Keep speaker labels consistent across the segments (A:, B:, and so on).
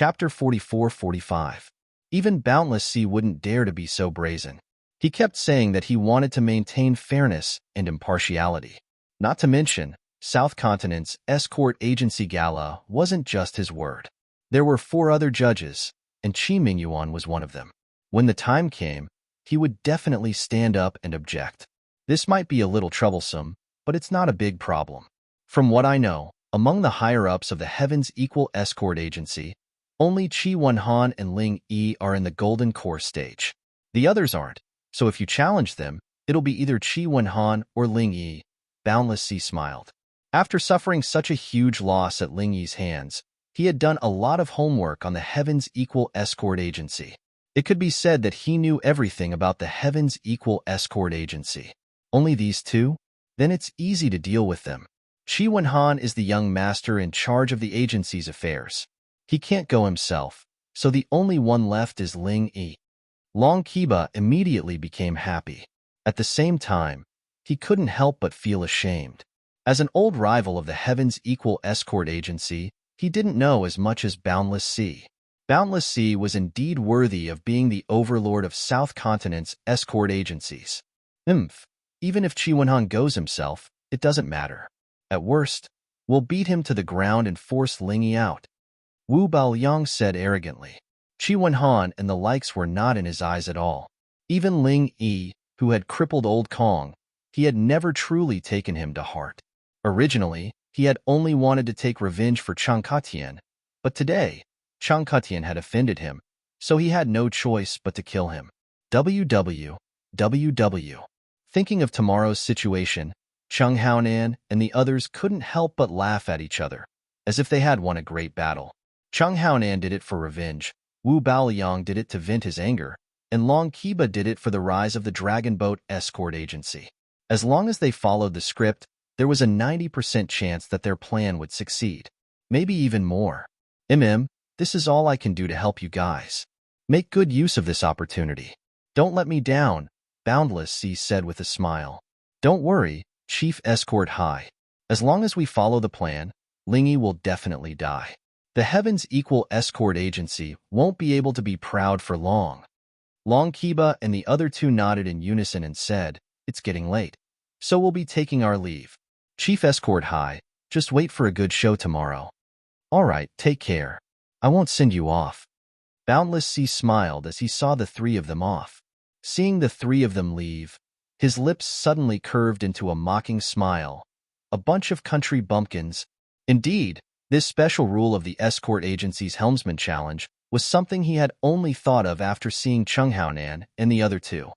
A: Chapter 44-45. Even Boundless Sea wouldn't dare to be so brazen. He kept saying that he wanted to maintain fairness and impartiality. Not to mention, South Continent's escort agency gala wasn't just his word. There were 4 other judges, and Qi Mingyuan was one of them. When the time came, he would definitely stand up and object. This might be a little troublesome, but it's not a big problem. From what I know, among the higher-ups of the Heaven's Equal Escort Agency, only Qi Wenhan and Ling Yi are in the Golden Core stage. The others aren't, so if you challenge them, it'll be either Qi Wenhan or Ling Yi. Boundless Sea smiled. After suffering such a huge loss at Ling Yi's hands, he had done a lot of homework on the Heaven's Equal Escort Agency. It could be said that he knew everything about the Heaven's Equal Escort Agency. Only these 2? Then it's easy to deal with them. Qi Wenhan is the young master in charge of the agency's affairs. He can't go himself, so the only one left is Ling Yi. Long Qiba immediately became happy. At the same time, he couldn't help but feel ashamed. As an old rival of the Heaven's Equal Escort Agency, he didn't know as much as Boundless Sea. Boundless Sea was indeed worthy of being the overlord of South Continent's escort agencies. Even if Qi Wenhan goes himself, it doesn't matter. At worst, we'll beat him to the ground and force Ling Yi out. Wu Baoliang said arrogantly. Qi Wenhan and the likes were not in his eyes at all. Even Ling Yi, who had crippled Old Kong, he had never truly taken him to heart. Originally, he had only wanted to take revenge for Chang Katian, but today, Chang Katian had offended him, so he had no choice but to kill him. WWWW. Thinking of tomorrow's situation, Cheng Haonan and the others couldn't help but laugh at each other, as if they had won a great battle. Cheng Haonan did it for revenge, Wu Baoliang did it to vent his anger, and Long Qiba did it for the rise of the Dragon Boat Escort Agency. As long as they followed the script, there was a 90% chance that their plan would succeed. Maybe even more. This is all I can do to help you guys. Make good use of this opportunity. Don't let me down, Boundless Sea said with a smile. Don't worry, Chief Escort High. As long as we follow the plan, Ling Yi will definitely die. The Heaven's Equal Escort Agency won't be able to be proud for long. Long Qiba and the other 2 nodded in unison and said, it's getting late, so we'll be taking our leave. Chief Escort High, just wait for a good show tomorrow. All right, take care. I won't send you off. Boundless Sea smiled as he saw the 3 of them off. Seeing the 3 of them leave, his lips suddenly curved into a mocking smile. A bunch of country bumpkins. Indeed, this special rule of the escort agency's helmsman challenge was something he had only thought of after seeing Cheng Haonan and the other 2.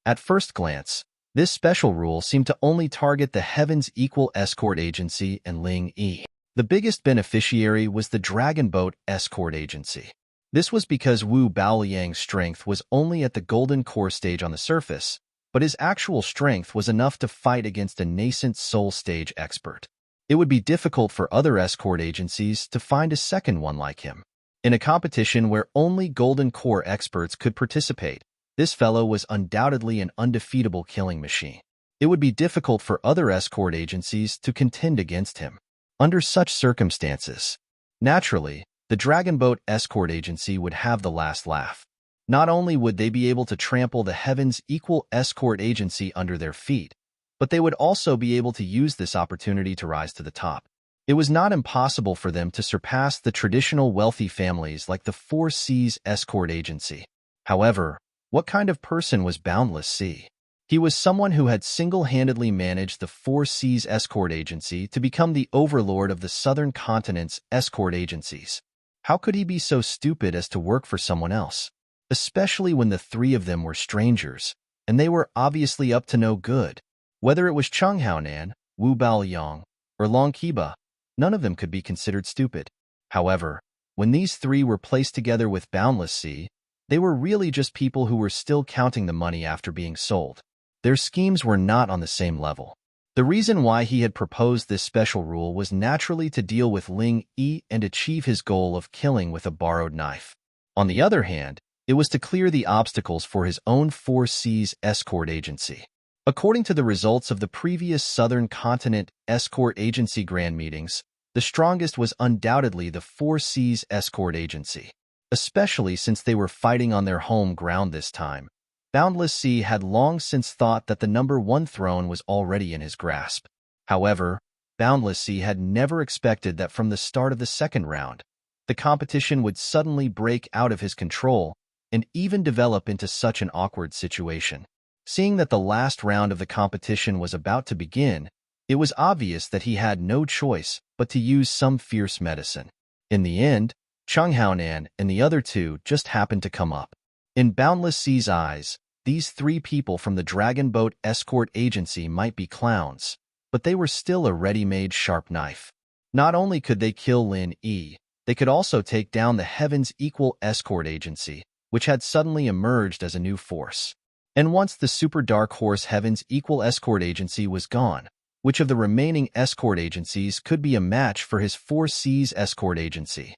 A: At first glance, this special rule seemed to only target the Heaven's Equal Escort Agency and Ling Yi. The biggest beneficiary was the Dragon Boat Escort Agency. This was because Wu Baoliang's strength was only at the Golden Core stage on the surface, but his actual strength was enough to fight against a nascent Soul Stage expert. It would be difficult for other escort agencies to find a second one like him. In a competition where only Golden Core experts could participate, this fellow was undoubtedly an undefeatable killing machine. It would be difficult for other escort agencies to contend against him. Under such circumstances, naturally, the Dragon Boat Escort Agency would have the last laugh. Not only would they be able to trample the Heaven's Equal Escort Agency under their feet, but they would also be able to use this opportunity to rise to the top. It was not impossible for them to surpass the traditional wealthy families like the Four Seas Escort Agency. However, what kind of person was Boundless Sea? He was someone who had single-handedly managed the Four Seas Escort Agency to become the overlord of the Southern Continent's escort agencies. How could he be so stupid as to work for someone else? Especially when the 3 of them were strangers, and they were obviously up to no good. Whether it was Cheng Haonan, Wu Baoliang, or Long Qiba, none of them could be considered stupid. However, when these 3 were placed together with Boundless Sea, they were really just people who were still counting the money after being sold. Their schemes were not on the same level. The reason why he had proposed this special rule was naturally to deal with Ling Yi and achieve his goal of killing with a borrowed knife. On the other hand, it was to clear the obstacles for his own Four Seas Escort Agency. According to the results of the previous Southern Continent Escort Agency Grand Meetings, The strongest was undoubtedly the Four Seas Escort Agency, especially since they were fighting on their home ground this time. Boundless Sea had long since thought that the #1 throne was already in his grasp. However, Boundless Sea had never expected that from the start of the second round, the competition would suddenly break out of his control and even develop into such an awkward situation. Seeing that the last round of the competition was about to begin, it was obvious that he had no choice but to use some fierce medicine. In the end, Chung Haonan and the other two just happened to come up. In Boundless Sea's eyes, these three people from the Dragon Boat Escort Agency might be clowns, but they were still a ready-made sharp knife. Not only could they kill Lin Yi, they could also take down the Heaven's Equal Escort Agency, which had suddenly emerged as a new force. And once the Super Dark Horse Heaven's Equal Escort Agency was gone, which of the remaining escort agencies could be a match for his Four Seas Escort Agency?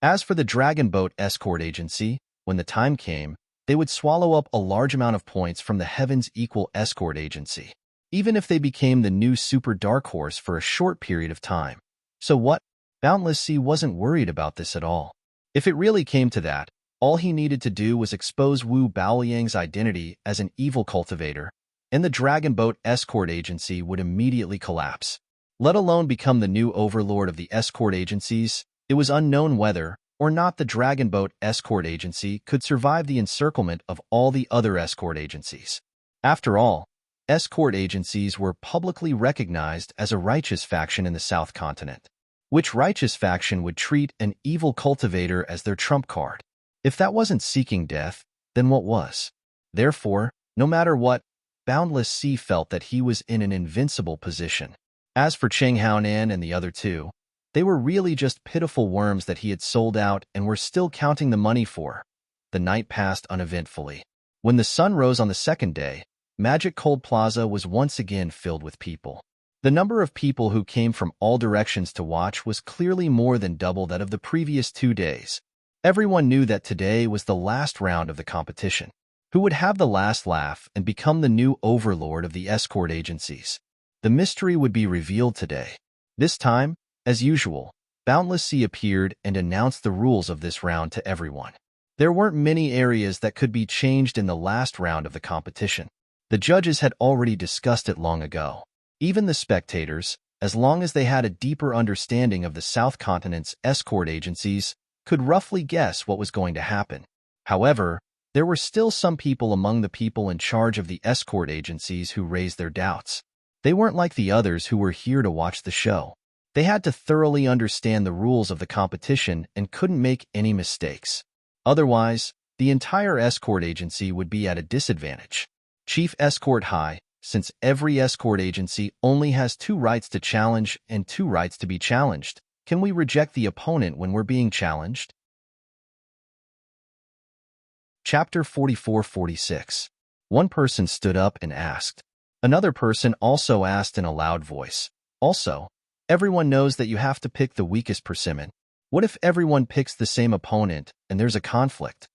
A: As for the Dragon Boat Escort Agency, when the time came, they would swallow up a large amount of points from the Heaven's Equal Escort Agency, even if they became the new Super Dark Horse for a short period of time. So what? Boundless Sea wasn't worried about this at all. If it really came to that, all he needed to do was expose Wu Baoyang's identity as an evil cultivator, and the Dragon Boat Escort Agency would immediately collapse. Let alone become the new overlord of the escort agencies, it was unknown whether or not the Dragon Boat Escort Agency could survive the encirclement of all the other escort agencies. After all, escort agencies were publicly recognized as a righteous faction in the South Continent. Which righteous faction would treat an evil cultivator as their trump card? If that wasn't seeking death, then what was? Therefore, no matter what, Boundless Sea felt that he was in an invincible position. As for Cheng Haonan and the other two, they were really just pitiful worms that he had sold out and were still counting the money for. The night passed uneventfully. When the sun rose on the second day, Magic Cold Plaza was once again filled with people. The number of people who came from all directions to watch was clearly more than double that of the previous 2 days. Everyone knew that today was the last round of the competition. Who would have the last laugh and become the new overlord of the escort agencies? The mystery would be revealed today. This time, as usual, Boundless Sea appeared and announced the rules of this round to everyone. There weren't many areas that could be changed in the last round of the competition. The judges had already discussed it long ago. Even the spectators, as long as they had a deeper understanding of the South Continent's escort agencies, could roughly guess what was going to happen. However, there were still some people among the people in charge of the escort agencies who raised their doubts. They weren't like the others who were here to watch the show. They had to thoroughly understand the rules of the competition and couldn't make any mistakes. Otherwise, the entire escort agency would be at a disadvantage. Chief Escort High, since every escort agency only has 2 rights to challenge and 2 rights to be challenged, can we reject the opponent when we're being challenged? Chapter 44-46. One person stood up and asked. Another person also asked in a loud voice. Also, everyone knows that you have to pick the weakest persimmon. What if everyone picks the same opponent and there's a conflict?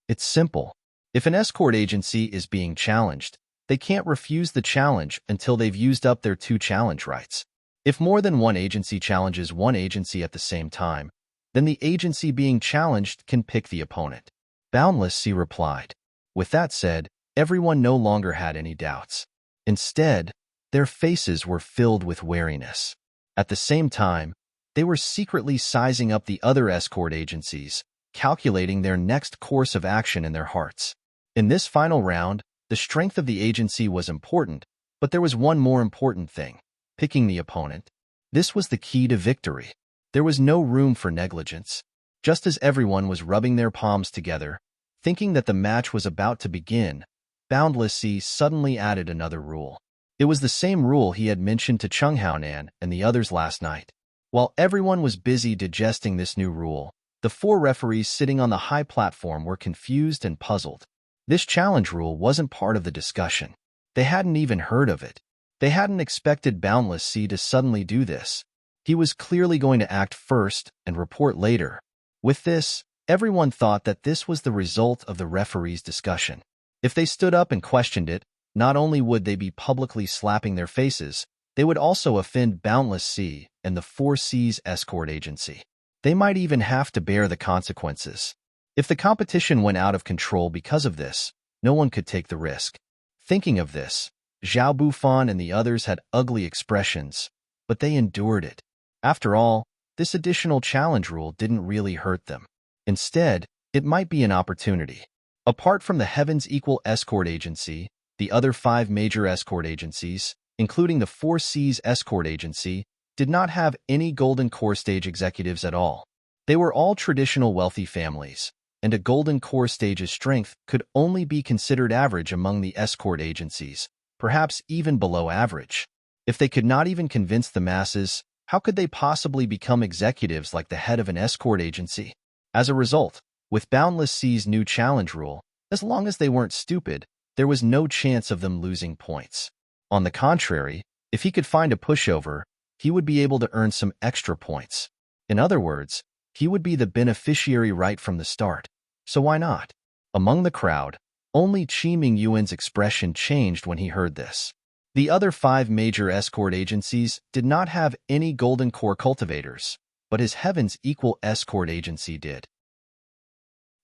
A: It's simple. If an escort agency is being challenged, they can't refuse the challenge until they've used up their 2 challenge rights. If more than one agency challenges one agency at the same time, then the agency being challenged can pick the opponent. Boundless Sea replied. With that said, everyone no longer had any doubts. Instead, their faces were filled with wariness. At the same time, they were secretly sizing up the other escort agencies, calculating their next course of action in their hearts. In this final round, the strength of the agency was important, but there was one more important thing: picking the opponent. This was the key to victory. There was no room for negligence. Just as everyone was rubbing their palms together, thinking that the match was about to begin, Boundless Sea suddenly added another rule. It was the same rule he had mentioned to Chung Haonan and the others last night. While everyone was busy digesting this new rule, the 4 referees sitting on the high platform were confused and puzzled. This challenge rule wasn't part of the discussion. They hadn't even heard of it. They hadn't expected Boundless Sea to suddenly do this. He was clearly going to act first and report later. With this, everyone thought that this was the result of the referees' discussion. If they stood up and questioned it, not only would they be publicly slapping their faces, They would also offend Boundless Sea and the Four Seas Escort Agency. They might even have to bear the consequences. If the competition went out of control because of this, no one could take the risk. Thinking of this, Zhao Bufan and the others had ugly expressions, but they endured it. After all, this additional challenge rule didn't really hurt them. Instead, it might be an opportunity. Apart from the Heavens Equal Escort Agency, the other 5 major escort agencies, including the Four Seas Escort Agency, did not have any Golden Core Stage executives at all. They were all traditional wealthy families, and a Golden Core Stage's strength could only be considered average among the escort agencies, perhaps even below average. If they could not even convince the masses, how could they possibly become executives like the head of an escort agency? As a result, with Boundless Sea's new challenge rule, as long as they weren't stupid, there was no chance of them losing points. On the contrary, if he could find a pushover, he would be able to earn some extra points. In other words, he would be the beneficiary right from the start. So why not? Among the crowd, only Qi Mingyuan's expression changed when he heard this. The other 5 major escort agencies did not have any Golden Core cultivators, but his Heavens Equal Escort Agency did.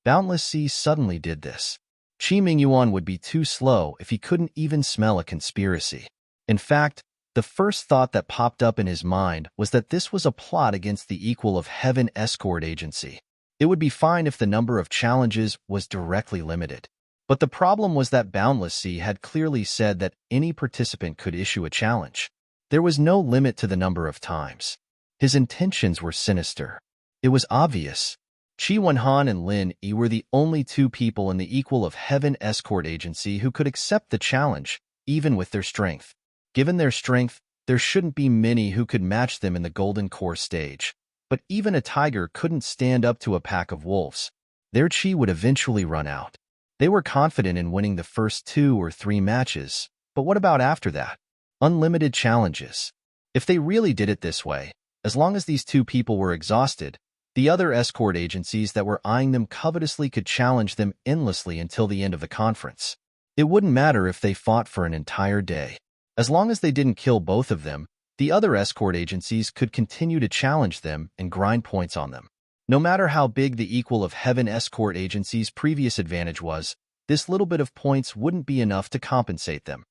A: Boundless Sea suddenly did this. Qi Mingyuan would be too slow if he couldn't even smell a conspiracy. In fact, the first thought that popped up in his mind was that this was a plot against the Equal of Heaven Escort Agency. It would be fine if the number of challenges was directly limited. But the problem was that Boundless Sea had clearly said that any participant could issue a challenge. There was no limit to the number of times. His intentions were sinister. It was obvious. Qi Wenhan and Lin Yi were the only 2 people in the Equal of Heaven Escort Agency who could accept the challenge, even with their strength. Given their strength, there shouldn't be many who could match them in the Golden Core Stage. But even a tiger couldn't stand up to a pack of wolves. Their chi would eventually run out. They were confident in winning the first 2 or 3 matches, but what about after that? Unlimited challenges. If they really did it this way, as long as these 2 people were exhausted, the other escort agencies that were eyeing them covetously could challenge them endlessly until the end of the conference. It wouldn't matter if they fought for an entire day. As long as they didn't kill both of them, the other escort agencies could continue to challenge them and grind points on them. No matter how big the Equal of Heaven Escort Agency's previous advantage was, this little bit of points wouldn't be enough to compensate them.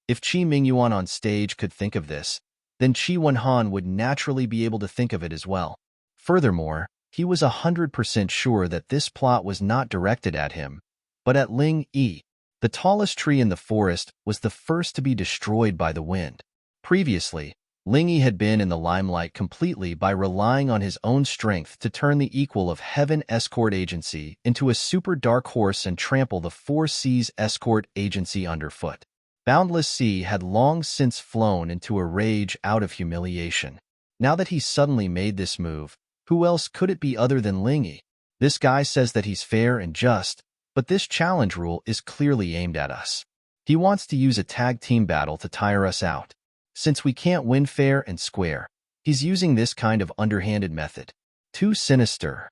A: If Qi Mingyuan on stage could think of this, then Qi Wenhan would naturally be able to think of it as well. Furthermore, he was 100% sure that this plot was not directed at him, but at Ling Yi. The tallest tree in the forest was the first to be destroyed by the wind. Previously, Ling Yi had been in the limelight completely by relying on his own strength to turn the Equal of Heaven Escort Agency into a super dark horse and trample the Four Seas Escort Agency underfoot. Boundless Sea had long since flown into a rage out of humiliation. Now that he suddenly made this move, who else could it be other than Ling Yi? This guy says that he's fair and just, but this challenge rule is clearly aimed at us. He wants to use a tag team battle to tire us out. Since we can't win fair and square, he's using this kind of underhanded method. Too sinister.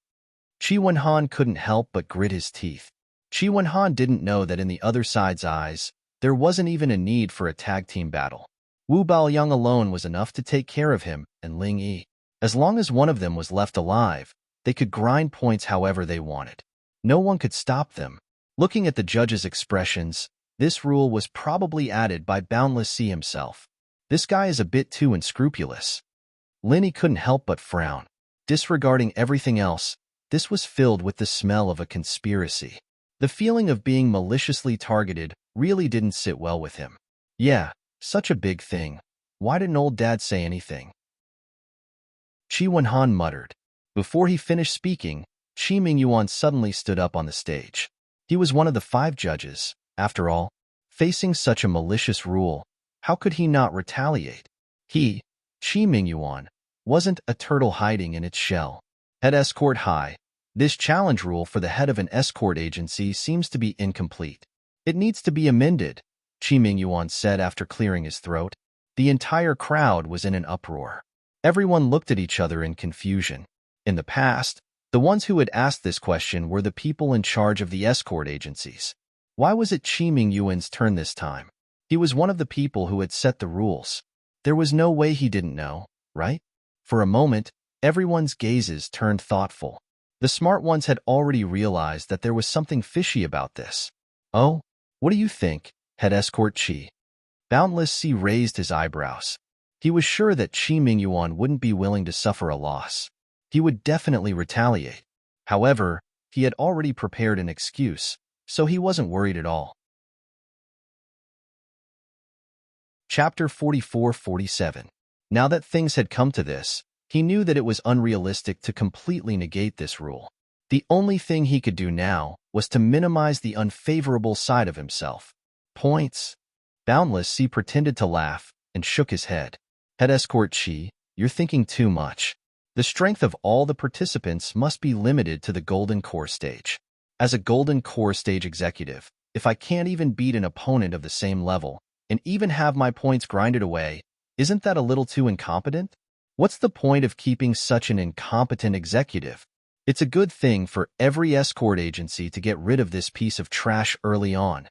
A: Qi Wenhan couldn't help but grit his teeth. Qi Wenhan didn't know that in the other side's eyes, there wasn't even a need for a tag team battle. Wu Baoyang alone was enough to take care of him and Ling Yi. As long as one of them was left alive, they could grind points however they wanted. No one could stop them. Looking at the judge's expressions, this rule was probably added by Boundless Sea himself. This guy is a bit too unscrupulous. Lin Yi couldn't help but frown. Disregarding everything else, this was filled with the smell of a conspiracy. The feeling of being maliciously targeted really didn't sit well with him. Yeah, such a big thing. Why didn't old dad say anything? Qi Wenhan muttered. Before he finished speaking, Qi Mingyuan suddenly stood up on the stage. He was one of the 5 judges. After all, facing such a malicious rule, how could he not retaliate? He, Qi Mingyuan, wasn't a turtle hiding in its shell. Head escort high. This challenge rule for the head of an escort agency seems to be incomplete. It needs to be amended, Qi Mingyuan said after clearing his throat. The entire crowd was in an uproar. Everyone looked at each other in confusion. In the past, the ones who had asked this question were the people in charge of the escort agencies. Why was it Qi Mingyuan's turn this time? He was one of the people who had set the rules. There was no way he didn't know, right? For a moment, everyone's gazes turned thoughtful. The smart ones had already realized that there was something fishy about this. Oh, what do you think, head escort Qi? Boundless Sea raised his eyebrows. He was sure that Qi Mingyuan wouldn't be willing to suffer a loss. He would definitely retaliate. However, he had already prepared an excuse, so he wasn't worried at all. Chapter 44-47. Now that things had come to this, he knew that it was unrealistic to completely negate this rule. The only thing he could do now was to minimize the unfavorable side of himself. Points. Boundless Sea pretended to laugh and shook his head. Head escort Qi, you're thinking too much. The strength of all the participants must be limited to the Golden Core stage. As a Golden Core stage executive, if I can't even beat an opponent of the same level, and even have my points grinded away, isn't that a little too incompetent? What's the point of keeping such an incompetent executive? It's a good thing for every escort agency to get rid of this piece of trash early on.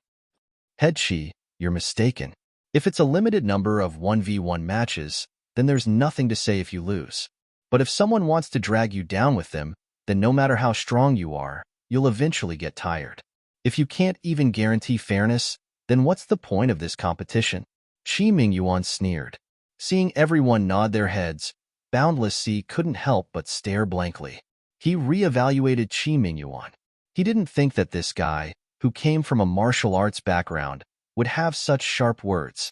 A: Head Qi, you're mistaken. If it's a limited number of 1v1 matches, then there's nothing to say if you lose. But if someone wants to drag you down with them, then no matter how strong you are, you'll eventually get tired. If you can't even guarantee fairness, then what's the point of this competition? Qi Mingyuan sneered. Seeing everyone nod their heads, Boundless Sea couldn't help but stare blankly. He re-evaluated Qi Mingyuan. He didn't think that this guy, who came from a martial arts background, would have such sharp words.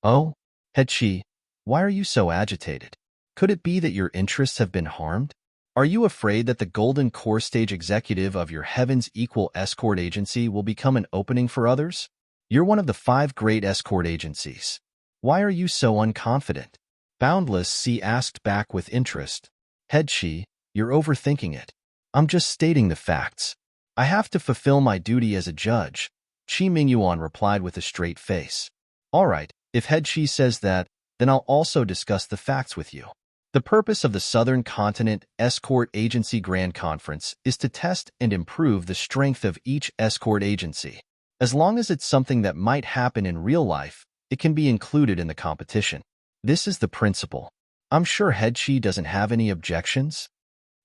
A: Oh, Head Qi, why are you so agitated? Could it be that your interests have been harmed? Are you afraid that the Golden Core stage executive of your Heaven's Equal escort agency will become an opening for others? You're one of the 5 great escort agencies. Why are you so unconfident? Boundless Sea asked back with interest. Head Qi, you're overthinking it. I'm just stating the facts. I have to fulfill my duty as a judge, Qi Mingyuan replied with a straight face. All right, if Head Qi says that, then I'll also discuss the facts with you. The purpose of the Southern Continent Escort Agency Grand Conference is to test and improve the strength of each escort agency. As long as it's something that might happen in real life, it can be included in the competition. This is the principle. I'm sure Head Qi doesn't have any objections.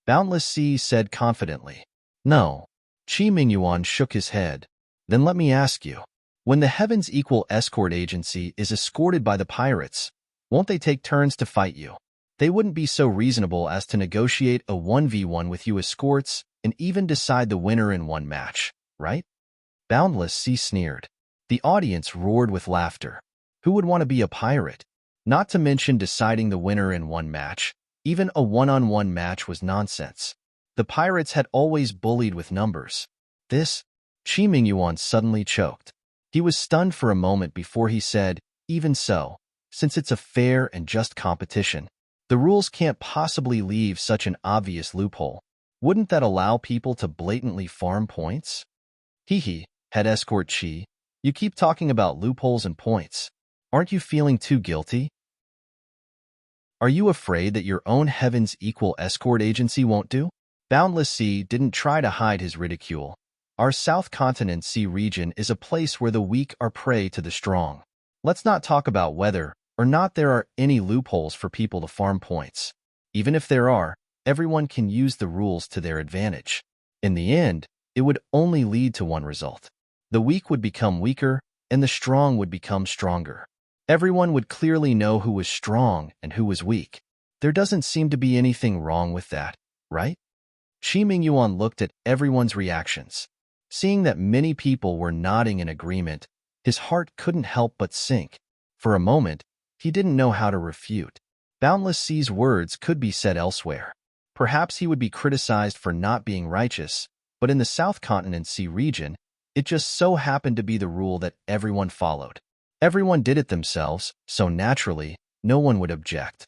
A: Boundless Sea said confidently. No. Qi Mingyuan shook his head. Then let me ask you. When the Heaven's Equal escort agency is escorted by the pirates, won't they take turns to fight you? They wouldn't be so reasonable as to negotiate a 1v1 with you escorts and even decide the winner in one match, right? Boundless Sea sneered. The audience roared with laughter. Who would want to be a pirate? Not to mention deciding the winner in one match. Even a one-on-one match was nonsense. The pirates had always bullied with numbers. This, Qi Mingyuan suddenly choked. He was stunned for a moment before he said, even so, since it's a fair and just competition, the rules can't possibly leave such an obvious loophole. Wouldn't that allow people to blatantly farm points? Hee, Head escort Qi, you keep talking about loopholes and points. Aren't you feeling too guilty? Are you afraid that your own Heaven's Equal escort agency won't do? Boundless Sea didn't try to hide his ridicule. Our South Continent Sea region is a place where the weak are prey to the strong. Let's not talk about whether or not there are any loopholes for people to farm points. Even if there are, everyone can use the rules to their advantage. In the end, it would only lead to one result. The weak would become weaker, and the strong would become stronger. Everyone would clearly know who was strong and who was weak. There doesn't seem to be anything wrong with that, right? Qi Mingyuan looked at everyone's reactions. Seeing that many people were nodding in agreement, his heart couldn't help but sink. For a moment, he didn't know how to refute. Boundless Sea's words could be said elsewhere. Perhaps he would be criticized for not being righteous, but in the South Continent Sea region, it just so happened to be the rule that everyone followed. Everyone did it themselves, so naturally, no one would object.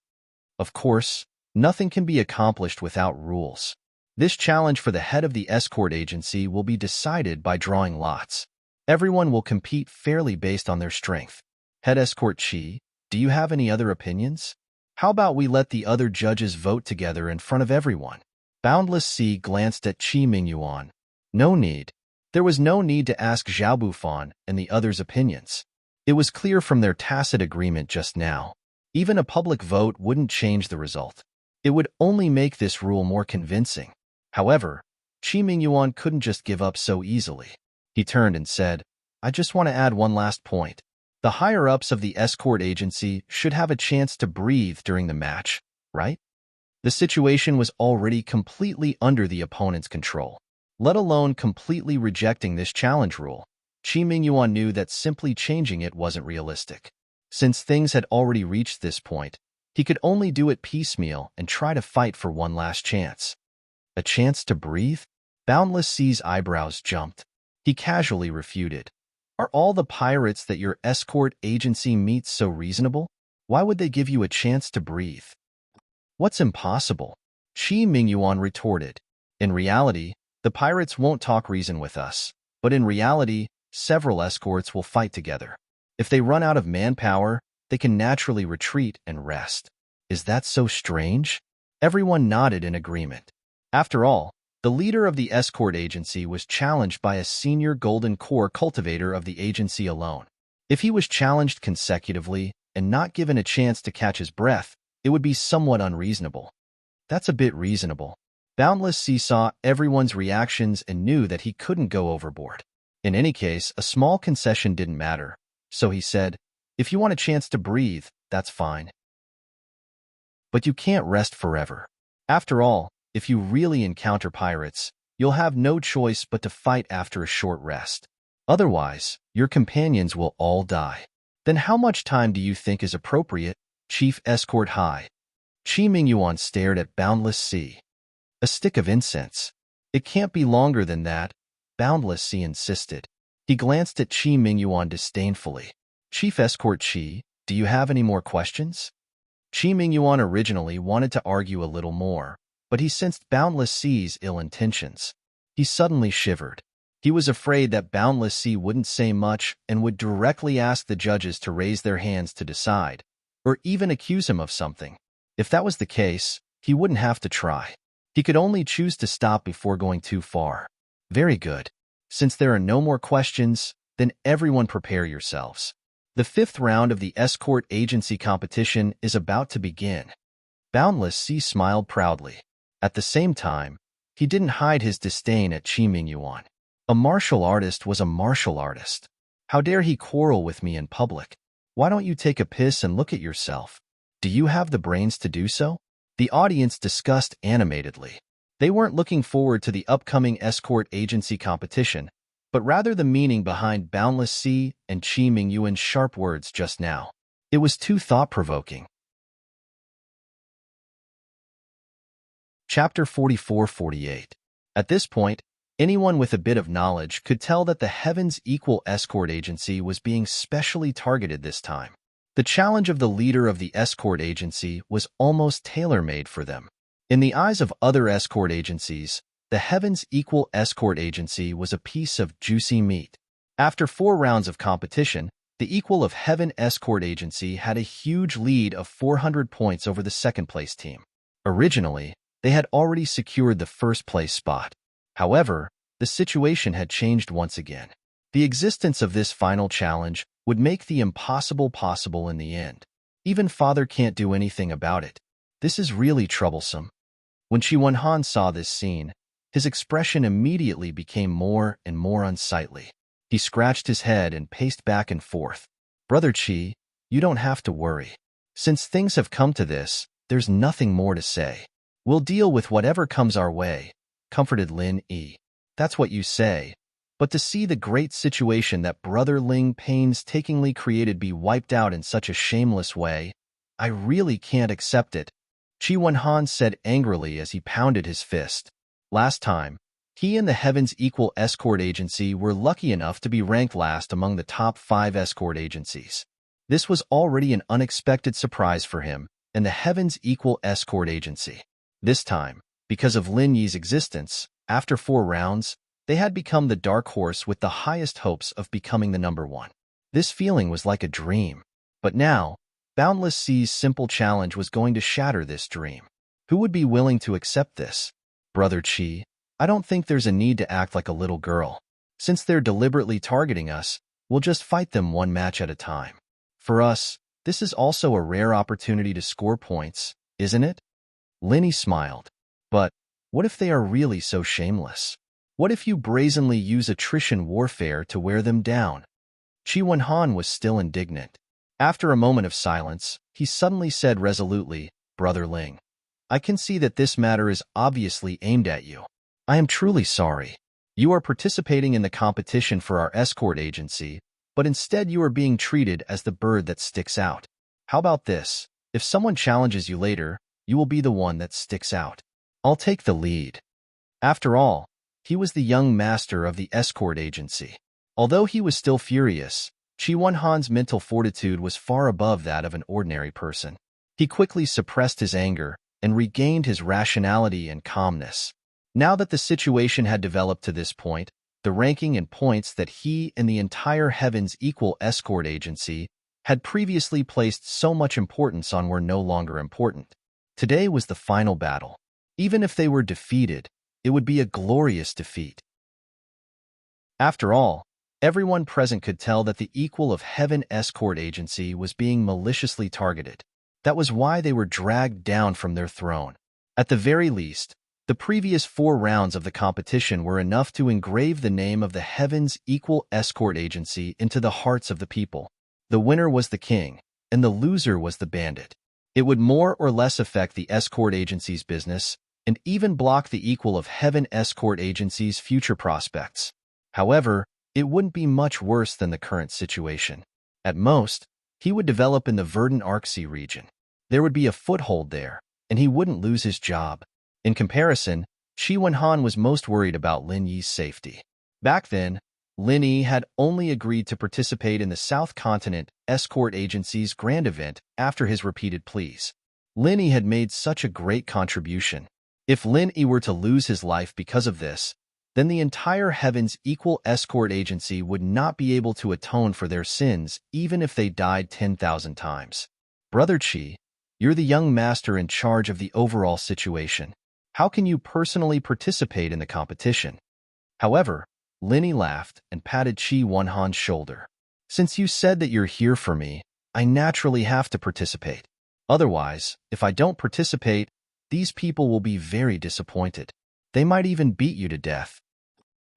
A: Of course, nothing can be accomplished without rules. This challenge for the head of the escort agency will be decided by drawing lots. Everyone will compete fairly based on their strength. Head escort Qi, do you have any other opinions? How about we let the other judges vote together in front of everyone? Boundless Sea glanced at Qi Mingyuan. No need. There was no need to ask Xiao Bufan and the others' opinions. It was clear from their tacit agreement just now. Even a public vote wouldn't change the result. It would only make this rule more convincing. However, Qi Mingyuan couldn't just give up so easily. He turned and said, I just want to add one last point. The higher-ups of the escort agency should have a chance to breathe during the match, right? The situation was already completely under the opponent's control. Let alone completely rejecting this challenge rule, Qi Mingyuan knew that simply changing it wasn't realistic. Since things had already reached this point, he could only do it piecemeal and try to fight for one last chance. A chance to breathe? Boundless Sea's eyebrows jumped. He casually refuted. Are all the pirates that your escort agency meets so reasonable? Why would they give you a chance to breathe? What's impossible? Qi Mingyuan retorted. In reality, the pirates won't talk reason with us, but in reality, several escorts will fight together. If they run out of manpower, they can naturally retreat and rest. Is that so strange? Everyone nodded in agreement. After all, the leader of the escort agency was challenged by a senior golden core cultivator of the agency alone. If he was challenged consecutively and not given a chance to catch his breath, it would be somewhat unreasonable. That's a bit reasonable. Boundless Sea saw everyone's reactions and knew that he couldn't go overboard. In any case, a small concession didn't matter, so he said, if you want a chance to breathe, that's fine. But you can't rest forever. After all, if you really encounter pirates, you'll have no choice but to fight after a short rest. Otherwise, your companions will all die. Then how much time do you think is appropriate, Chief Escort High? Qi Mingyuan stared at Boundless Sea. A stick of incense. It can't be longer than that, Boundless Sea insisted. He glanced at Qi Mingyuan disdainfully. Chief Escort Qi, do you have any more questions? Qi Mingyuan originally wanted to argue a little more, but he sensed Boundless Sea's ill intentions. He suddenly shivered. He was afraid that Boundless Sea wouldn't say much and would directly ask the judges to raise their hands to decide, or even accuse him of something. If that was the case, he wouldn't have to try. He could only choose to stop before going too far. Very good. Since there are no more questions, then everyone prepare yourselves. The 5th round of the escort agency competition is about to begin. Boundless Sea smiled proudly. At the same time, he didn't hide his disdain at Qi Mingyuan. A martial artist was a martial artist. How dare he quarrel with me in public? Why don't you take a piss and look at yourself? Do you have the brains to do so? The audience discussed animatedly. They weren't looking forward to the upcoming escort agency competition, but rather the meaning behind Boundless Sea and Qi Mingyuan's sharp words just now. It was too thought-provoking. Chapter 44-48. At this point, anyone with a bit of knowledge could tell that the Heavens Equal Escort Agency was being specially targeted this time. The challenge of the leader of the escort agency was almost tailor-made for them. In the eyes of other escort agencies, the Heavens Equal Escort Agency was a piece of juicy meat. After 4 rounds of competition, the Equal of Heaven Escort Agency had a huge lead of 400 points over the second-place team. Originally, they had already secured the first-place spot. However, the situation had changed once again. The existence of this final challenge would make the impossible possible in the end. Even Father can't do anything about it. This is really troublesome. When Qi Wenhan saw this scene, his expression immediately became more and more unsightly. He scratched his head and paced back and forth. Brother Qi, you don't have to worry. Since things have come to this, there's nothing more to say. We'll deal with whatever comes our way, comforted Lin Yi. That's what you say. But to see the great situation that Brother Ling painstakingly created be wiped out in such a shameless way, I really can't accept it, Qi Wenhan said angrily as he pounded his fist. Last time, he and the Heavens Equal Escort Agency were lucky enough to be ranked last among the top 5 escort agencies. This was already an unexpected surprise for him and the Heavens Equal Escort Agency. This time, because of Lin Yi's existence, after 4 rounds, they had become the dark horse with the highest hopes of becoming the number 1. This feeling was like a dream. But now, Boundless Sea's simple challenge was going to shatter this dream. Who would be willing to accept this? Brother Qi, I don't think there's a need to act like a little girl. Since they're deliberately targeting us, we'll just fight them one match at a time. For us, This is also a rare opportunity to score points, isn't it? Linny smiled. But what if they are really so shameless? What if you brazenly use attrition warfare to wear them down? Chi Wenhan was still indignant. After a moment of silence, he suddenly said resolutely, Brother Ling, I can see that this matter is obviously aimed at you. I am truly sorry. You are participating in the competition for our escort agency, but instead you are being treated as the bird that sticks out. How about this? If someone challenges you later, you will be the one that sticks out. I'll take the lead. After all, he was the young master of the escort agency. Although he was still furious, Chi Wenhan's mental fortitude was far above that of an ordinary person. He quickly suppressed his anger and regained his rationality and calmness. Now that the situation had developed to this point, the ranking and points that he and the entire Heaven's Equal Escort Agency had previously placed so much importance on were no longer important. Today was the final battle. Even if they were defeated, it would be a glorious defeat. After all, everyone present could tell that the Equal of Heaven Escort Agency was being maliciously targeted. That was why they were dragged down from their throne. At the very least, the previous 4 rounds of the competition were enough to engrave the name of the Heaven's Equal Escort Agency into the hearts of the people. The winner was the king, and the loser was the bandit. It would more or less affect the escort agency's business, and even block the Equal of Heaven Escort Agency's future prospects. However, it wouldn't be much worse than the current situation. At most, he would develop in the Verdant Arksea region. There would be a foothold there, and he wouldn't lose his job. In comparison, Chi Wenhan was most worried about Lin Yi's safety. Back then, Lin Yi had only agreed to participate in the South Continent Escort Agency's grand event after his repeated pleas. Lin Yi had made such a great contribution. If Lin Yi were to lose his life because of this, then the entire Heaven's Equal Escort Agency would not be able to atone for their sins even if they died 10,000 times. Brother Chi, you're the young master in charge of the overall situation. How can you personally participate in the competition? However, Lin Yi laughed and patted Chi Wenhan's shoulder. Since you said that you're here for me, I naturally have to participate. Otherwise, if I don't participate, these people will be very disappointed. They might even beat you to death.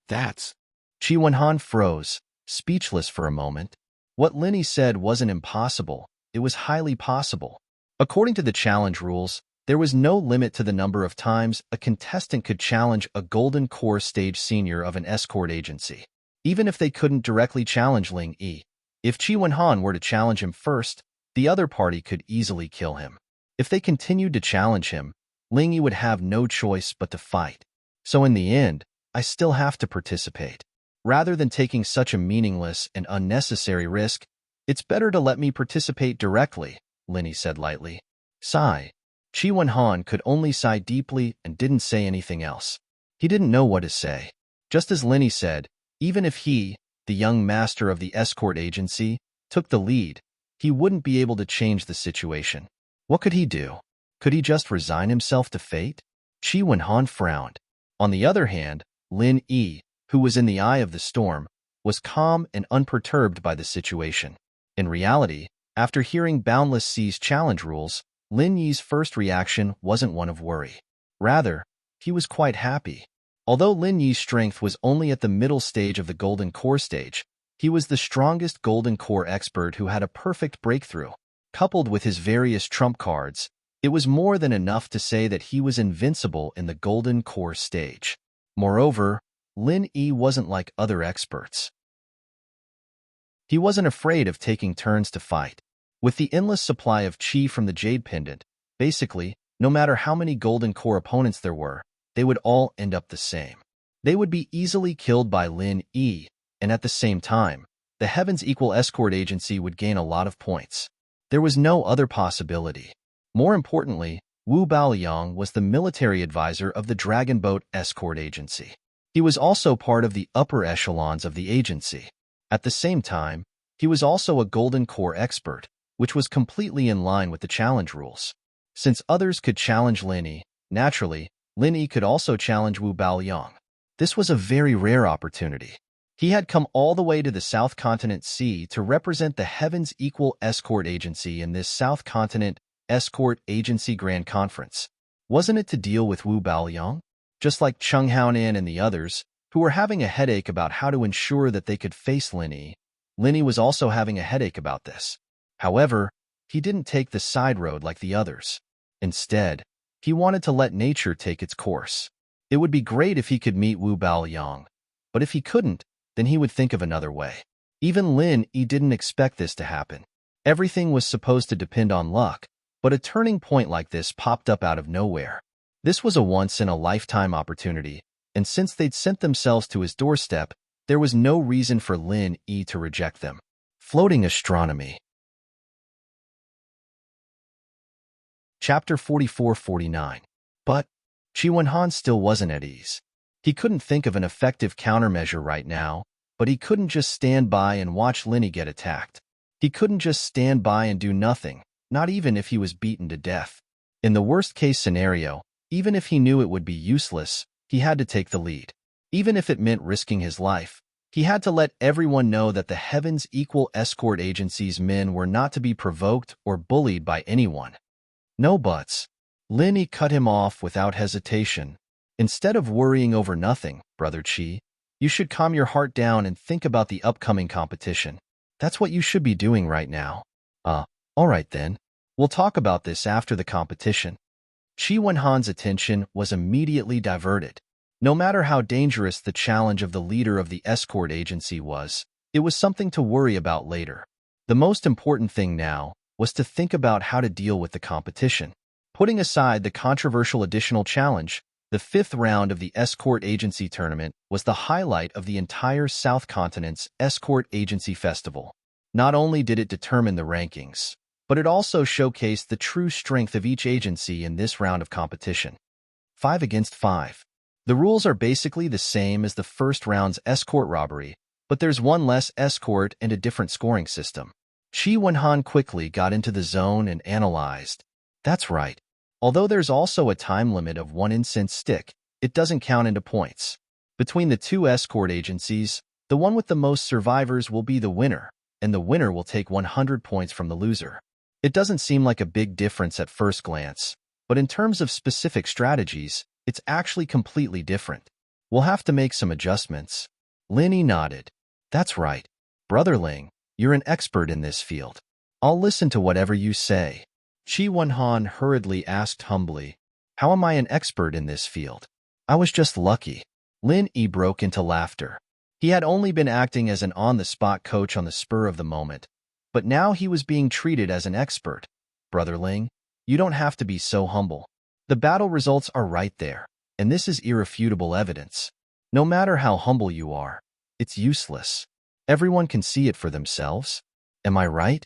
A: That's... Chi Wenhan froze, speechless for a moment. What Lin Yi said wasn't impossible, it was highly possible. According to the challenge rules, there was no limit to the number of times a contestant could challenge a Golden Core Stage senior of an escort agency. Even if they couldn't directly challenge Ling Yi, if Chi Wenhan were to challenge him first, the other party could easily kill him. If they continued to challenge him, Ling Yi would have no choice but to fight. So in the end, I still have to participate. Rather than taking such a meaningless and unnecessary risk, it's better to let me participate directly, Lin Yi said lightly. Sigh. Chi Wenhan could only sigh deeply and didn't say anything else. He didn't know what to say. Just as Lin Yi said, even if he, the young master of the escort agency, took the lead, he wouldn't be able to change the situation. What could he do? Could he just resign himself to fate? Chi Wenhan frowned. On the other hand, Lin Yi, who was in the eye of the storm, was calm and unperturbed by the situation. In reality, after hearing Boundless Sea's challenge rules, Lin Yi's first reaction wasn't one of worry. Rather, he was quite happy. Although Lin Yi's strength was only at the middle stage of the Golden Core stage, he was the strongest Golden Core expert who had a perfect breakthrough. Coupled with his various trump cards, it was more than enough to say that he was invincible in the Golden Core stage. Moreover, Lin Yi wasn't like other experts. He wasn't afraid of taking turns to fight. With the endless supply of chi from the Jade Pendant, basically, no matter how many Golden Core opponents there were, they would all end up the same. They would be easily killed by Lin Yi, and at the same time, the Heaven's Equal Escort Agency would gain a lot of points. There was no other possibility. More importantly, Wu Baoliang was the military advisor of the Dragon Boat Escort Agency. He was also part of the upper echelons of the agency. At the same time, he was also a Golden Core expert, which was completely in line with the challenge rules. Since others could challenge Lin Yi, naturally, Lin Yi could also challenge Wu Baoliang. This was a very rare opportunity. He had come all the way to the South Continent Sea to represent the Heavens Equal Escort Agency in this South Continent Escort Agency Grand Conference. Wasn't it to deal with Wu Baoliang? Just like Chung Haonan and the others, who were having a headache about how to ensure that they could face Lin Yi. Lin Yi was also having a headache about this. However, he didn't take the side road like the others. Instead, he wanted to let nature take its course. It would be great if he could meet Wu Baoliang, but if he couldn't, then he would think of another way. Even Lin Yi didn't expect this to happen. Everything was supposed to depend on luck, but a turning point like this popped up out of nowhere. This was a once-in-a-lifetime opportunity, and since they'd sent themselves to his doorstep, there was no reason for Lin Yi to reject them. Floating Astronomy. Chapter 44-49. But Qi Wenhan still wasn't at ease. He couldn't think of an effective countermeasure right now, but he couldn't just stand by and watch Lin Yi get attacked. He couldn't just stand by and do nothing, not even if he was beaten to death. In the worst-case scenario, even if he knew it would be useless, he had to take the lead. Even if it meant risking his life, he had to let everyone know that the Heavens Equal Escort Agency's men were not to be provoked or bullied by anyone. No buts. Lin Yi cut him off without hesitation. Instead of worrying over nothing, Brother Qi, you should calm your heart down and think about the upcoming competition. That's what you should be doing right now. All right then. We'll talk about this after the competition. Qi Wenhan's attention was immediately diverted. No matter how dangerous the challenge of the leader of the escort agency was, it was something to worry about later. The most important thing now was to think about how to deal with the competition. Putting aside the controversial additional challenge, the fifth round of the Escort Agency Tournament was the highlight of the entire South Continent's Escort Agency Festival. Not only did it determine the rankings, but it also showcased the true strength of each agency in this round of competition. 5 against 5. The rules are basically the same as the first round's escort robbery, but there's one less escort and a different scoring system. Qi Wenhan quickly got into the zone and analyzed. That's right. Although there's also a time limit of 1 incense stick, it doesn't count into points. Between the two escort agencies, the one with the most survivors will be the winner, and the winner will take 100 points from the loser. It doesn't seem like a big difference at first glance, but in terms of specific strategies, it's actually completely different. We'll have to make some adjustments. Lin Yi nodded. That's right. Brother Ling, you're an expert in this field. I'll listen to whatever you say. Qi Wenhan hurriedly asked humbly, how am I an expert in this field? I was just lucky. Lin Yi broke into laughter. He had only been acting as an on-the-spot coach on the spur of the moment, but now he was being treated as an expert. Brother Ling, you don't have to be so humble. The battle results are right there, and this is irrefutable evidence. No matter how humble you are, it's useless. Everyone can see it for themselves. Am I right?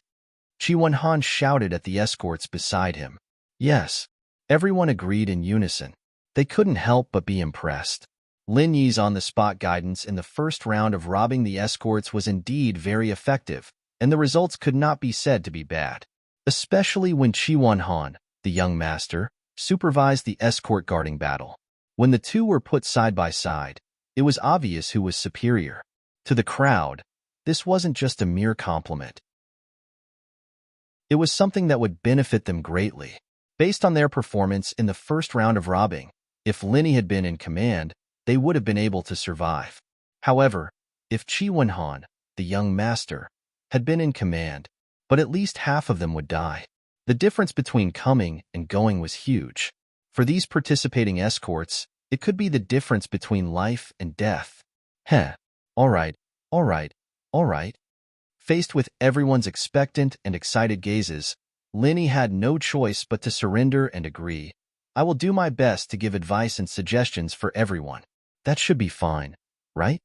A: Qi Wenhan shouted at the escorts beside him. Yes. Everyone agreed in unison. They couldn't help but be impressed. Lin Yi's on-the-spot guidance in the first round of robbing the escorts was indeed very effective, and the results could not be said to be bad. Especially when Qi Wenhan, the young master, supervised the escort guarding battle. When the two were put side by side, it was obvious who was superior. To the crowd, this wasn't just a mere compliment. It was something that would benefit them greatly. Based on their performance in the first round of robbing, if Lin Yi had been in command, they would have been able to survive. However, if Qi Wenhan, the young master, had been in command, but at least half of them would die. The difference between coming and going was huge. For these participating escorts, it could be the difference between life and death. All right. Faced with everyone's expectant and excited gazes, Lin Yi had no choice but to surrender and agree. I will do my best to give advice and suggestions for everyone. That should be fine, right?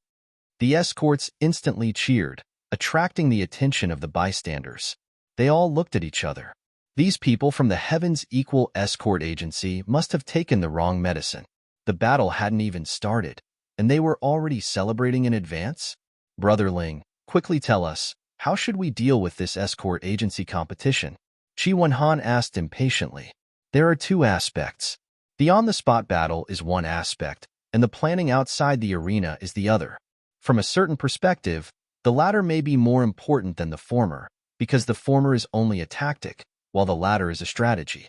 A: The escorts instantly cheered, attracting the attention of the bystanders. They all looked at each other. These people from the Heavens Equal Escort Agency must have taken the wrong medicine. The battle hadn't even started, and they were already celebrating in advance? Brother Ling, quickly tell us, how should we deal with this escort agency competition? Qi Wenhan asked impatiently. There are two aspects. The on-the-spot battle is one aspect, and the planning outside the arena is the other. From a certain perspective, the latter may be more important than the former, because the former is only a tactic, while the latter is a strategy.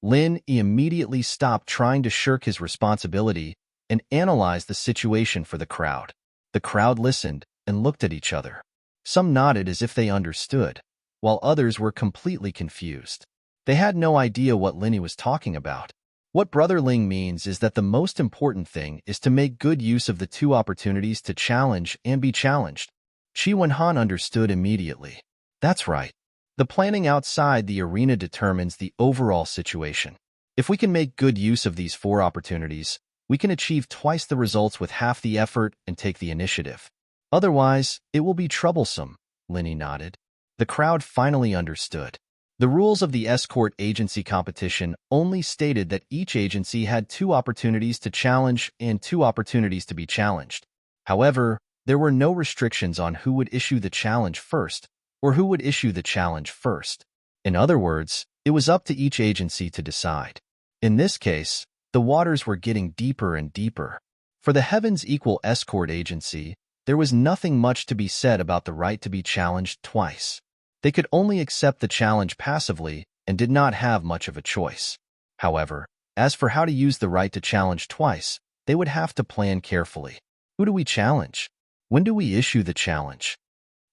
A: Lin immediately stopped trying to shirk his responsibility and analyzed the situation for the crowd. The crowd listened and looked at each other. Some nodded as if they understood, while others were completely confused. They had no idea what Linny was talking about. What Brother Ling means is that the most important thing is to make good use of the two opportunities to challenge and be challenged. Qi Wenhan understood immediately. That's right. The planning outside the arena determines the overall situation. If we can make good use of these four opportunities, we can achieve twice the results with half the effort and take the initiative. Otherwise, it will be troublesome, Linny nodded. The crowd finally understood. The rules of the escort agency competition only stated that each agency had two opportunities to challenge and two opportunities to be challenged. However, there were no restrictions on who would issue the challenge first or who would issue the challenge first. In other words, it was up to each agency to decide. In this case, the waters were getting deeper and deeper. For the Heavens Equal Escort Agency, there was nothing much to be said about the right to be challenged twice. They could only accept the challenge passively and did not have much of a choice. However, as for how to use the right to challenge twice, they would have to plan carefully. Who do we challenge? When do we issue the challenge?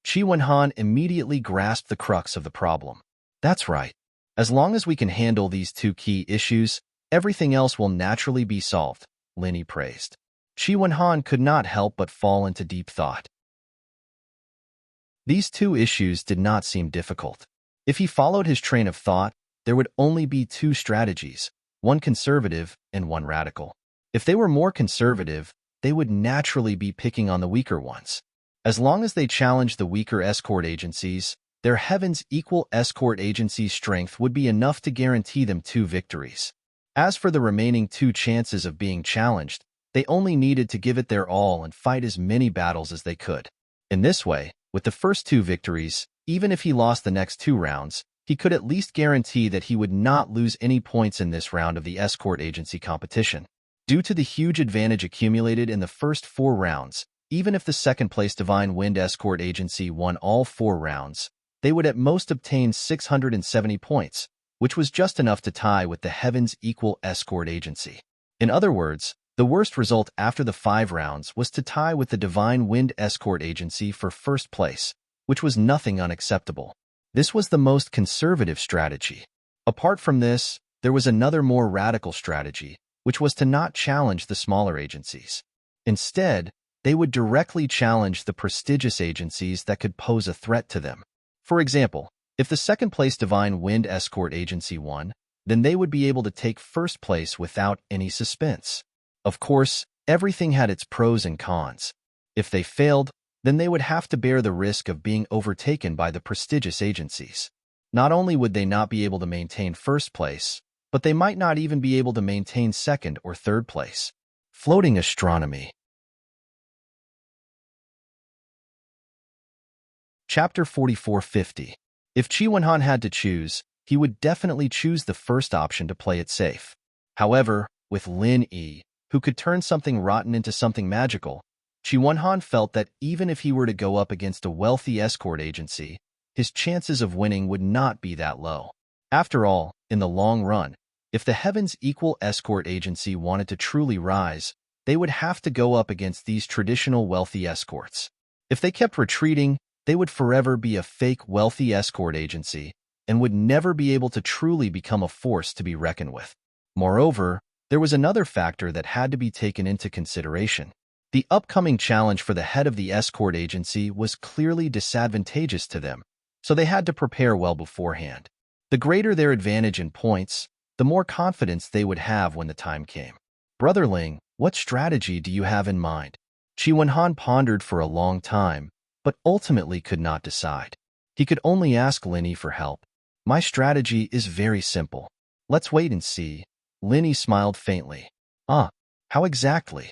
A: Qi Wenhan immediately grasped the crux of the problem. That's right. As long as we can handle these two key issues, everything else will naturally be solved, Linny praised. Qi Wenhan could not help but fall into deep thought. These two issues did not seem difficult. If he followed his train of thought, there would only be two strategies, one conservative and one radical. If they were more conservative, they would naturally be picking on the weaker ones. As long as they challenged the weaker escort agencies, their Heavens Equal Escort Agency's strength would be enough to guarantee them 2 victories. As for the remaining 2 chances of being challenged, they only needed to give it their all and fight as many battles as they could. In this way, with the first 2 victories, even if he lost the next 2 rounds, he could at least guarantee that he would not lose any points in this round of the escort agency competition. Due to the huge advantage accumulated in the first 4 rounds, even if the second-place Divine Wind Escort Agency won all 4 rounds, they would at most obtain 670 points, which was just enough to tie with the Heavens Equal Escort Agency. In other words, the worst result after the 5 rounds was to tie with the Divine Wind Escort Agency for first place, which was nothing unacceptable. This was the most conservative strategy. Apart from this, there was another more radical strategy, which was to not challenge the smaller agencies. Instead, they would directly challenge the prestigious agencies that could pose a threat to them. For example, if the second-place Divine Wind Escort Agency won, then they would be able to take first place without any suspense. Of course, everything had its pros and cons. If they failed, then they would have to bear the risk of being overtaken by the prestigious agencies. Not only would they not be able to maintain first place, but they might not even be able to maintain second or third place. Floating astronomy. Chapter 4450. If Qi Wenhan had to choose, he would definitely choose the first option to play it safe. However, with Lin Yi, who could turn something rotten into something magical, Qi Wenhan felt that even if he were to go up against a wealthy escort agency, his chances of winning would not be that low. After all, in the long run, if the Heavens Equal Escort Agency wanted to truly rise, they would have to go up against these traditional wealthy escorts. If they kept retreating, they would forever be a fake wealthy escort agency and would never be able to truly become a force to be reckoned with. Moreover, there was another factor that had to be taken into consideration. The upcoming challenge for the head of the escort agency was clearly disadvantageous to them, so they had to prepare well beforehand. The greater their advantage in points, the more confidence they would have when the time came. Brother Ling, what strategy do you have in mind? Qi Wenhan pondered for a long time, but ultimately could not decide. He could only ask Linny for help. My strategy is very simple. Let's wait and see. Linny smiled faintly. How exactly?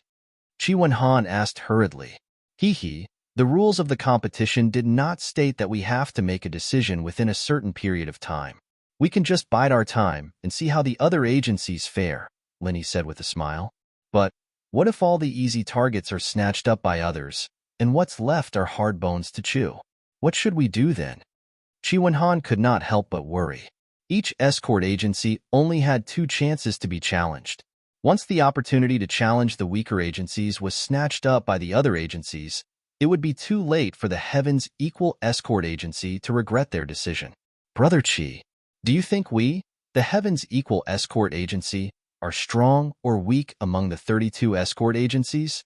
A: Qi Wenhan asked hurriedly. The rules of the competition did not state that we have to make a decision within a certain period of time. We can just bide our time and see how the other agencies fare, Linny said with a smile. But what if all the easy targets are snatched up by others, and what's left are hard bones to chew. What should we do then? Chi Wenhan could not help but worry. Each escort agency only had 2 chances to be challenged. Once the opportunity to challenge the weaker agencies was snatched up by the other agencies, it would be too late for the Heaven's Equal Escort Agency to regret their decision. Brother Chi, do you think we, the Heaven's Equal Escort Agency, are strong or weak among the 32 escort agencies?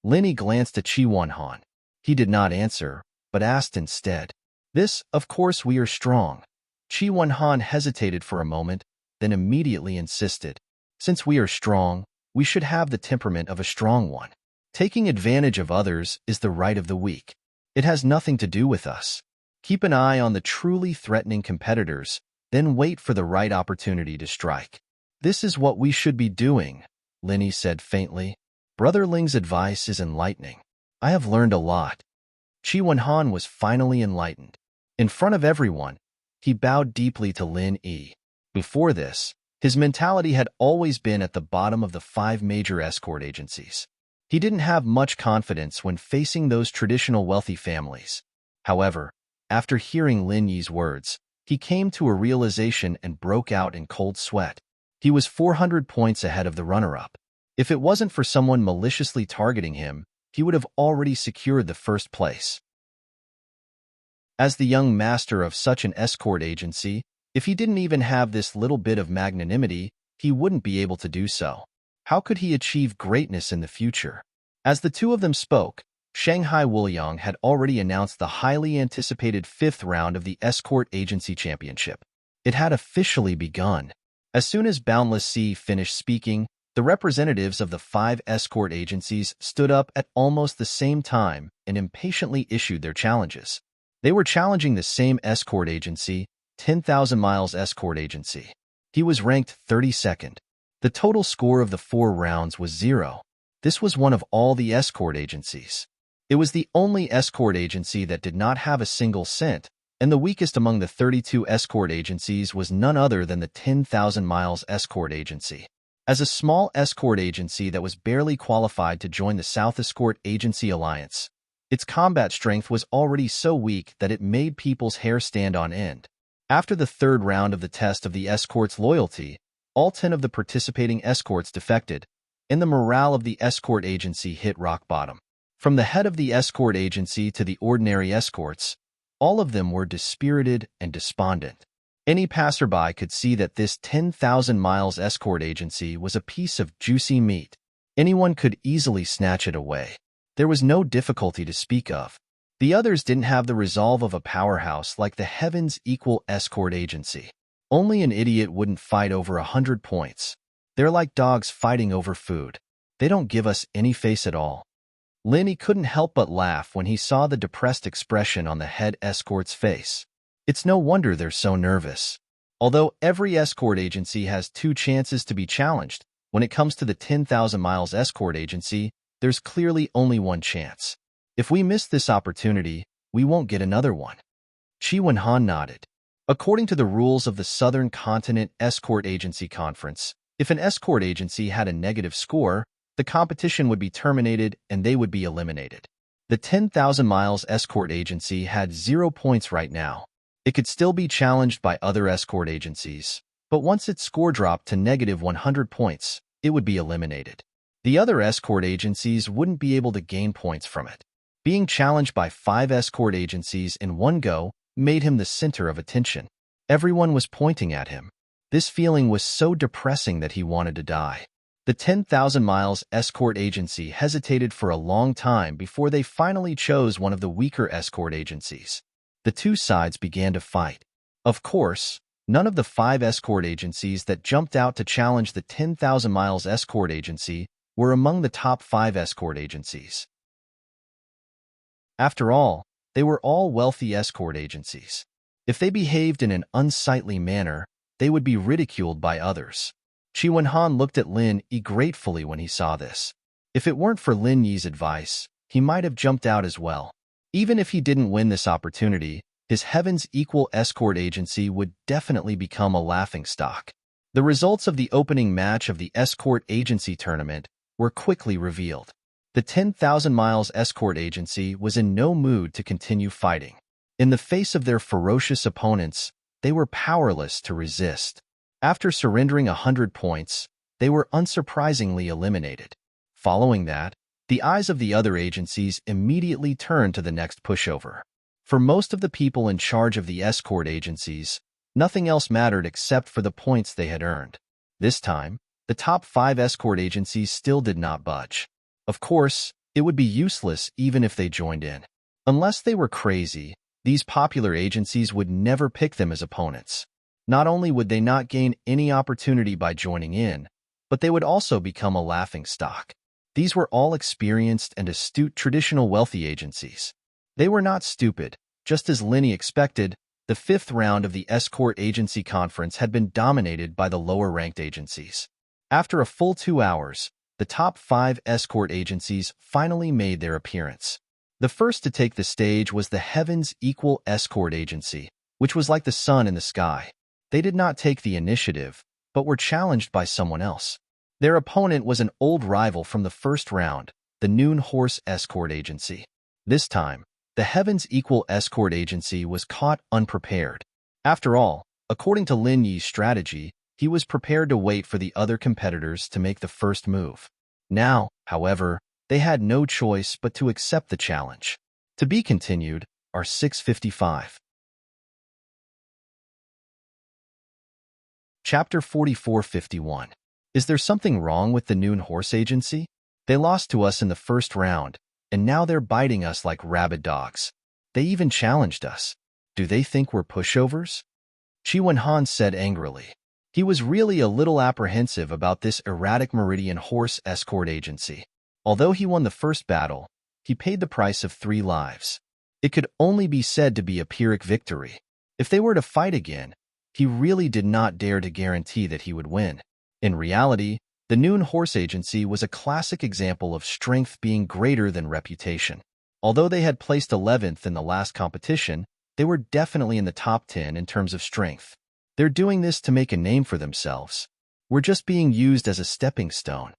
A: Linny glanced at Chi Wenhan. He did not answer, but asked instead. This, of course we are strong. Chi Wenhan hesitated for a moment, then immediately insisted. Since we are strong, we should have the temperament of a strong one. Taking advantage of others is the right of the weak. It has nothing to do with us. Keep an eye on the truly threatening competitors, then wait for the right opportunity to strike. This is what we should be doing, Linny said faintly. Brother Ling's advice is enlightening. I have learned a lot. Chi Wenhan was finally enlightened. In front of everyone, he bowed deeply to Lin Yi. Before this, his mentality had always been at the bottom of the 5 major escort agencies. He didn't have much confidence when facing those traditional wealthy families. However, after hearing Lin Yi's words, he came to a realization and broke out in cold sweat. He was 400 points ahead of the runner-up. If it wasn't for someone maliciously targeting him, he would have already secured the first place. As the young master of such an escort agency, if he didn't even have this little bit of magnanimity, he wouldn't be able to do so. How could he achieve greatness in the future? As the two of them spoke, Shanghai Wuliang had already announced the highly anticipated 5th round of the Escort Agency Championship. It had officially begun. As soon as Boundless Sea finished speaking, the representatives of the 5 escort agencies stood up at almost the same time and impatiently issued their challenges. They were challenging the same escort agency, 10,000 Miles Escort Agency. He was ranked 32nd. The total score of the 4 rounds was 0. This was one of all the escort agencies. It was the only escort agency that did not have a single cent, and the weakest among the 32 escort agencies was none other than the 10,000 Miles Escort Agency. As a small escort agency that was barely qualified to join the South Escort Agency Alliance, its combat strength was already so weak that it made people's hair stand on end. After the 3rd round of the test of the escort's loyalty, all 10 of the participating escorts defected, and the morale of the escort agency hit rock bottom. From the head of the escort agency to the ordinary escorts, all of them were dispirited and despondent. Any passerby could see that this 10,000 Miles Escort Agency was a piece of juicy meat. Anyone could easily snatch it away. There was no difficulty to speak of. The others didn't have the resolve of a powerhouse like the Heaven's Equal Escort Agency. Only an idiot wouldn't fight over 100 points. They're like dogs fighting over food. They don't give us any face at all. Linny couldn't help but laugh when he saw the depressed expression on the head escort's face. It's no wonder they're so nervous. Although every escort agency has 2 chances to be challenged, when it comes to the 10,000 Miles Escort Agency, there's clearly only one chance. If we miss this opportunity, we won't get another one. Chi Wenhan nodded. According to the rules of the Southern Continent Escort Agency Conference, if an escort agency had a negative score, the competition would be terminated and they would be eliminated. The 10,000 Miles Escort Agency had 0 points right now. It could still be challenged by other escort agencies, but once its score dropped to negative 100 points, it would be eliminated. The other escort agencies wouldn't be able to gain points from it. Being challenged by 5 escort agencies in one go made him the center of attention. Everyone was pointing at him. This feeling was so depressing that he wanted to die. The 10,000 Miles Escort Agency hesitated for a long time before they finally chose one of the weaker escort agencies. The two sides began to fight. Of course, none of the 5 escort agencies that jumped out to challenge the 10,000 Miles Escort Agency were among the top 5 escort agencies. After all, they were all wealthy escort agencies. If they behaved in an unsightly manner, they would be ridiculed by others. Chi Wenhan looked at Lin Yi gratefully when he saw this. If it weren't for Lin Yi's advice, he might have jumped out as well. Even if he didn't win this opportunity, his Heaven's Equal Escort Agency would definitely become a laughingstock. The results of the opening match of the Escort Agency Tournament were quickly revealed. The 10,000 Miles Escort Agency was in no mood to continue fighting. In the face of their ferocious opponents, they were powerless to resist. After surrendering 100 points, they were unsurprisingly eliminated. Following that, the eyes of the other agencies immediately turned to the next pushover. For most of the people in charge of the escort agencies, nothing else mattered except for the points they had earned. This time, the top 5 escort agencies still did not budge. Of course, it would be useless even if they joined in. Unless they were crazy, these popular agencies would never pick them as opponents. Not only would they not gain any opportunity by joining in, but they would also become a laughingstock. These were all experienced and astute traditional wealthy agencies. They were not stupid. Just as Linny expected, the 5th round of the Escort Agency Conference had been dominated by the lower-ranked agencies. After a full 2 hours, the top 5 escort agencies finally made their appearance. The first to take the stage was the Heavens Equal Escort Agency, which was like the sun in the sky. They did not take the initiative, but were challenged by someone else. Their opponent was an old rival from the first round, the Noon Horse Escort Agency. This time, the Heavens Equal Escort Agency was caught unprepared. After all, according to Lin Yi's strategy, he was prepared to wait for the other competitors to make the first move. Now, however, they had no choice but to accept the challenge. To be continued, are 655. Chapter 4451. Is there something wrong with the Noon Horse Agency? They lost to us in the first round, and now they're biting us like rabid dogs. They even challenged us. Do they think we're pushovers? Chi Wenhan said angrily. He was really a little apprehensive about this erratic Meridian Horse Escort Agency. Although he won the first battle, he paid the price of 3 lives. It could only be said to be a Pyrrhic victory. If they were to fight again, he really did not dare to guarantee that he would win. In reality, the Noon Horse Agency was a classic example of strength being greater than reputation. Although they had placed 11th in the last competition, they were definitely in the top 10 in terms of strength. They're doing this to make a name for themselves. We're just being used as a stepping stone.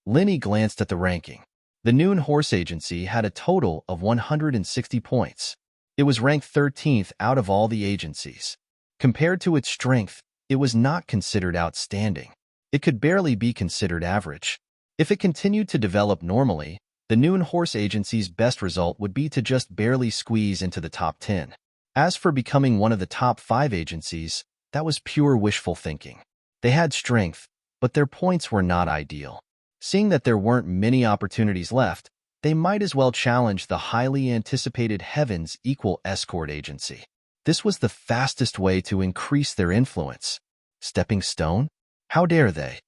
A: Linny glanced at the ranking. The Noon Horse Agency had a total of 160 points. It was ranked 13th out of all the agencies. Compared to its strength, it was not considered outstanding. It could barely be considered average. If it continued to develop normally, the Noon Horse Agency's best result would be to just barely squeeze into the top 10. As for becoming one of the top 5 agencies, that was pure wishful thinking. They had strength, but their points were not ideal. Seeing that there weren't many opportunities left, they might as well challenge the highly anticipated Heavens Equal Escort Agency. This was the fastest way to increase their influence. Stepping stone? How dare they?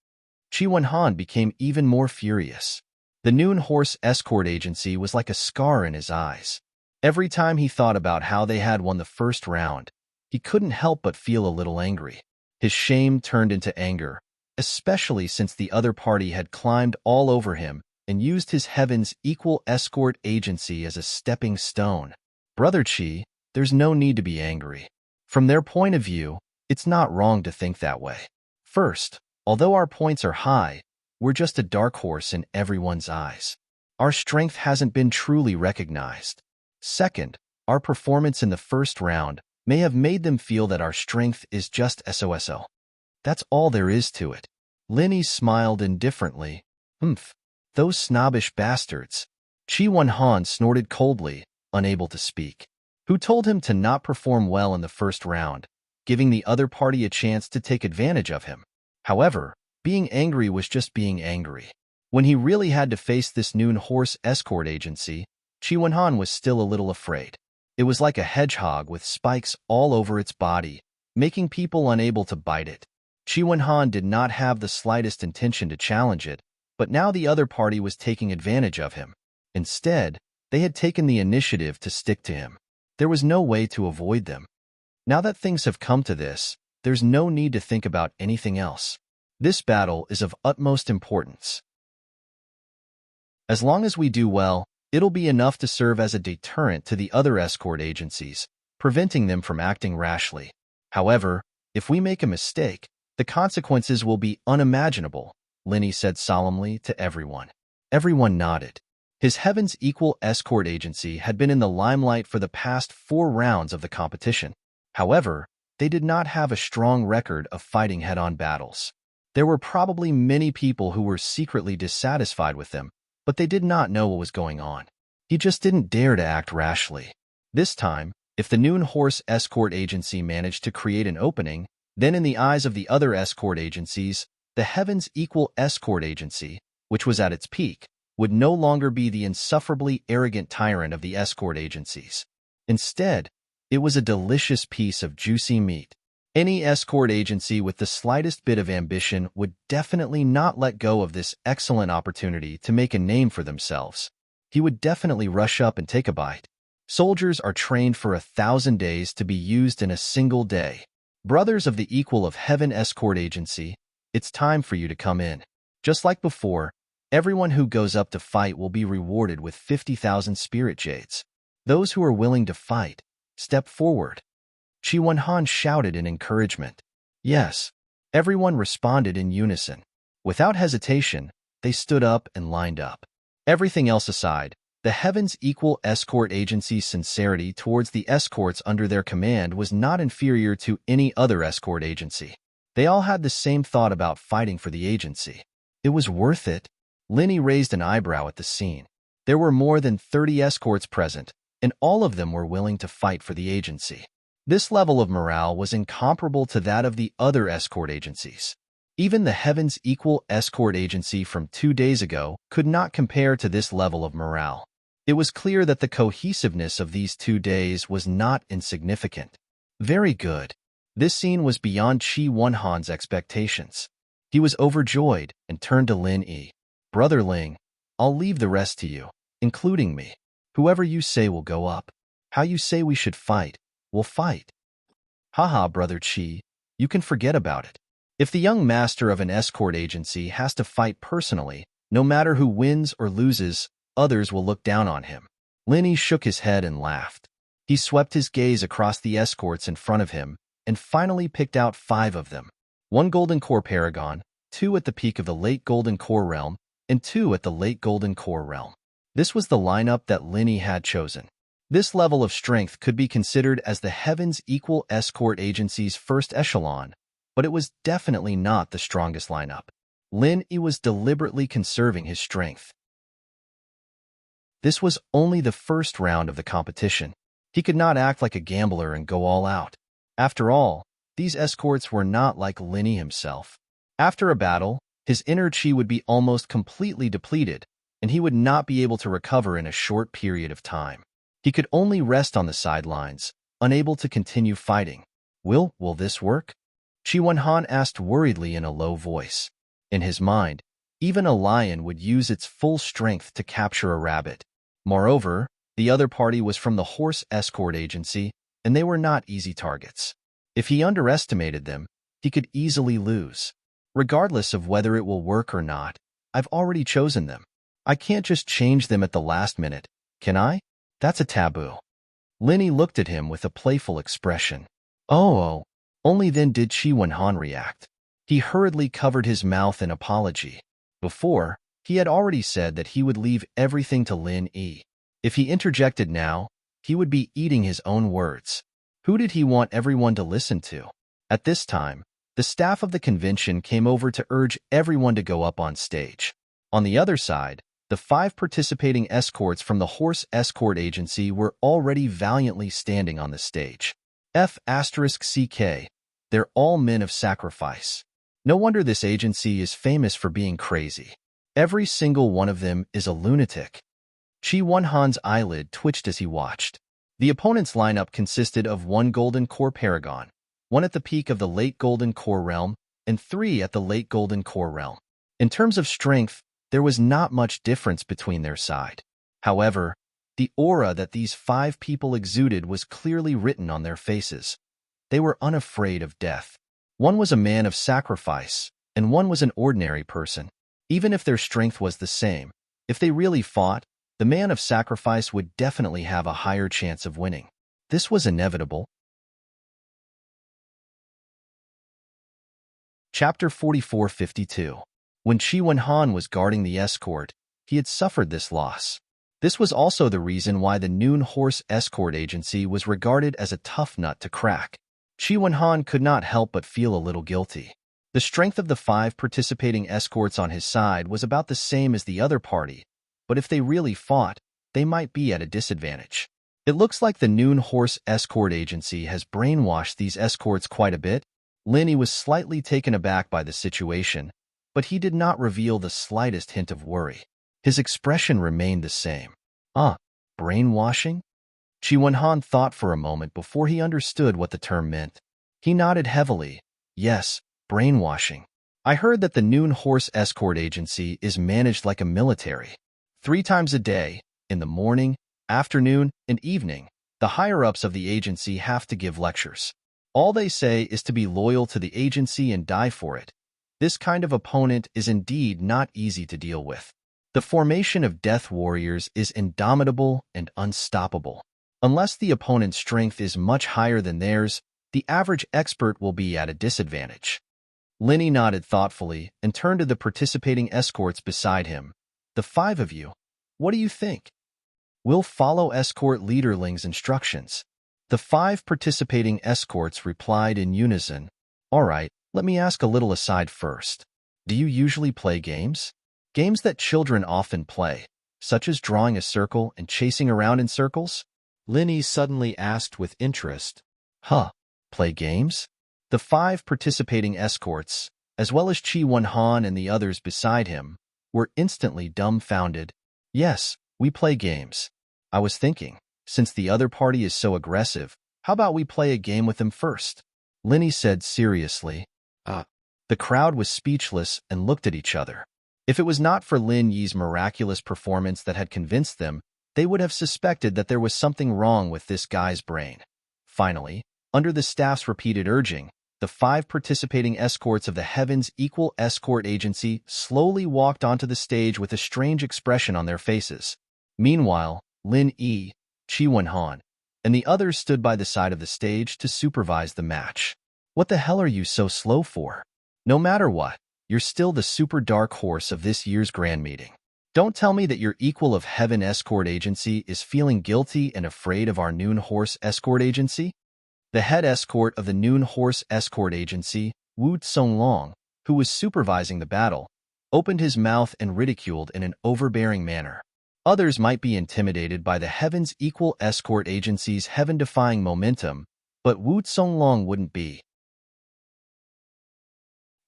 A: Chi Wenhan became even more furious. The Noon Horse Escort Agency was like a scar in his eyes. Every time he thought about how they had won the first round, he couldn't help but feel a little angry. His shame turned into anger, especially since the other party had climbed all over him and used his Heavens Equal Escort Agency as a stepping stone. Brother Chi, there's no need to be angry. From their point of view, it's not wrong to think that way. First, although our points are high, we're just a dark horse in everyone's eyes. Our strength hasn't been truly recognized. Second, our performance in the first round may have made them feel that our strength is just SOSO. That's all there is to it. Linny smiled indifferently. Those snobbish bastards. Chi Wenhan snorted coldly, unable to speak. Who told him to not perform well in the first round, giving the other party a chance to take advantage of him? However, being angry was just being angry. When he really had to face this Noon Horse Escort Agency, Chi Wenhan was still a little afraid. It was like a hedgehog with spikes all over its body, making people unable to bite it. Chi Wenhan did not have the slightest intention to challenge it, but now the other party was taking advantage of him. Instead, they had taken the initiative to stick to him. There was no way to avoid them. Now that things have come to this, there's no need to think about anything else. This battle is of utmost importance. As long as we do well, it'll be enough to serve as a deterrent to the other escort agencies, preventing them from acting rashly. However, if we make a mistake, the consequences will be unimaginable, Linny said solemnly to everyone. Everyone nodded. His Heaven's Equal escort agency had been in the limelight for the past 4 rounds of the competition. However, they did not have a strong record of fighting head-on battles. There were probably many people who were secretly dissatisfied with them, but they did not know what was going on. He just didn't dare to act rashly. This time, if the Noon Horse escort agency managed to create an opening, then in the eyes of the other escort agencies, the Heaven's Equal escort agency, which was at its peak, would no longer be the insufferably arrogant tyrant of the escort agencies. Instead, it was a delicious piece of juicy meat. Any escort agency with the slightest bit of ambition would definitely not let go of this excellent opportunity to make a name for themselves. He would definitely rush up and take a bite. Soldiers are trained for 1,000 days to be used in a single day. Brothers of the Equal of Heaven escort agency, it's time for you to come in. Just like before, everyone who goes up to fight will be rewarded with 50,000 spirit jades. Those who are willing to fight, step forward. Chi Wenhan shouted in encouragement. Yes, everyone responded in unison. Without hesitation, they stood up and lined up. Everything else aside, the Heaven's Equal escort agency's sincerity towards the escorts under their command was not inferior to any other escort agency. They all had the same thought about fighting for the agency. It was worth it. Linny raised an eyebrow at the scene. There were more than 30 escorts present, and all of them were willing to fight for the agency. This level of morale was incomparable to that of the other escort agencies. Even the Heaven's Equal escort agency from 2 days ago could not compare to this level of morale. It was clear that the cohesiveness of these 2 days was not insignificant. Very good. This scene was beyond Chi Wenhan's expectations. He was overjoyed and turned to Lin Yi. Brother Ling, I'll leave the rest to you, including me. Whoever you say will go up. How you say we should fight, we'll fight. Haha, Brother Chi, you can forget about it. If the young master of an escort agency has to fight personally, no matter who wins or loses, others will look down on him. Lin Yi shook his head and laughed. He swept his gaze across the escorts in front of him and finally picked out 5 of them. 1 Golden Core Paragon, 2 at the peak of the Late Golden Core Realm, and 2 at the Late Golden Core Realm. This was the lineup that Lin Yi had chosen. This level of strength could be considered as the Heaven's Equal escort agency's first echelon, but it was definitely not the strongest lineup. Lin Yi was deliberately conserving his strength. This was only the first round of the competition. He could not act like a gambler and go all out. After all, these escorts were not like Lin Yi himself. After a battle, his inner chi would be almost completely depleted, and he would not be able to recover in a short period of time. He could only rest on the sidelines, unable to continue fighting. Will this work? Chi Wenhan asked worriedly in a low voice. In his mind, even a lion would use its full strength to capture a rabbit. Moreover, the other party was from the horse escort agency, and they were not easy targets. If he underestimated them, he could easily lose. Regardless of whether it will work or not, I've already chosen them. I can't just change them at the last minute, can I? That's a taboo. Lin Yi looked at him with a playful expression. Oh, only then did Chi Wenhan react. He hurriedly covered his mouth in apology. Before, he had already said that he would leave everything to Lin Yi. If he interjected now, he would be eating his own words. Who did he want everyone to listen to? At this time, the staff of the convention came over to urge everyone to go up on stage. On the other side, the 5 participating escorts from the horse escort agency were already valiantly standing on the stage. F*CK, they're all men of sacrifice. No wonder this agency is famous for being crazy. Every single one of them is a lunatic. Chi Wenhan's eyelid twitched as he watched. The opponent's lineup consisted of 1 Golden Core Paragon, 1 at the peak of the Late Golden Core Realm, and 3 at the Late Golden Core Realm. In terms of strength, there was not much difference between their side. However, the aura that these 5 people exuded was clearly written on their faces. They were unafraid of death. One was a man of sacrifice, and one was an ordinary person. Even if their strength was the same, if they really fought, the man of sacrifice would definitely have a higher chance of winning. This was inevitable. Chapter 4452. When Chi Wenhan was guarding the escort, he had suffered this loss. This was also the reason why the Noon Horse Escort Agency was regarded as a tough nut to crack. Chi Wenhan could not help but feel a little guilty. The strength of the 5 participating escorts on his side was about the same as the other party, but if they really fought, they might be at a disadvantage. It looks like the Noon Horse Escort Agency has brainwashed these escorts quite a bit. Linny was slightly taken aback by the situation, but he did not reveal the slightest hint of worry. His expression remained the same. Brainwashing? Chi Wenhan thought for a moment before he understood what the term meant. He nodded heavily. Yes, brainwashing. I heard that the Noon Horse Escort Agency is managed like a military. 3 times a day, in the morning, afternoon, and evening, the higher-ups of the agency have to give lectures. All they say is to be loyal to the agency and die for it. This kind of opponent is indeed not easy to deal with. The formation of Death Warriors is indomitable and unstoppable. Unless the opponent's strength is much higher than theirs, the average expert will be at a disadvantage. Linny nodded thoughtfully and turned to the participating escorts beside him. The 5 of you, what do you think? We'll follow escort leader Ling's instructions. The 5 participating escorts replied in unison. All right, let me ask a little aside first. Do you usually play games? Games that children often play, such as drawing a circle and chasing around in circles? Linny suddenly asked with interest. Play games? The 5 participating escorts, as well as Chi Wenhan and the others beside him, were instantly dumbfounded. Yes, we play games. I was thinking, since the other party is so aggressive, how about we play a game with them first? Linny said seriously. The crowd was speechless and looked at each other. If it was not for Lin Yi's miraculous performance that had convinced them, they would have suspected that there was something wrong with this guy's brain. Finally, under the staff's repeated urging, the 5 participating escorts of the Heaven's Equal Escort Agency slowly walked onto the stage with a strange expression on their faces. Meanwhile, Lin Yi, Chi Wenhan, and the others stood by the side of the stage to supervise the match. What the hell are you so slow for? No matter what, you're still the super dark horse of this year's grand meeting. Don't tell me that your equal of Heaven Escort Agency is feeling guilty and afraid of our Noon Horse Escort Agency? The head escort of the Noon Horse Escort Agency, Wu Tsonglong, who was supervising the battle, opened his mouth and ridiculed in an overbearing manner. Others might be intimidated by the Heaven's Equal Escort Agency's heaven-defying momentum, but Wu Tsonglong wouldn't be.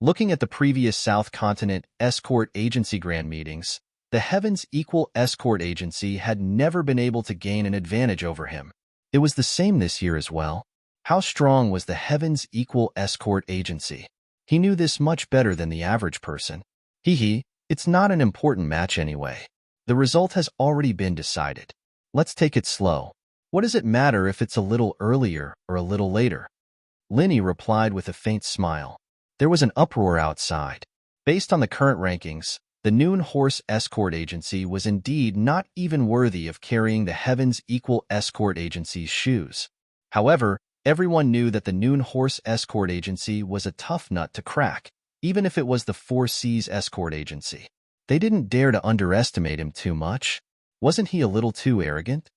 A: Looking at the previous South Continent Escort Agency Grand Meetings, the Heaven's Equal Escort Agency had never been able to gain an advantage over him. It was the same this year as well. How strong was the Heaven's Equal Escort Agency? He knew this much better than the average person. It's not an important match anyway. The result has already been decided. Let's take it slow. What does it matter if it's a little earlier or a little later? Linny replied with a faint smile. There was an uproar outside. Based on the current rankings, the Noon Horse Escort Agency was indeed not even worthy of carrying the Heaven's Equal Escort Agency's shoes. However, everyone knew that the Noon Horse Escort Agency was a tough nut to crack, even if it was the 4 Seas Escort Agency. They didn't dare to underestimate him too much. Wasn't he a little too arrogant?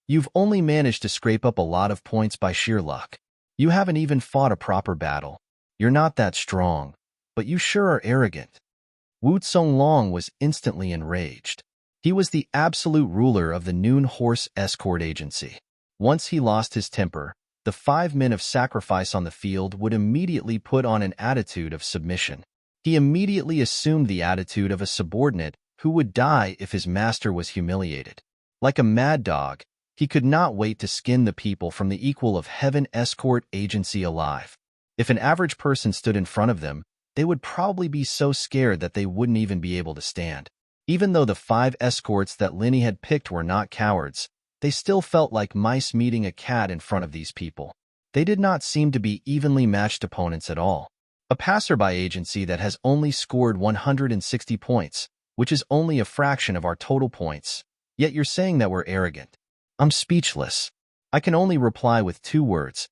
A: You've only managed to scrape up a lot of points by sheer luck. You haven't even fought a proper battle. You're not that strong, but you sure are arrogant. Wu Tsonglong was instantly enraged. He was the absolute ruler of the Noon Horse Escort Agency. Once he lost his temper, the 5 men of sacrifice on the field would immediately put on an attitude of submission. He immediately assumed the attitude of a subordinate who would die if his master was humiliated. Like a mad dog, he could not wait to skin the people from the Equal of Heaven Escort Agency alive. If an average person stood in front of them, they would probably be so scared that they wouldn't even be able to stand. Even though the 5 escorts that Linny had picked were not cowards, they still felt like mice meeting a cat in front of these people. They did not seem to be evenly matched opponents at all. A passerby agency that has only scored 160 points, which is only a fraction of our total points. Yet you're saying that we're arrogant. I'm speechless. I can only reply with 2 words,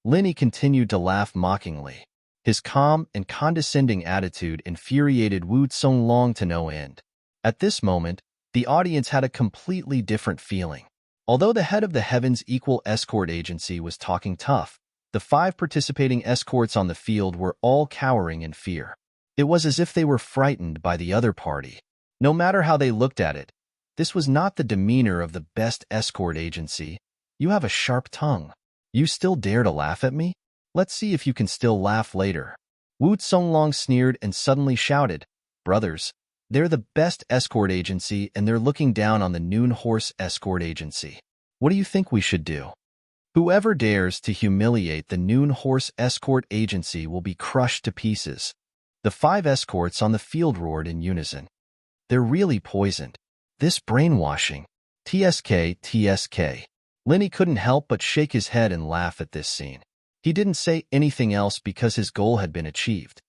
A: Linny continued to laugh mockingly. His calm and condescending attitude infuriated Wu Tsonglong to no end. At this moment, The audience had a completely different feeling. Although the head of the Heaven's Equal Escort Agency was talking tough, the 5 participating escorts on the field were all cowering in fear. It was as if they were frightened by the other party. No matter how they looked at it, this was not the demeanor of the best escort agency. You have a sharp tongue. You still dare to laugh at me? Let's see if you can still laugh later. Wu Songlong sneered and suddenly shouted, "Brothers, they're the best escort agency and they're looking down on the Noon Horse Escort Agency. What do you think we should do? Whoever dares to humiliate the Noon Horse Escort Agency will be crushed to pieces." The 5 escorts on the field roared in unison. They're really poisoned. This brainwashing. TSK, TSK. Lenny couldn't help but shake his head and laugh at this scene. He didn't say anything else because his goal had been achieved.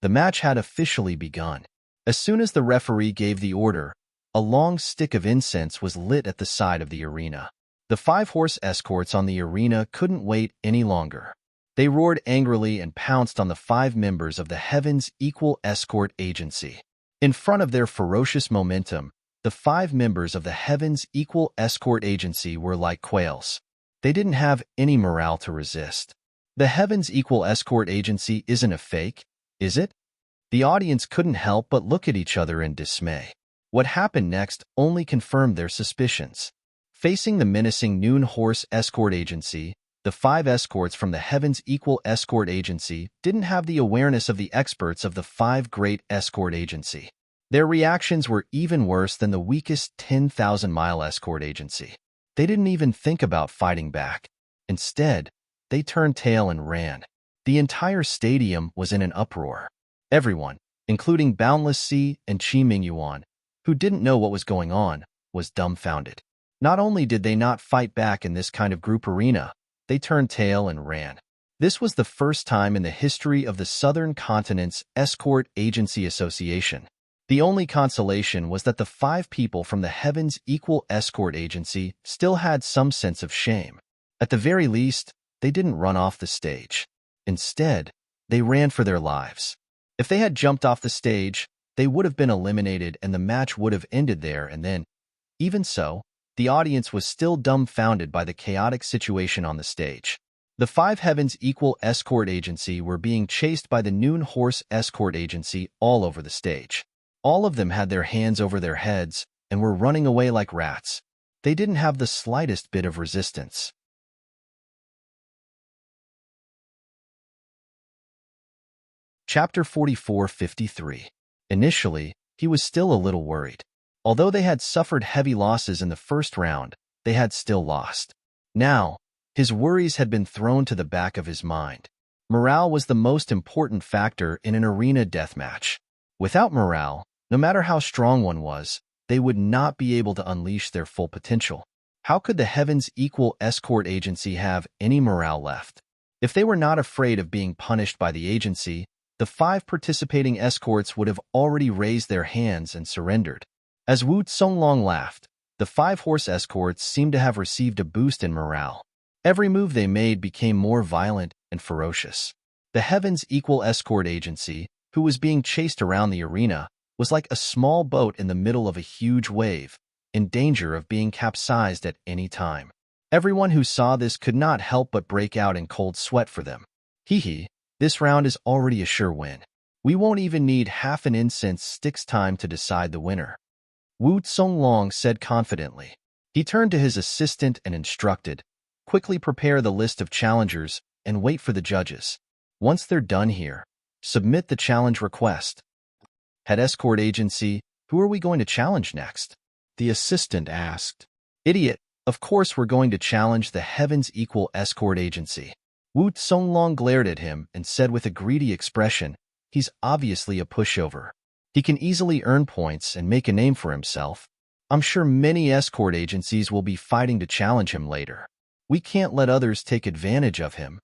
A: The match had officially begun. As soon as the referee gave the order, a long stick of incense was lit at the side of the arena. The 5 horse escorts on the arena couldn't wait any longer. They roared angrily and pounced on the 5 members of the Heaven's Equal Escort Agency. In front of their ferocious momentum, the 5 members of the Heaven's Equal Escort Agency were like quails. They didn't have any morale to resist. The Heaven's Equal Escort Agency isn't a fake, is it? The audience couldn't help but look at each other in dismay. What happened next only confirmed their suspicions. Facing the menacing Noon Horse Escort Agency, the 5 escorts from the Heaven's Equal Escort Agency didn't have the awareness of the experts of the 5 Great Escort Agency. Their reactions were even worse than the weakest 10,000-mile escort agency. They didn't even think about fighting back. Instead, they turned tail and ran. The entire stadium was in an uproar. Everyone, including Boundless Sea and Chi Mingyuan, who didn't know what was going on, was dumbfounded. Not only did they not fight back in this kind of group arena, they turned tail and ran. This was the first time in the history of the Southern Continent's Escort Agency Association. The only consolation was that the 5 people from the Heaven's Equal Escort Agency still had some sense of shame. At the very least, they didn't run off the stage. Instead, they ran for their lives. If they had jumped off the stage, they would have been eliminated and the match would have ended there and then. Even so, the audience was still dumbfounded by the chaotic situation on the stage. The 5 Heaven's Equal Escort Agency were being chased by the Noon Horse Escort Agency all over the stage. All of them had their hands over their heads and were running away like rats. They didn't have the slightest bit of resistance. Chapter 44:53. Initially, he was still a little worried. Although they had suffered heavy losses in the first round, they had still lost. Now, his worries had been thrown to the back of his mind. Morale was the most important factor in an arena deathmatch. Without morale, no matter how strong one was, they would not be able to unleash their full potential. How could the Heaven's Equal Escort Agency have any morale left? If they were not afraid of being punished by the agency, the 5 participating escorts would have already raised their hands and surrendered. As Wu Songlong laughed, the 5 horse escorts seemed to have received a boost in morale. Every move they made became more violent and ferocious. The Heaven's Equal Escort Agency, who was being chased around the arena, was like a small boat in the middle of a huge wave, in danger of being capsized at any time. Everyone who saw this could not help but break out in cold sweat for them. Hee, this round is already a sure win. We won't even need half an incense stick's time to decide the winner. Wu Songlong said confidently. He turned to his assistant and instructed, "Quickly prepare the list of challengers and wait for the judges. Once they're done here, submit the challenge request." Head Escort Agency, who are we going to challenge next? The assistant asked. Idiot, of course we're going to challenge the Heaven's Equal Escort Agency. Wu Songlong glared at him and said with a greedy expression, "He's obviously a pushover. He can easily earn points and make a name for himself. I'm sure many escort agencies will be fighting to challenge him later. We can't let others take advantage of him."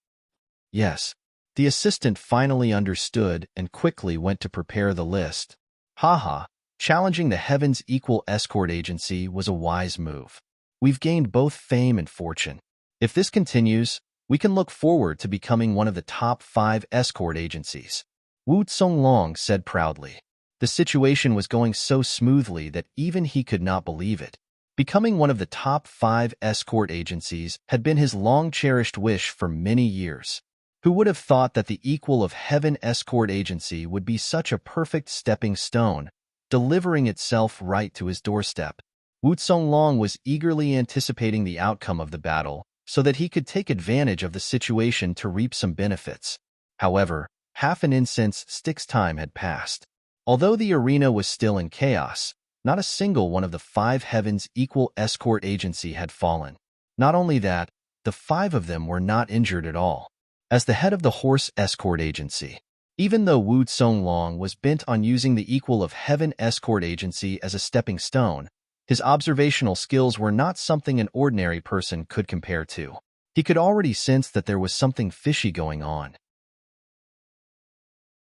A: Yes, the assistant finally understood and quickly went to prepare the list. Haha, challenging the Heaven's Equal Escort Agency was a wise move. We've gained both fame and fortune. If this continues, we can look forward to becoming one of the top 5 escort agencies. Wu Songlong said proudly. The situation was going so smoothly that even he could not believe it. Becoming one of the top 5 escort agencies had been his long-cherished wish for many years. Who would have thought that the equal of Heaven Escort Agency would be such a perfect stepping stone, delivering itself right to his doorstep? Wu Songlong was eagerly anticipating the outcome of the battle so that he could take advantage of the situation to reap some benefits. However, half an incense stick's time had passed. Although the arena was still in chaos, not a single one of the 5 Heavens Equal Escort Agency had fallen. Not only that, the 5 of them were not injured at all. As the head of the Horse Escort Agency, even though Wu Songlong was bent on using the equal of Heaven Escort Agency as a stepping stone, his observational skills were not something an ordinary person could compare to. He could already sense that there was something fishy going on.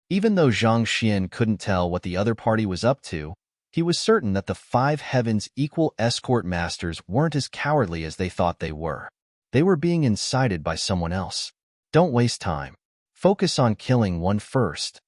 A: Even though Zhang Xian couldn't tell what the other party was up to, he was certain that the 5 Heavens Equal Escort Masters weren't as cowardly as they thought they were. They were being incited by someone else. Don't waste time. Focus on killing one first,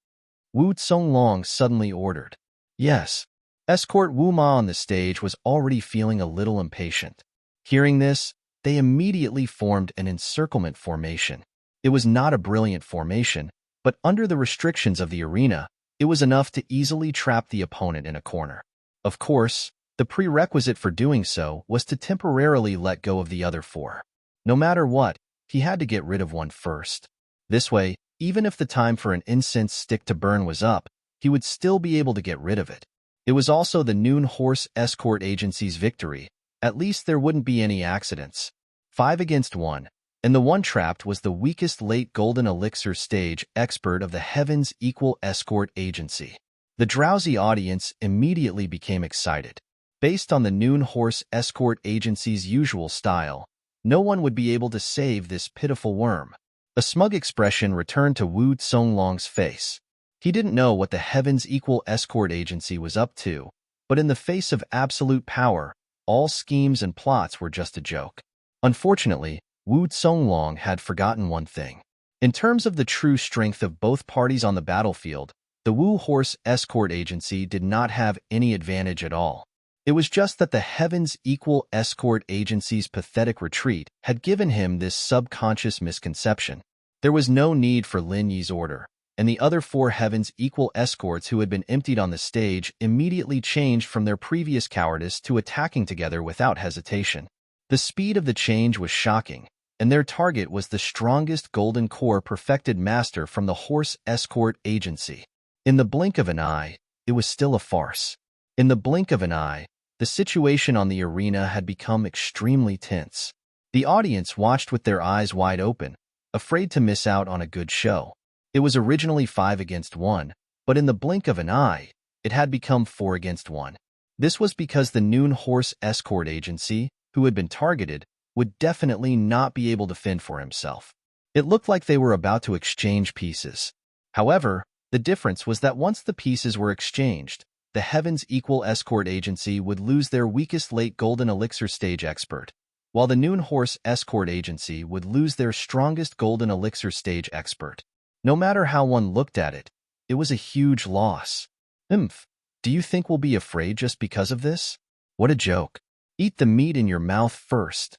A: Wu Songlong suddenly ordered. Yes. Escort Wu Ma on the stage was already feeling a little impatient. Hearing this, they immediately formed an encirclement formation. It was not a brilliant formation, but under the restrictions of the arena, it was enough to easily trap the opponent in a corner. Of course, the prerequisite for doing so was to temporarily let go of the other 4. No matter what, he had to get rid of one first. This way, even if the time for an incense stick to burn was up, he would still be able to get rid of it. It was also the Noon Horse Escort Agency's victory. At least there wouldn't be any accidents. 5 against 1, and the one trapped was the weakest late Golden Elixir stage expert of the Heavens Equal Escort Agency. The drowsy audience immediately became excited. Based on the Noon Horse Escort Agency's usual style, no one would be able to save this pitiful worm. A smug expression returned to Wu Songlong's face. He didn't know what the Heavens Equal Escort Agency was up to, but in the face of absolute power, all schemes and plots were just a joke. Unfortunately, Wu Songlong had forgotten one thing. In terms of the true strength of both parties on the battlefield, the Wu Horse Escort Agency did not have any advantage at all. It was just that the Heavens Equal Escort Agency's pathetic retreat had given him this subconscious misconception. There was no need for Lin Yi's order, and the other 4 Heavens Equal Escorts who had been emptied on the stage immediately changed from their previous cowardice to attacking together without hesitation. The speed of the change was shocking, and their target was the strongest Golden Core perfected master from the Horse Escort Agency. In the blink of an eye, it was still a farce. In the blink of an eye, the situation on the arena had become extremely tense. The audience watched with their eyes wide open, afraid to miss out on a good show. It was originally 5 against 1, but in the blink of an eye, it had become 4 against 1. This was because the Noon Horse Escort Agency, who had been targeted, would definitely not be able to fend for himself. It looked like they were about to exchange pieces. However, the difference was that once the pieces were exchanged, the Heavens Equal Escort Agency would lose their weakest late Golden Elixir stage expert, while the Noon Horse Escort Agency would lose their strongest Golden Elixir stage expert. No matter how one looked at it, it was a huge loss. Do you think we'll be afraid just because of this? What a joke. Eat the meat in your mouth first.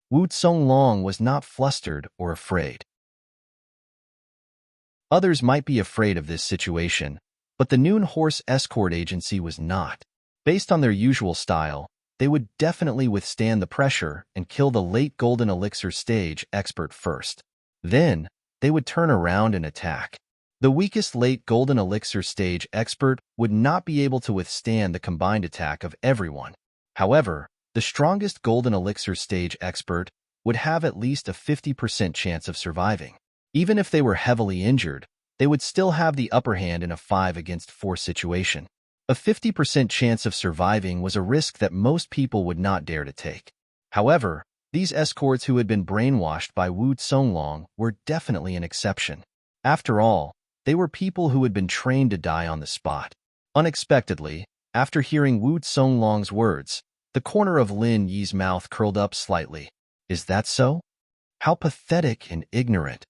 A: Wu Songlong was not flustered or afraid. Others might be afraid of this situation, but the Noon Horse Escort Agency was not. Based on their usual style, they would definitely withstand the pressure and kill the late Golden Elixir stage expert first. Then, they would turn around and attack. The weakest late Golden Elixir stage expert would not be able to withstand the combined attack of everyone. However, the strongest Golden Elixir stage expert would have at least a 50% chance of surviving. Even if they were heavily injured, they would still have the upper hand in a 5 against 4 situation. A 50% chance of surviving was a risk that most people would not dare to take. However, these escorts who had been brainwashed by Wu Songlong were definitely an exception. After all, they were people who had been trained to die on the spot. Unexpectedly, after hearing Wu Songlong's words, the corner of Lin Yi's mouth curled up slightly. Is that so? How pathetic and ignorant.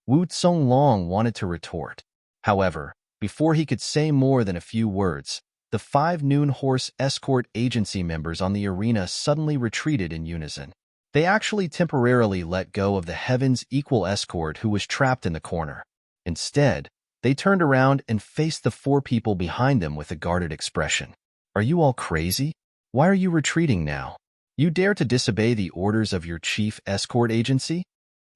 A: Wu Songlong wanted to retort. However, Before he could say more than a few words, the 5 Noon Horse escort agency members on the arena suddenly retreated in unison. They actually temporarily let go of the Heaven's Equal escort who was trapped in the corner. Instead, they turned around and faced the 4 people behind them with a guarded expression. Are you all crazy? Why are you retreating now? You dare to disobey the orders of your chief escort agency?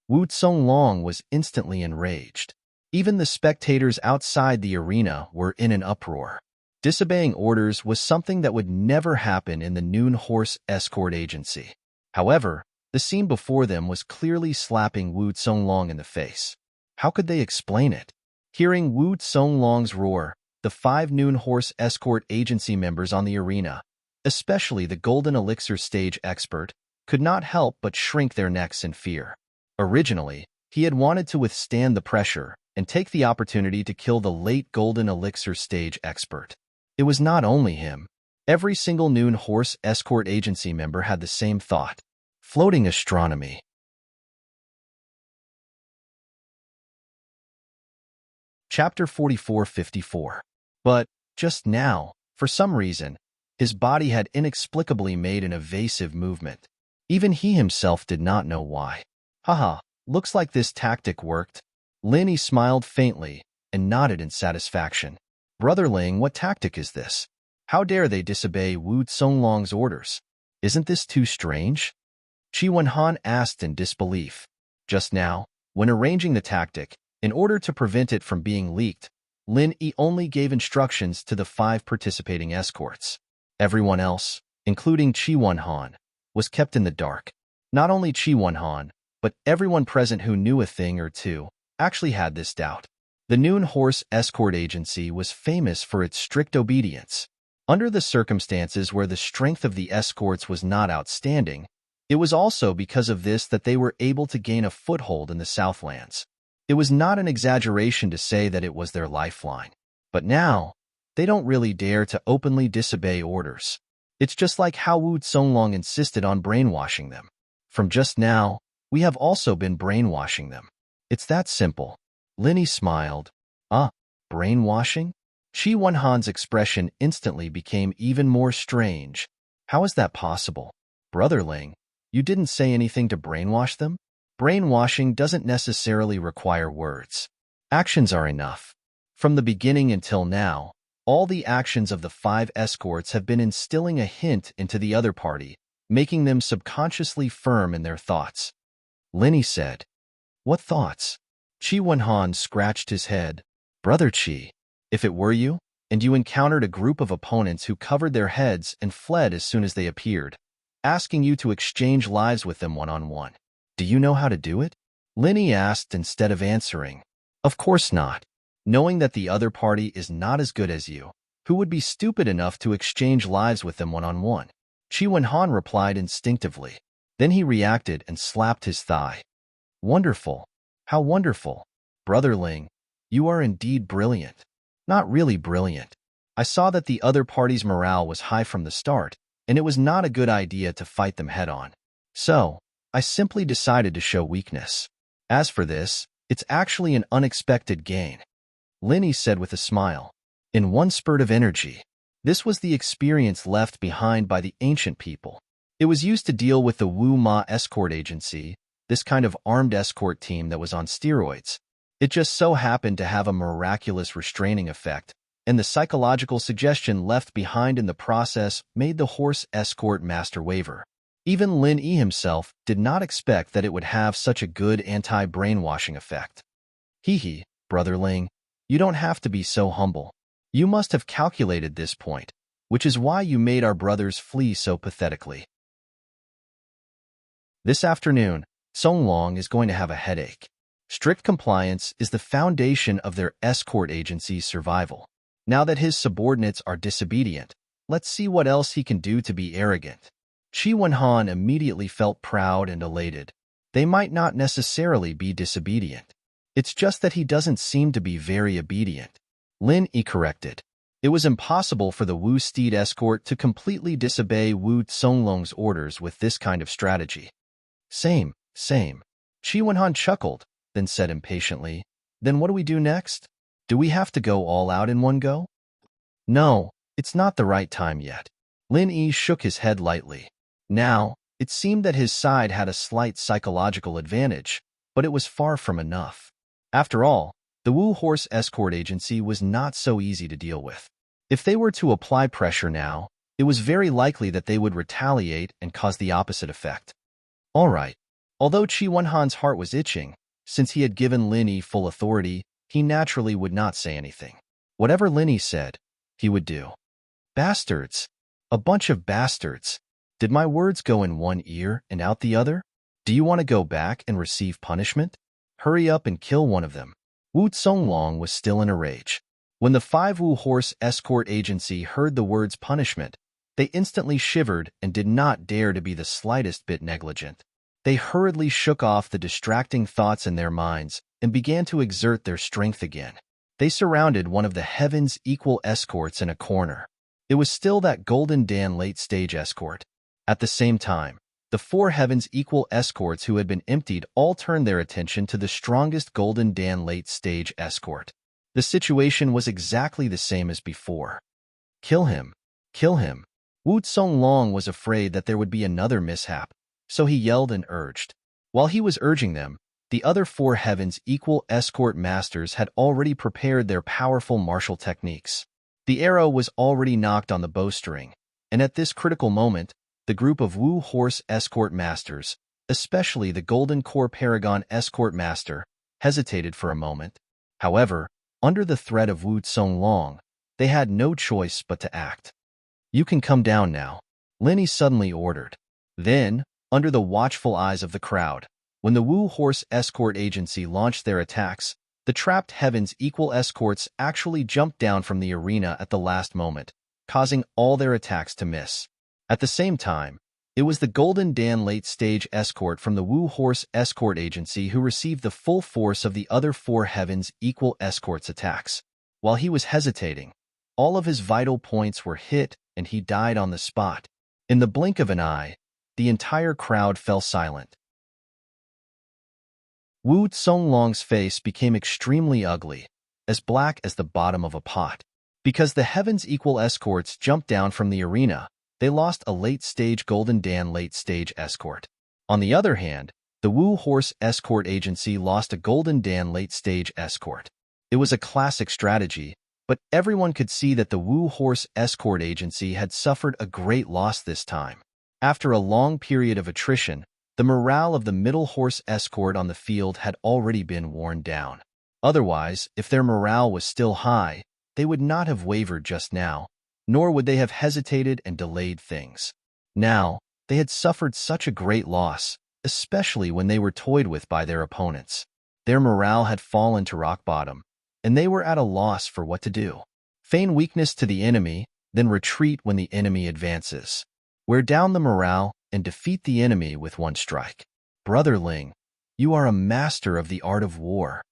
A: Wu Zonglong was instantly enraged. Even the spectators outside the arena were in an uproar. Disobeying orders was something that would never happen in the Noon Horse escort agency. However, the scene before them was clearly slapping Wu Zonglong in the face. How could they explain it? Hearing Wu Zonglong's roar, the 5 Noon Horse escort agency members on the arena, especially the Golden Elixir stage expert, could not help but shrink their necks in fear. Originally, he had wanted to withstand the pressure and take the opportunity to kill the late Golden Elixir stage expert. It was not only him. Every single Noon Horse escort agency member had the same thought. Floating astronomy. Chapter 44:54. But, just now, for some reason, his body had inexplicably made an evasive movement. Even he himself did not know why. Haha, looks like this tactic worked. Linny smiled faintly and nodded in satisfaction. Brotherling, what tactic is this? How dare they disobey Wu Zonglong's orders? Isn't this too strange? Qi Wenhan asked in disbelief. Just now, when arranging the tactic, in order to prevent it from being leaked, Lin Yi only gave instructions to the 5 participating escorts. Everyone else, including Qi Wenhan, was kept in the dark. Not only Qi Wenhan, but everyone present who knew a thing or two actually had this doubt. The Noon Horse escort agency was famous for its strict obedience. Under the circumstances where the strength of the escorts was not outstanding, it was also because of this that they were able to gain a foothold in the Southlands. It was not an exaggeration to say that it was their lifeline. But now, they don't really dare to openly disobey orders. It's just like how Wu Zonglong insisted on brainwashing them. From just now, we have also been brainwashing them. It's that simple. Linny smiled. Brainwashing? Qi Wenhan's expression instantly became even more strange. How is that possible? Brotherling, you didn't say anything to brainwash them? Brainwashing doesn't necessarily require words. Actions are enough. From the beginning until now, all the actions of the 5 escorts have been instilling a hint into the other party, making them subconsciously firm in their thoughts. Linny said. What thoughts? Qi Wenhan scratched his head. Brother Qi, if it were you, and you encountered a group of opponents who covered their heads and fled as soon as they appeared, asking you to exchange lives with them one-on-one, do you know how to do it? Linny asked instead of answering. Of course not. Knowing that the other party is not as good as you, who would be stupid enough to exchange lives with them one-on-one? Qi Wenhan replied instinctively. Then he reacted and slapped his thigh. Wonderful. How wonderful. Brotherling, you are indeed brilliant. Not really brilliant. I saw that the other party's morale was high from the start, and it was not a good idea to fight them head-on. So, I simply decided to show weakness. As for this, it's actually an unexpected gain. Linny said with a smile. In one spurt of energy. This was the experience left behind by the ancient people. It was used to deal with the Wu Ma escort agency, this kind of armed escort team that was on steroids. It just so happened to have a miraculous restraining effect, and the psychological suggestion left behind in the process made the horse escort master waver. Even Lin Yi himself did not expect that it would have such a good anti-brainwashing effect. Hee, brotherling, you don't have to be so humble. You must have calculated this point, which is why you made our brothers flee so pathetically. This afternoon, Zonglong is going to have a headache. Strict compliance is the foundation of their escort agency's survival. Now that his subordinates are disobedient, let's see what else he can do to be arrogant. Qi Wenhan immediately felt proud and elated. They might not necessarily be disobedient. It's just that he doesn't seem to be very obedient. Lin Yi corrected. It was impossible for the Wu Steed escort to completely disobey Wu Zonglong's orders with this kind of strategy. Same. Qi Wenhan chuckled, then said impatiently, Then what do we do next? Do we have to go all out in one go? No, it's not the right time yet. Lin Yi shook his head lightly. Now, it seemed that his side had a slight psychological advantage, but it was far from enough. After all, the Wu Horse Escort Agency was not so easy to deal with. If they were to apply pressure now, it was very likely that they would retaliate and cause the opposite effect. All right. Although Qi Wenhan's heart was itching, since he had given Lin Yi full authority, he naturally would not say anything. Whatever Lin Yi said, he would do. Bastards. A bunch of bastards. Did my words go in one ear and out the other? Do you want to go back and receive punishment? Hurry up and kill one of them. Wu Zonglong was still in a rage. When the 5 Wu Horse Escort Agency heard the words punishment, they instantly shivered and did not dare to be the slightest bit negligent. They hurriedly shook off the distracting thoughts in their minds and began to exert their strength again. They surrounded one of the Heaven's Equal escorts in a corner. It was still that Golden Dan late-stage escort. At the same time, the 4 Heaven's Equal escorts who had been emptied all turned their attention to the strongest Golden Dan late-stage escort. The situation was exactly the same as before. Kill him. Kill him. Wu Zonglong was afraid that there would be another mishap, so he yelled and urged. While he was urging them, the other 4 Heaven's Equal escort masters had already prepared their powerful martial techniques. The arrow was already knocked on the bowstring, and at this critical moment, the group of Wu Horse escort masters, especially the Golden Core Paragon escort master, hesitated for a moment. However, under the threat of Wu Zonglong, they had no choice but to act. You can come down now, Lin Yi suddenly ordered. Then, under the watchful eyes of the crowd, when the Wu Horse Escort Agency launched their attacks, the trapped Heaven's Equal escorts actually jumped down from the arena at the last moment, causing all their attacks to miss. At the same time, it was the Golden Dan late-stage escort from the Wu Horse Escort Agency who received the full force of the other 4 Heaven's Equal escorts' attacks. While he was hesitating, all of his vital points were hit and he died on the spot. In the blink of an eye, the entire crowd fell silent. Wu Zonglong's face became extremely ugly, as black as the bottom of a pot. Because the Heaven's Equal escorts jumped down from the arena, they lost a late-stage Golden Dan late-stage escort. On the other hand, the Wu Horse Escort Agency lost a Golden Dan late-stage escort. It was a classic strategy, but everyone could see that the Wu Horse Escort Agency had suffered a great loss this time. After a long period of attrition, the morale of the Middle Horse Escort on the field had already been worn down. Otherwise, if their morale was still high, they would not have wavered just now, nor would they have hesitated and delayed things. Now, they had suffered such a great loss, especially when they were toyed with by their opponents. Their morale had fallen to rock bottom, and they were at a loss for what to do. Feign weakness to the enemy, then retreat when the enemy advances. Wear down the morale and defeat the enemy with one strike. Brother Ling, you are a master of the art of war.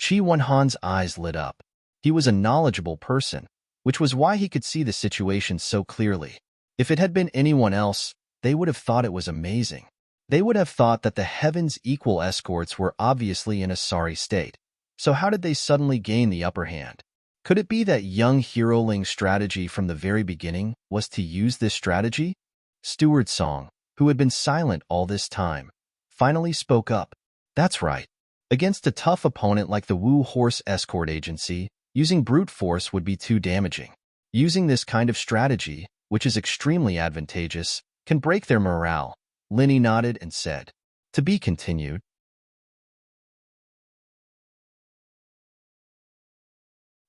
A: Qi Wenhan's eyes lit up. He was a knowledgeable person, which was why he could see the situation so clearly. If it had been anyone else, they would have thought it was amazing. They would have thought that the Heaven's Equal escorts were obviously in a sorry state. So how did they suddenly gain the upper hand? Could it be that young Hero Ling's strategy from the very beginning was to use this strategy? Steward Song, who had been silent all this time, finally spoke up. That's right. Against a tough opponent like the Wu Horse Escort Agency, using brute force would be too damaging. Using this kind of strategy, which is extremely advantageous, can break their morale. Lin Yi nodded and said, to be continued.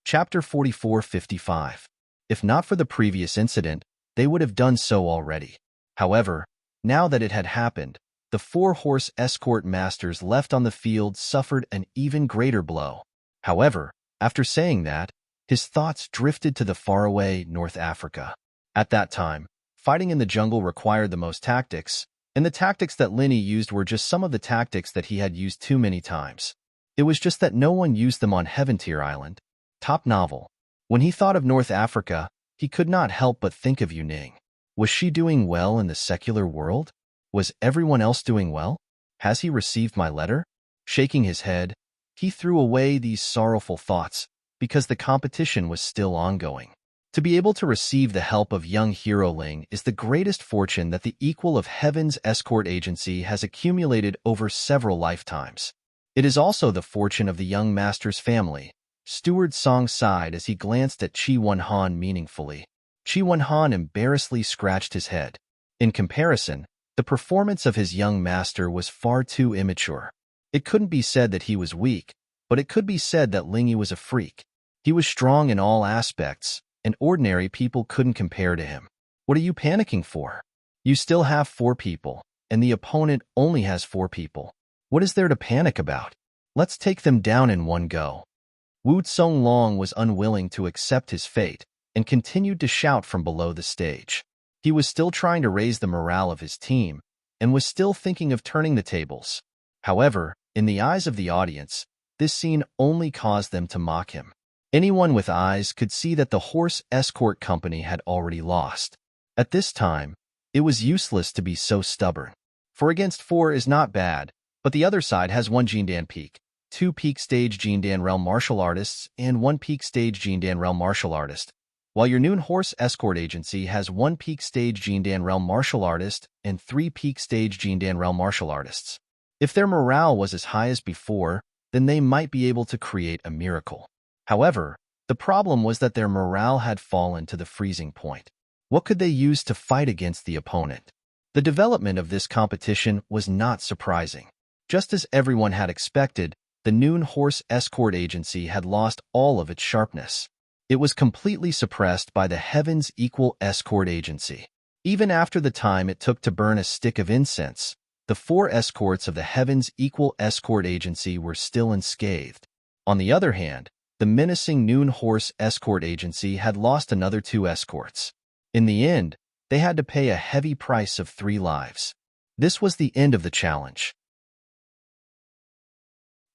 A: Chapter 44-55. If not for the previous incident, they would have done so already. However, now that it had happened, the 4 horse escort masters left on the field suffered an even greater blow. However, after saying that, his thoughts drifted to the faraway North Africa. At that time, fighting in the jungle required the most tactics, and the tactics that Lin Yi used were just some of the tactics that he had used too many times. It was just that no one used them on Heaventier Island. Top novel. When he thought of North Africa, he could not help but think of Yuning. Was she doing well in the secular world? Was everyone else doing well? Has he received my letter? Shaking his head, he threw away these sorrowful thoughts because the competition was still ongoing. To be able to receive the help of young hero Ling is the greatest fortune that the equal of Heaven's escort agency has accumulated over several lifetimes. It is also the fortune of the young master's family. Steward Song sighed as he glanced at Chi Wen-han meaningfully. Chi Wen-han embarrassedly scratched his head. In comparison, the performance of his young master was far too immature. It couldn't be said that he was weak, but it could be said that Lingyi was a freak. He was strong in all aspects, and ordinary people couldn't compare to him. What are you panicking for? You still have 4 people, and the opponent only has 4 people. What is there to panic about? Let's take them down in one go. Wu Zonglong was unwilling to accept his fate and continued to shout from below the stage. He was still trying to raise the morale of his team and was still thinking of turning the tables. However, in the eyes of the audience, this scene only caused them to mock him. Anyone with eyes could see that the horse escort company had already lost. At this time, it was useless to be so stubborn. 4 against 4 is not bad, but the other side has 1 Jindan peak, 2 peak stage Jindan realm martial artists, and 1 peak stage Jindan realm martial artist, while your Noon Horse Escort Agency has 1 peak stage Jindan realm martial artist and 3 peak stage Jindan realm martial artists. If their morale was as high as before, then they might be able to create a miracle. However, the problem was that their morale had fallen to the freezing point. What could they use to fight against the opponent? The development of this competition was not surprising. Just as everyone had expected, the Noon Horse Escort Agency had lost all of its sharpness. It was completely suppressed by the Heaven's Equal Escort Agency. Even after the time it took to burn a stick of incense, the 4 escorts of the Heaven's Equal Escort Agency were still unscathed. On the other hand, the menacing Noon Horse Escort Agency had lost another 2 escorts. In the end, they had to pay a heavy price of 3 lives. This was the end of the challenge.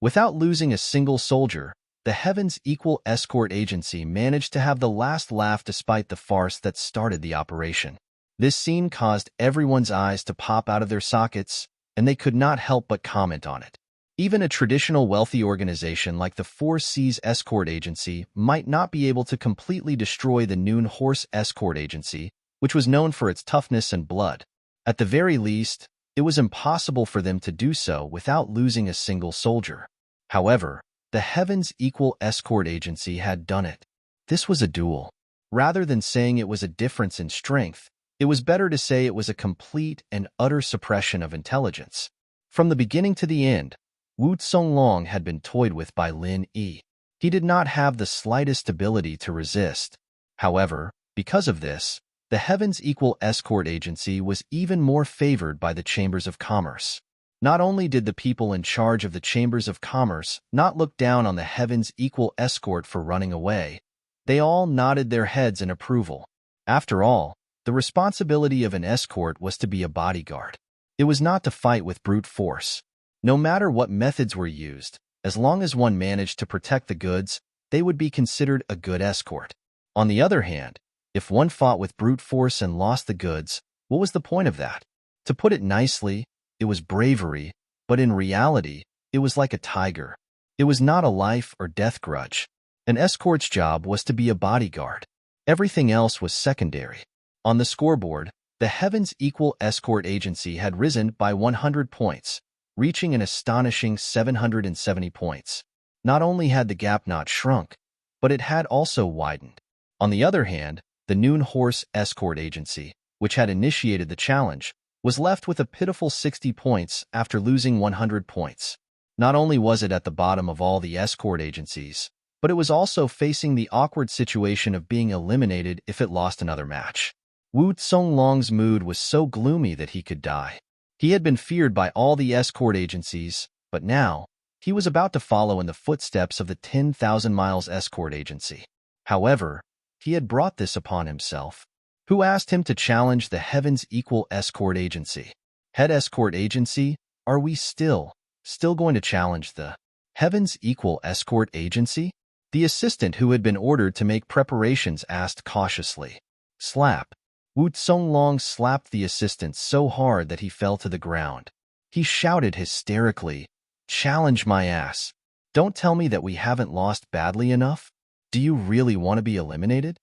A: Without losing a single soldier, the Heaven's Equal Escort Agency managed to have the last laugh despite the farce that started the operation. This scene caused everyone's eyes to pop out of their sockets, and they could not help but comment on it. Even a traditional wealthy organization like the Four Seas Escort Agency might not be able to completely destroy the Noon Horse Escort Agency, which was known for its toughness and blood. At the very least, it was impossible for them to do so without losing a single soldier. However, the Heaven's Equal Escort Agency had done it. This was a duel. Rather than saying it was a difference in strength, it was better to say it was a complete and utter suppression of intelligence. From the beginning to the end, Wu Zonglong had been toyed with by Lin Yi. He did not have the slightest ability to resist. However, because of this, the Heaven's Equal Escort Agency was even more favored by the Chambers of Commerce. Not only did the people in charge of the Chambers of Commerce not look down on the Heaven's Equal Escort for running away, they all nodded their heads in approval. After all, the responsibility of an escort was to be a bodyguard. It was not to fight with brute force. No matter what methods were used, as long as one managed to protect the goods, they would be considered a good escort. On the other hand, if one fought with brute force and lost the goods, what was the point of that? To put it nicely, it was bravery, but in reality, it was like a tiger. It was not a life or death grudge. An escort's job was to be a bodyguard. Everything else was secondary. On the scoreboard, the Heaven's Equal Escort Agency had risen by 100 points, reaching an astonishing 770 points. Not only had the gap not shrunk, but it had also widened. On the other hand, the Noon Horse Escort Agency, which had initiated the challenge, was left with a pitiful 60 points after losing 100 points. Not only was it at the bottom of all the escort agencies, but it was also facing the awkward situation of being eliminated if it lost another match. Wu Zonglong's mood was so gloomy that he could die. He had been feared by all the escort agencies, but now, he was about to follow in the footsteps of the 10,000 Miles Escort Agency. However, he had brought this upon himself. Who asked him to challenge the Heaven's Equal Escort Agency? Head Escort Agency, are we still going to challenge the Heaven's Equal Escort Agency? The assistant who had been ordered to make preparations asked cautiously. Slap. Wu Zonglong slapped the assistant so hard that he fell to the ground. He shouted hysterically, "Challenge my ass. Don't tell me that we haven't lost badly enough." Do you really want to be eliminated?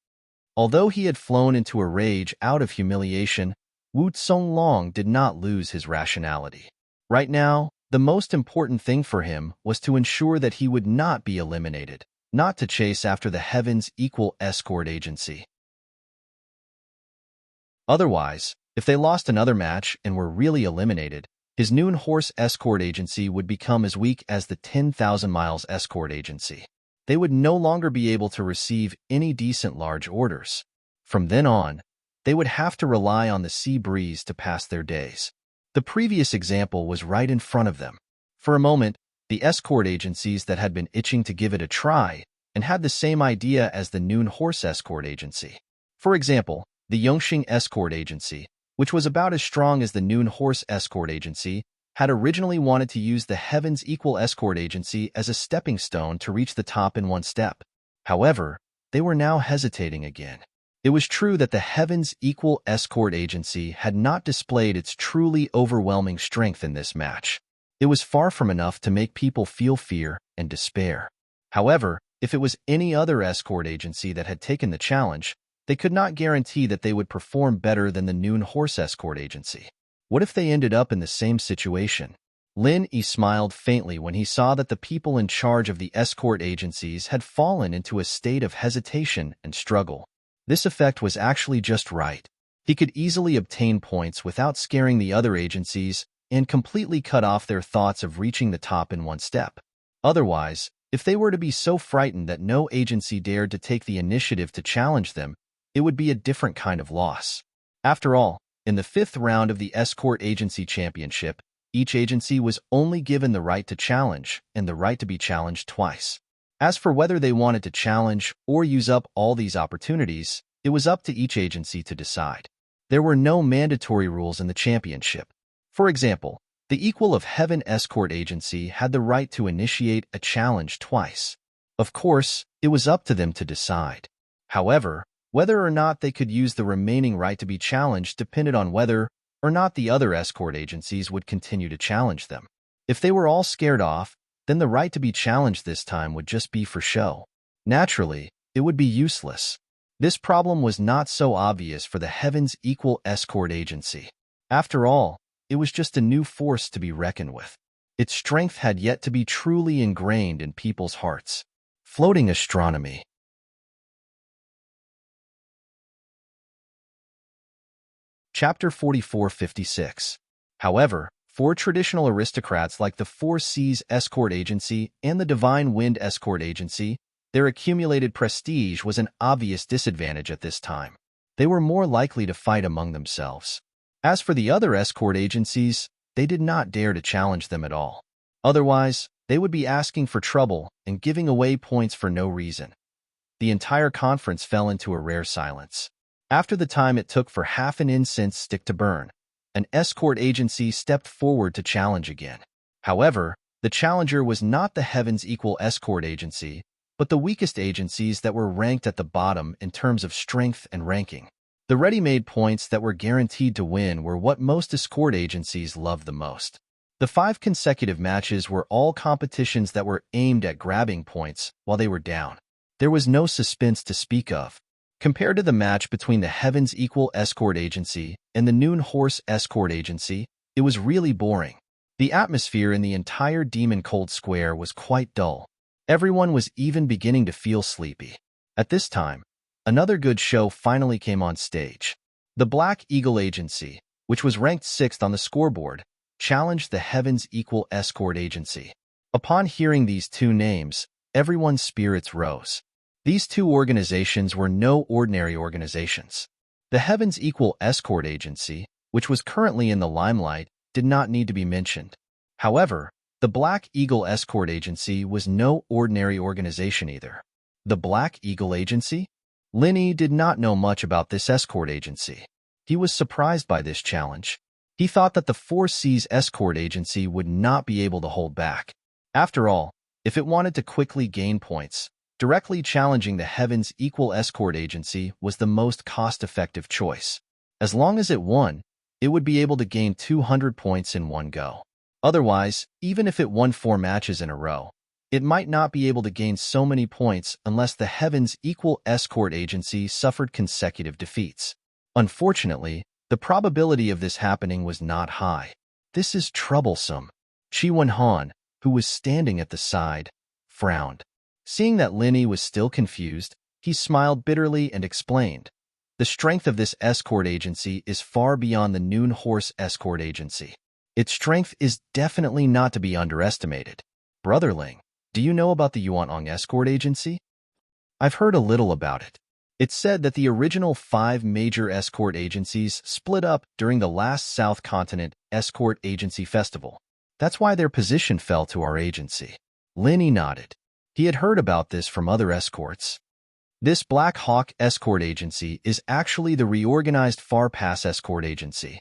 A: Although he had flown into a rage out of humiliation, Wu Long did not lose his rationality. Right now, the most important thing for him was to ensure that he would not be eliminated, not to chase after the Heaven's Equal escort agency. Otherwise, if they lost another match and were really eliminated, his Noon Horse escort agency would become as weak as the 10,000 Miles escort agency. They would no longer be able to receive any decent large orders. From then on, they would have to rely on the sea breeze to pass their days. The previous example was right in front of them. For a moment, the escort agencies that had been itching to give it a try and had the same idea as the Noon Horse escort agency. For example, the Yongxing escort agency, which was about as strong as the Noon Horse escort agency, had originally wanted to use the Heaven's Equal escort agency as a stepping stone to reach the top in one step. However, they were now hesitating again. It was true that the Heaven's Equal escort agency had not displayed its truly overwhelming strength in this match. It was far from enough to make people feel fear and despair. However, if it was any other escort agency that had taken the challenge, they could not guarantee that they would perform better than the Noon Horse escort agency. What if they ended up in the same situation? Lin Yi smiled faintly when he saw that the people in charge of the escort agencies had fallen into a state of hesitation and struggle. This effect was actually just right. He could easily obtain points without scaring the other agencies and completely cut off their thoughts of reaching the top in one step. Otherwise, if they were to be so frightened that no agency dared to take the initiative to challenge them, it would be a different kind of loss. After all, in the 5th round of the Escort Agency Championship, each agency was only given the right to challenge and the right to be challenged twice. As for whether they wanted to challenge or use up all these opportunities, it was up to each agency to decide. There were no mandatory rules in the championship. For example, the Equal of Heaven Escort Agency had the right to initiate a challenge twice. Of course, it was up to them to decide. However, whether or not they could use the remaining right to be challenged depended on whether or not the other escort agencies would continue to challenge them. If they were all scared off, then the right to be challenged this time would just be for show. Naturally, it would be useless. This problem was not so obvious for the Heaven's Equal escort agency. After all, it was just a new force to be reckoned with. Its strength had yet to be truly ingrained in people's hearts. Floating astronomy. Chapter 4456. However, for traditional aristocrats like the Four Seas Escort Agency and the Divine Wind Escort Agency, their accumulated prestige was an obvious disadvantage at this time. They were more likely to fight among themselves. As for the other escort agencies, they did not dare to challenge them at all. Otherwise, they would be asking for trouble and giving away points for no reason. The entire conference fell into a rare silence. After the time it took for half an incense stick to burn, an escort agency stepped forward to challenge again. However, the challenger was not the Heaven's Equal escort agency, but the weakest agencies that were ranked at the bottom in terms of strength and ranking. The ready-made points that were guaranteed to win were what most escort agencies loved the most. The 5 consecutive matches were all competitions that were aimed at grabbing points while they were down. There was no suspense to speak of. Compared to the match between the Heaven's Equal escort agency and the Noon Horse escort agency, it was really boring. The atmosphere in the entire Demon Cold Square was quite dull. Everyone was even beginning to feel sleepy. At this time, another good show finally came on stage. The Black Eagle Agency, which was ranked 6th on the scoreboard, challenged the Heaven's Equal escort agency. Upon hearing these two names, everyone's spirits rose. These two organizations were no ordinary organizations. The Heaven's Equal escort agency, which was currently in the limelight, did not need to be mentioned. However, the Black Eagle escort agency was no ordinary organization either. The Black Eagle agency? Lin Yi did not know much about this escort agency. He was surprised by this challenge. He thought that the Four Seas escort agency would not be able to hold back. After all, if it wanted to quickly gain points, directly challenging the Heaven's Equal escort agency was the most cost-effective choice. As long as it won, it would be able to gain 200 points in one go. Otherwise, even if it won 4 matches in a row, It might not be able to gain so many points unless the Heaven's equal escort agency suffered consecutive defeats. Unfortunately, the probability of this happening was not high. This is troublesome. Chi Wen-han, who was standing at the side, frowned. Seeing that Linny was still confused, he smiled bitterly and explained, "The strength of this escort agency is far beyond the Noon Horse escort agency. Its strength is definitely not to be underestimated. Brotherling, do you know about the Yuanong escort agency?" "I've heard a little about it. It's said that the original 5 major escort agencies split up during the last South Continent Escort Agency Festival. That's why their position fell to our agency." Linny nodded. He had heard about this from other escorts. This Black Hawk escort agency is actually the reorganized Far Pass escort agency.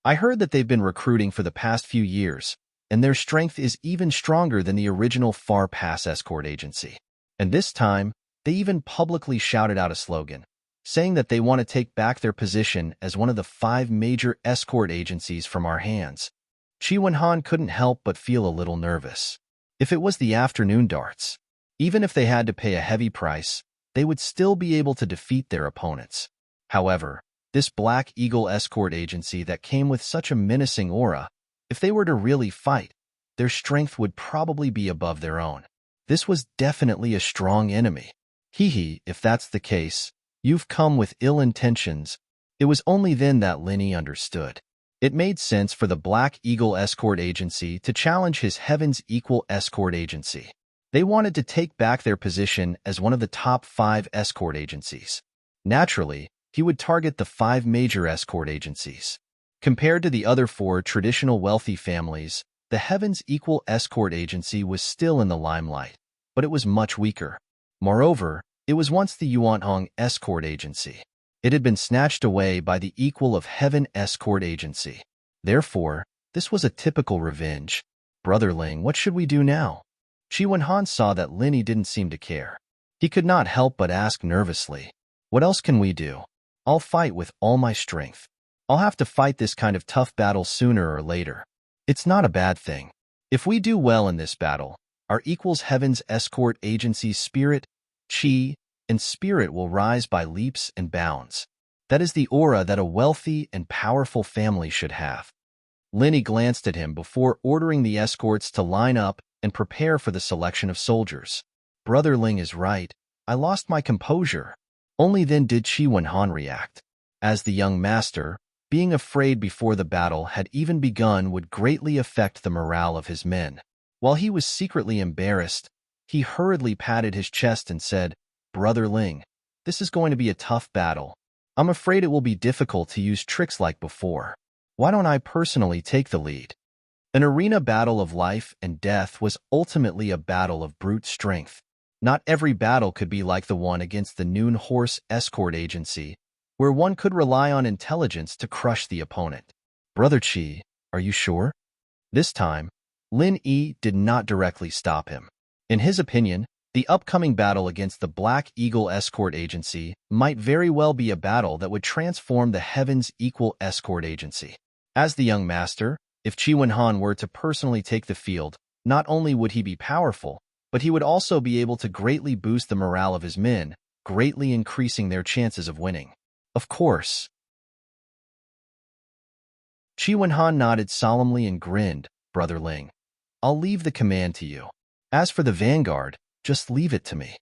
A: I heard that they've been recruiting for the past few years, and their strength is even stronger than the original Far Pass escort agency. And this time, they even publicly shouted out a slogan, saying that they want to take back their position as one of the 5 major escort agencies from our hands. Chi Wen-han couldn't help but feel a little nervous. If it was the afternoon darts, even if they had to pay a heavy price, they would still be able to defeat their opponents. However, this Black Eagle escort agency that came with such a menacing aura, if they were to really fight, their strength would probably be above their own. This was definitely a strong enemy. If that's the case, you've come with ill intentions. It was only then that Linny understood. It made sense for the Black Eagle escort agency to challenge his Heaven's Equal escort agency. They wanted to take back their position as one of the top 5 escort agencies. Naturally, he would target the 5 major escort agencies. Compared to the other 4 traditional wealthy families, the Heaven's Equal escort agency was still in the limelight, but it was much weaker. Moreover, it was once the Yuanhong escort agency. It had been snatched away by the Equal of Heaven escort agency. Therefore, this was a typical revenge. "Brotherling, what should we do now?" Chi Wen-han saw that Linny didn't seem to care. He could not help but ask nervously, "What else can we do? I'll fight with all my strength. I'll have to fight this kind of tough battle sooner or later. It's not a bad thing. If we do well in this battle, our equals Heaven's escort agency's spirit, chi, and spirit will rise by leaps and bounds. That is the aura that a wealthy and powerful family should have." Linny glanced at him before ordering the escorts to line up and prepare for the selection of soldiers. "Brotherling is right. I lost my composure." Only then did Chi Wen-han react. As the young master, being afraid before the battle had even begun would greatly affect the morale of his men. While he was secretly embarrassed, he hurriedly patted his chest and said, "Brotherling, this is going to be a tough battle. I'm afraid it will be difficult to use tricks like before. Why don't I personally take the lead?" An arena battle of life and death was ultimately a battle of brute strength. Not every battle could be like the one against the Noon Horse escort agency, where one could rely on intelligence to crush the opponent. "Brother Chi, are you sure?" This time, Lin Yi did not directly stop him. In his opinion, the upcoming battle against the Black Eagle escort agency might very well be a battle that would transform the Heaven's Equal escort agency. As the young master, if Chi Wen-han were to personally take the field, not only would he be powerful, but he would also be able to greatly boost the morale of his men, greatly increasing their chances of winning. Of course. Chi Wen-han nodded solemnly and grinned, "Brotherling, I'll leave the command to you. As for the vanguard, just leave it to me."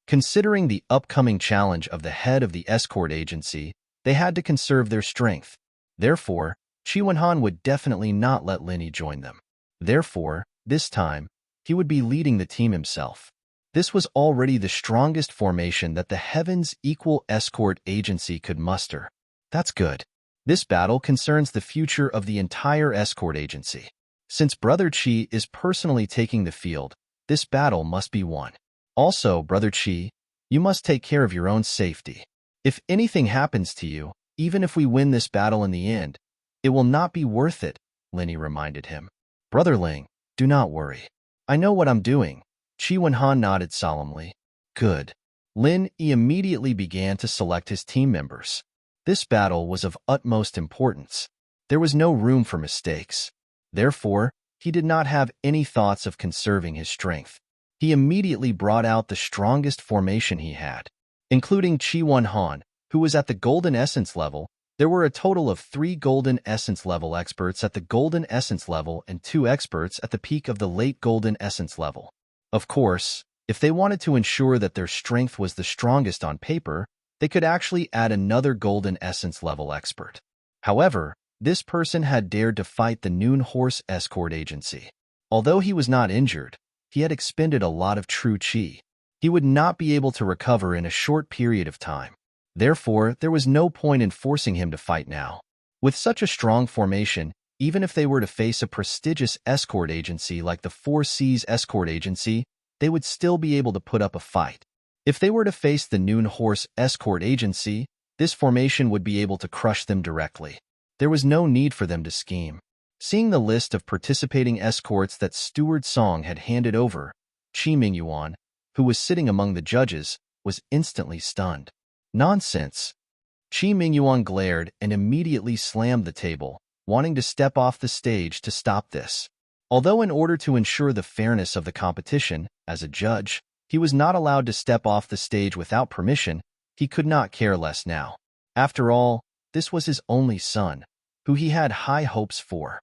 A: Considering the upcoming challenge of the head of the escort agency, they had to conserve their strength. Therefore, Chi Wen-han would definitely not let Linny join them. Therefore, this time, he would be leading the team himself. This was already the strongest formation that the Heaven's Equal escort agency could muster. That's good. This battle concerns the future of the entire escort agency. Since Brother Chi is personally taking the field, this battle must be won. Also, Brother Chi, you must take care of your own safety. If anything happens to you, even if we win this battle in the end, it will not be worth it, Linny reminded him. Brotherling, do not worry. I know what I'm doing. Chi Wen-han nodded solemnly. Good. Lin Yi immediately began to select his team members. This battle was of utmost importance. There was no room for mistakes. Therefore, he did not have any thoughts of conserving his strength. He immediately brought out the strongest formation he had, including Chi Won Han, who was at the Golden Essence level. There were a total of 3 Golden Essence level experts at the Golden Essence level and 2 experts at the peak of the late Golden Essence level. Of course, if they wanted to ensure that their strength was the strongest on paper, they could actually add another Golden Essence level expert. However, this person had dared to fight the Noon Horse Escort Agency. Although he was not injured, he had expended a lot of true chi. He would not be able to recover in a short period of time. Therefore, there was no point in forcing him to fight now. With such a strong formation, even if they were to face a prestigious escort agency like the Four Seas Escort Agency, they would still be able to put up a fight. If they were to face the Noon Horse Escort Agency, this formation would be able to crush them directly. There was no need for them to scheme. Seeing the list of participating escorts that Steward Song had handed over, Chi Mingyuan, who was sitting among the judges, was instantly stunned. Nonsense! Chi Mingyuan glared and immediately slammed the table, wanting to step off the stage to stop this. Although in order to ensure the fairness of the competition, as a judge, he was not allowed to step off the stage without permission, he could not care less now. After all, this was his only son, who he had high hopes for.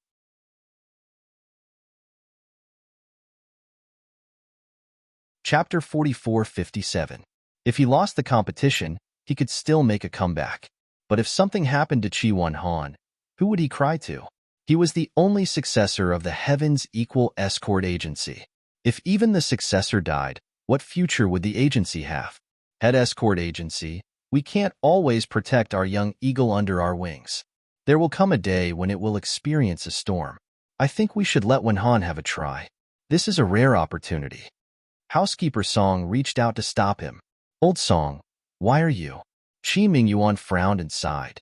A: Chapter 44-57. If he lost the competition, he could still make a comeback. But if something happened to Chi Won Han, who would he cry to? He was the only successor of the Heaven's Equal Escort Agency. If even the successor died, what future would the agency have? Head Escort Agency, we can't always protect our young eagle under our wings. There will come a day when it will experience a storm. I think we should let Wen Han have a try. This is a rare opportunity. Housekeeper Song reached out to stop him. Old Song, why are you? Chi Mingyuan frowned and sighed.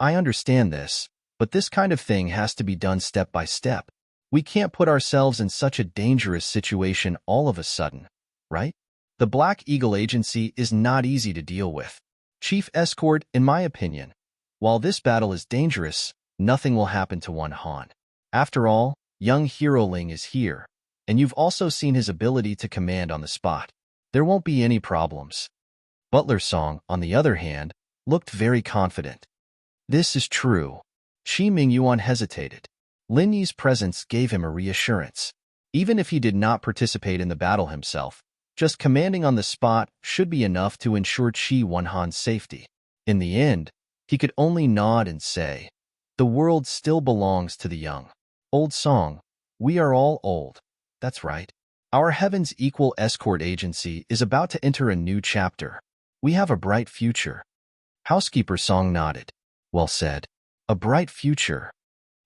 A: I understand this, but this kind of thing has to be done step by step. We can't put ourselves in such a dangerous situation all of a sudden, right? The Black Eagle Agency is not easy to deal with. Chief Escort, in my opinion, while this battle is dangerous, nothing will happen to Wen Han. After all, young Hero Ling is here, and you've also seen his ability to command on the spot. There won't be any problems. Butler Song, on the other hand, looked very confident. This is true. Chi Mingyuan hesitated. Lin Yi's presence gave him a reassurance. Even if he did not participate in the battle himself, just commanding on the spot should be enough to ensure Chi Won Han's safety. In the end, he could only nod and say, the world still belongs to the young. Old Song, we are all old. That's right. Our Heaven's Equal Escort Agency is about to enter a new chapter. We have a bright future. Housekeeper Song nodded. Well said. A bright future.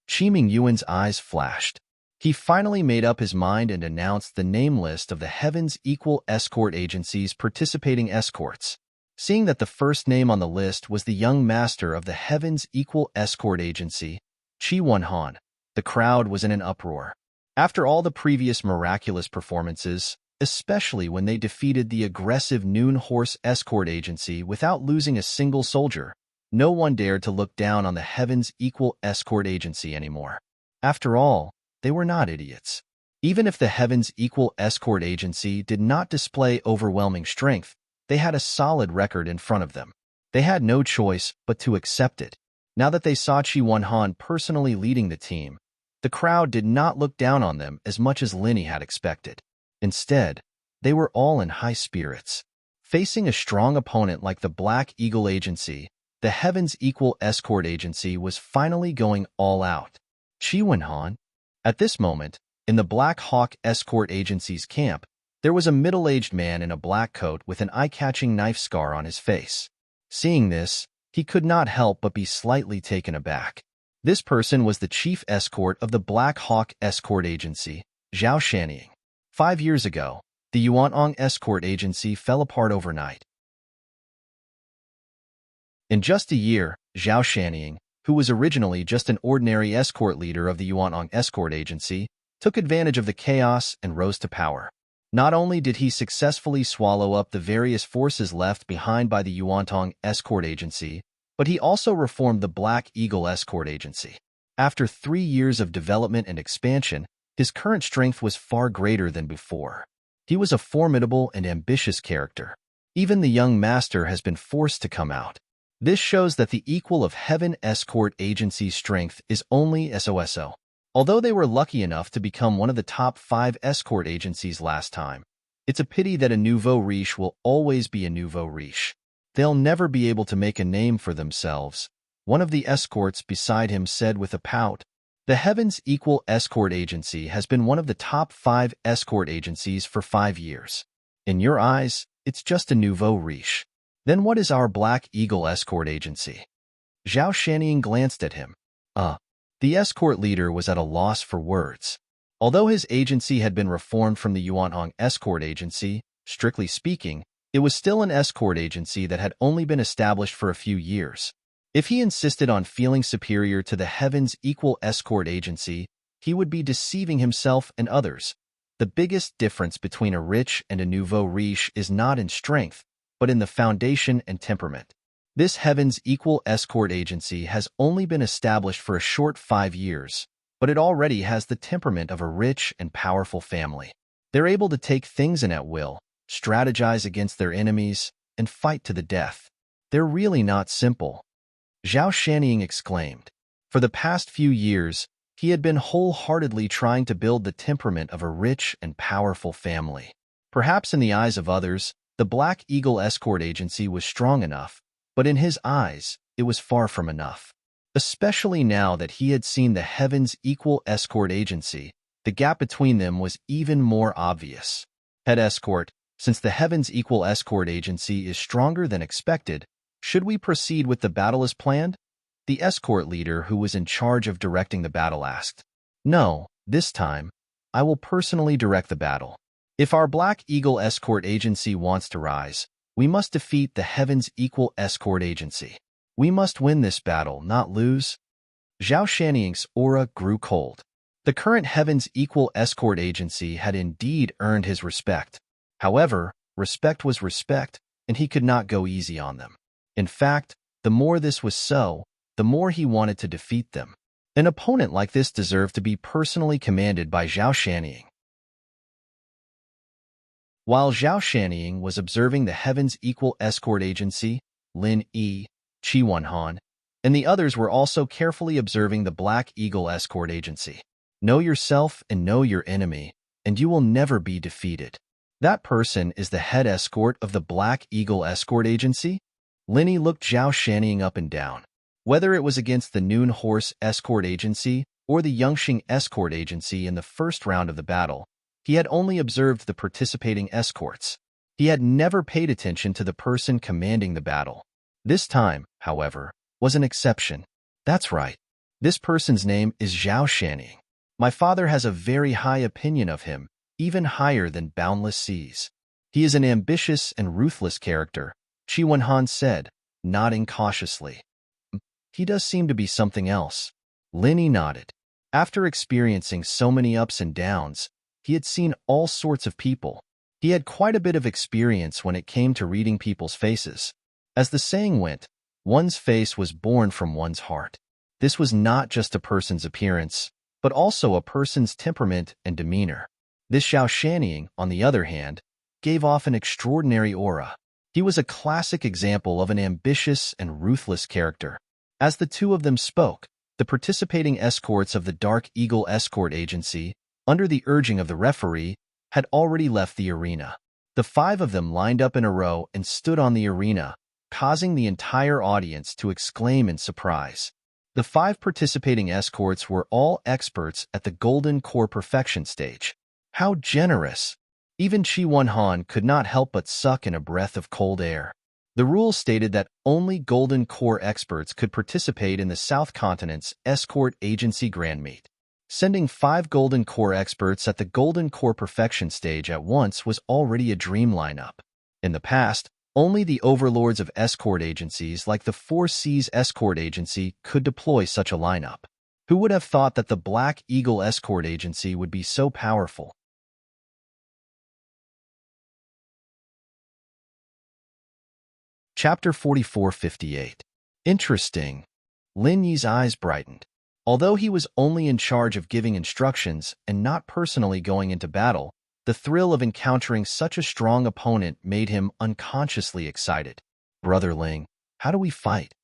A: Chi Mingyuan's eyes flashed. He finally made up his mind and announced the name list of the Heaven's Equal Escort Agency's participating escorts. Seeing that the first name on the list was the young master of the Heaven's Equal Escort Agency, Chi Won Han, the crowd was in an uproar. After all the previous miraculous performances, especially when they defeated the aggressive Noon Horse Escort Agency without losing a single soldier, no one dared to look down on the Heaven's Equal Escort Agency anymore. After all, they were not idiots. Even if the Heaven's Equal Escort Agency did not display overwhelming strength, they had a solid record in front of them. They had no choice but to accept it. Now that they saw Chi Won Han personally leading the team, the crowd did not look down on them as much as Linny had expected. Instead, they were all in high spirits. Facing a strong opponent like the Black Eagle Agency, the Heaven's Equal Escort Agency was finally going all out. Chi Won Han? At this moment, in the Black Hawk Escort Agency's camp, there was a middle-aged man in a black coat with an eye-catching knife scar on his face. Seeing this, he could not help but be slightly taken aback. This person was the chief escort of the Black Hawk Escort Agency, Zhao Shanying. 5 years ago, the Yuanong Escort Agency fell apart overnight. In just a year, Zhao Shanying, who was originally just an ordinary escort leader of the Yuanong Escort Agency, took advantage of the chaos and rose to power. Not only did he successfully swallow up the various forces left behind by the Yuantong Escort Agency, but he also reformed the Black Eagle Escort Agency. After 3 years of development and expansion, His current strength was far greater than before. He was a formidable and ambitious character. Even the young master has been forced to come out. This shows that the equal of Heaven Escort Agency's strength is only SOSO. Although they were lucky enough to become one of the top 5 escort agencies last time, it's a pity that a nouveau riche will always be a nouveau riche. They'll never be able to make a name for themselves. One of the escorts beside him said with a pout. The Heavens Equal Escort Agency has been one of the top 5 escort agencies for 5 years. In your eyes, it's just a nouveau riche. Then what is our Black Eagle Escort Agency? Zhao Shanning glanced at him. The escort leader was at a loss for words. Although his agency had been reformed from the Yuanhong Escort Agency, strictly speaking, it was still an escort agency that had only been established for a few years. If he insisted on feeling superior to the Heavens Equal Escort Agency, he would be deceiving himself and others. The biggest difference between a rich and a nouveau riche is not in strength, but in the foundation and temperament. This Heavens Equal Escort Agency has only been established for a short 5 years, but it already has the temperament of a rich and powerful family. They're able to take things in at will, strategize against their enemies, and fight to the death. They're really not simple. Zhao Shanning exclaimed. For the past few years, he had been wholeheartedly trying to build the temperament of a rich and powerful family. Perhaps in the eyes of others, the Black Eagle Escort Agency was strong enough, but in his eyes, it was far from enough. Especially now that he had seen the Heavens Equal Escort Agency, the gap between them was even more obvious. Head Escort, since the Heavens Equal Escort Agency is stronger than expected, should we proceed with the battle as planned? The escort leader who was in charge of directing the battle asked. No, this time, I will personally direct the battle. If our Black Eagle Escort Agency wants to rise, we must defeat the Heavens Equal Escort Agency. We must win this battle, not lose. Zhao Shanning's aura grew cold. The current Heavens Equal Escort Agency had indeed earned his respect. However, respect was respect, and he could not go easy on them. In fact, the more this was so, the more he wanted to defeat them. An opponent like this deserved to be personally commanded by Zhao Shanning. While Zhao Shanning was observing the Heavens Equal Escort Agency, Lin Yi, Qi Wenhan, and the others were also carefully observing the Black Eagle Escort Agency. Know yourself and know your enemy, and you will never be defeated. That person is the head escort of the Black Eagle Escort Agency? Lin Yi looked Zhao Shanning up and down. Whether it was against the Noon Horse Escort Agency or the Yangxing Escort Agency in the first round of the battle, he had only observed the participating escorts. He had never paid attention to the person commanding the battle. This time, however, was an exception. That's right. This person's name is Zhao Shanning. My father has a very high opinion of him, even higher than boundless seas. He is an ambitious and ruthless character, Qi Wenhan said, nodding cautiously. He does seem to be something else. Lin Yi nodded. After experiencing so many ups and downs, he had seen all sorts of people. He had quite a bit of experience when it came to reading people's faces. As the saying went, one's face was born from one's heart. This was not just a person's appearance, but also a person's temperament and demeanor. This Zhao Shanning, on the other hand, gave off an extraordinary aura. He was a classic example of an ambitious and ruthless character. As the two of them spoke, the participating escorts of the Dark Eagle Escort Agency, under the urging of the referee, had already left the arena. The 5 of them lined up in a row and stood on the arena, causing the entire audience to exclaim in surprise. The 5 participating escorts were all experts at the Golden Core Perfection stage. How generous! Even Qi Wenhan could not help but suck in a breath of cold air. The rules stated that only Golden Core experts could participate in the South Continent's Escort Agency Grand Meet. Sending 5 Golden Core experts at the Golden Core Perfection stage at once was already a dream lineup. In the past, only the overlords of escort agencies like the Four Seas Escort Agency could deploy such a lineup. Who would have thought that the Black Eagle Escort Agency would be so powerful? Chapter 4458. Interesting. Lin Yi's eyes brightened. Although he was only in charge of giving instructions and not personally going into battle, the thrill of encountering such a strong opponent made him unconsciously excited. "Brother Ling, how do we fight?"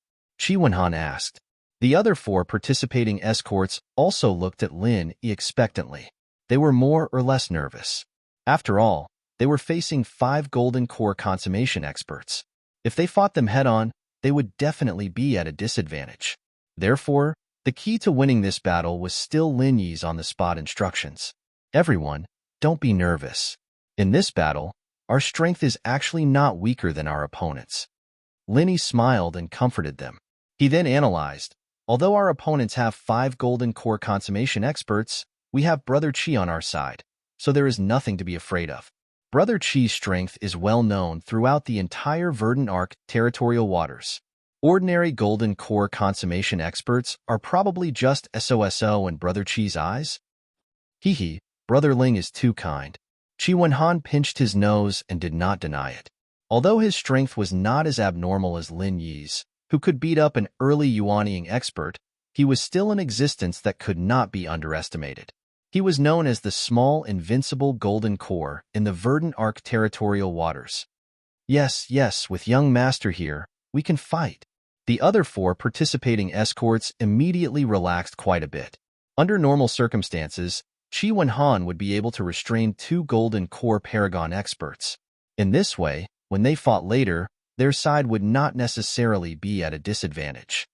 A: Qi Wenhan asked. The other 4 participating escorts also looked at Lin Yi expectantly. They were more or less nervous. After all, they were facing 5 golden core consummation experts. If they fought them head-on, they would definitely be at a disadvantage. Therefore, the key to winning this battle was still Lin Yi's on-the-spot instructions. "Everyone, don't be nervous. In this battle, our strength is actually not weaker than our opponents." Lin Yi smiled and comforted them. He then analyzed, "Although our opponents have 5 golden core consummation experts, we have Brother Qi on our side, so there is nothing to be afraid of." Brother Qi's strength is well known throughout the entire Verdant Arc territorial waters. Ordinary golden core consummation experts are probably just SOSO in Brother Qi's eyes. Hee, Brother Ling is too kind. Qi Wenhan pinched his nose and did not deny it. Although his strength was not as abnormal as Lin Yi's, who could beat up an early Yuanying expert, he was still an existence that could not be underestimated. He was known as the small, invincible golden core in the Verdant Arc territorial waters. Yes, with young master here, we can fight." The other 4 participating escorts immediately relaxed quite a bit. Under normal circumstances, Qi Wenhan would be able to restrain 2 golden core paragon experts. In this way, when they fought later, their side would not necessarily be at a disadvantage.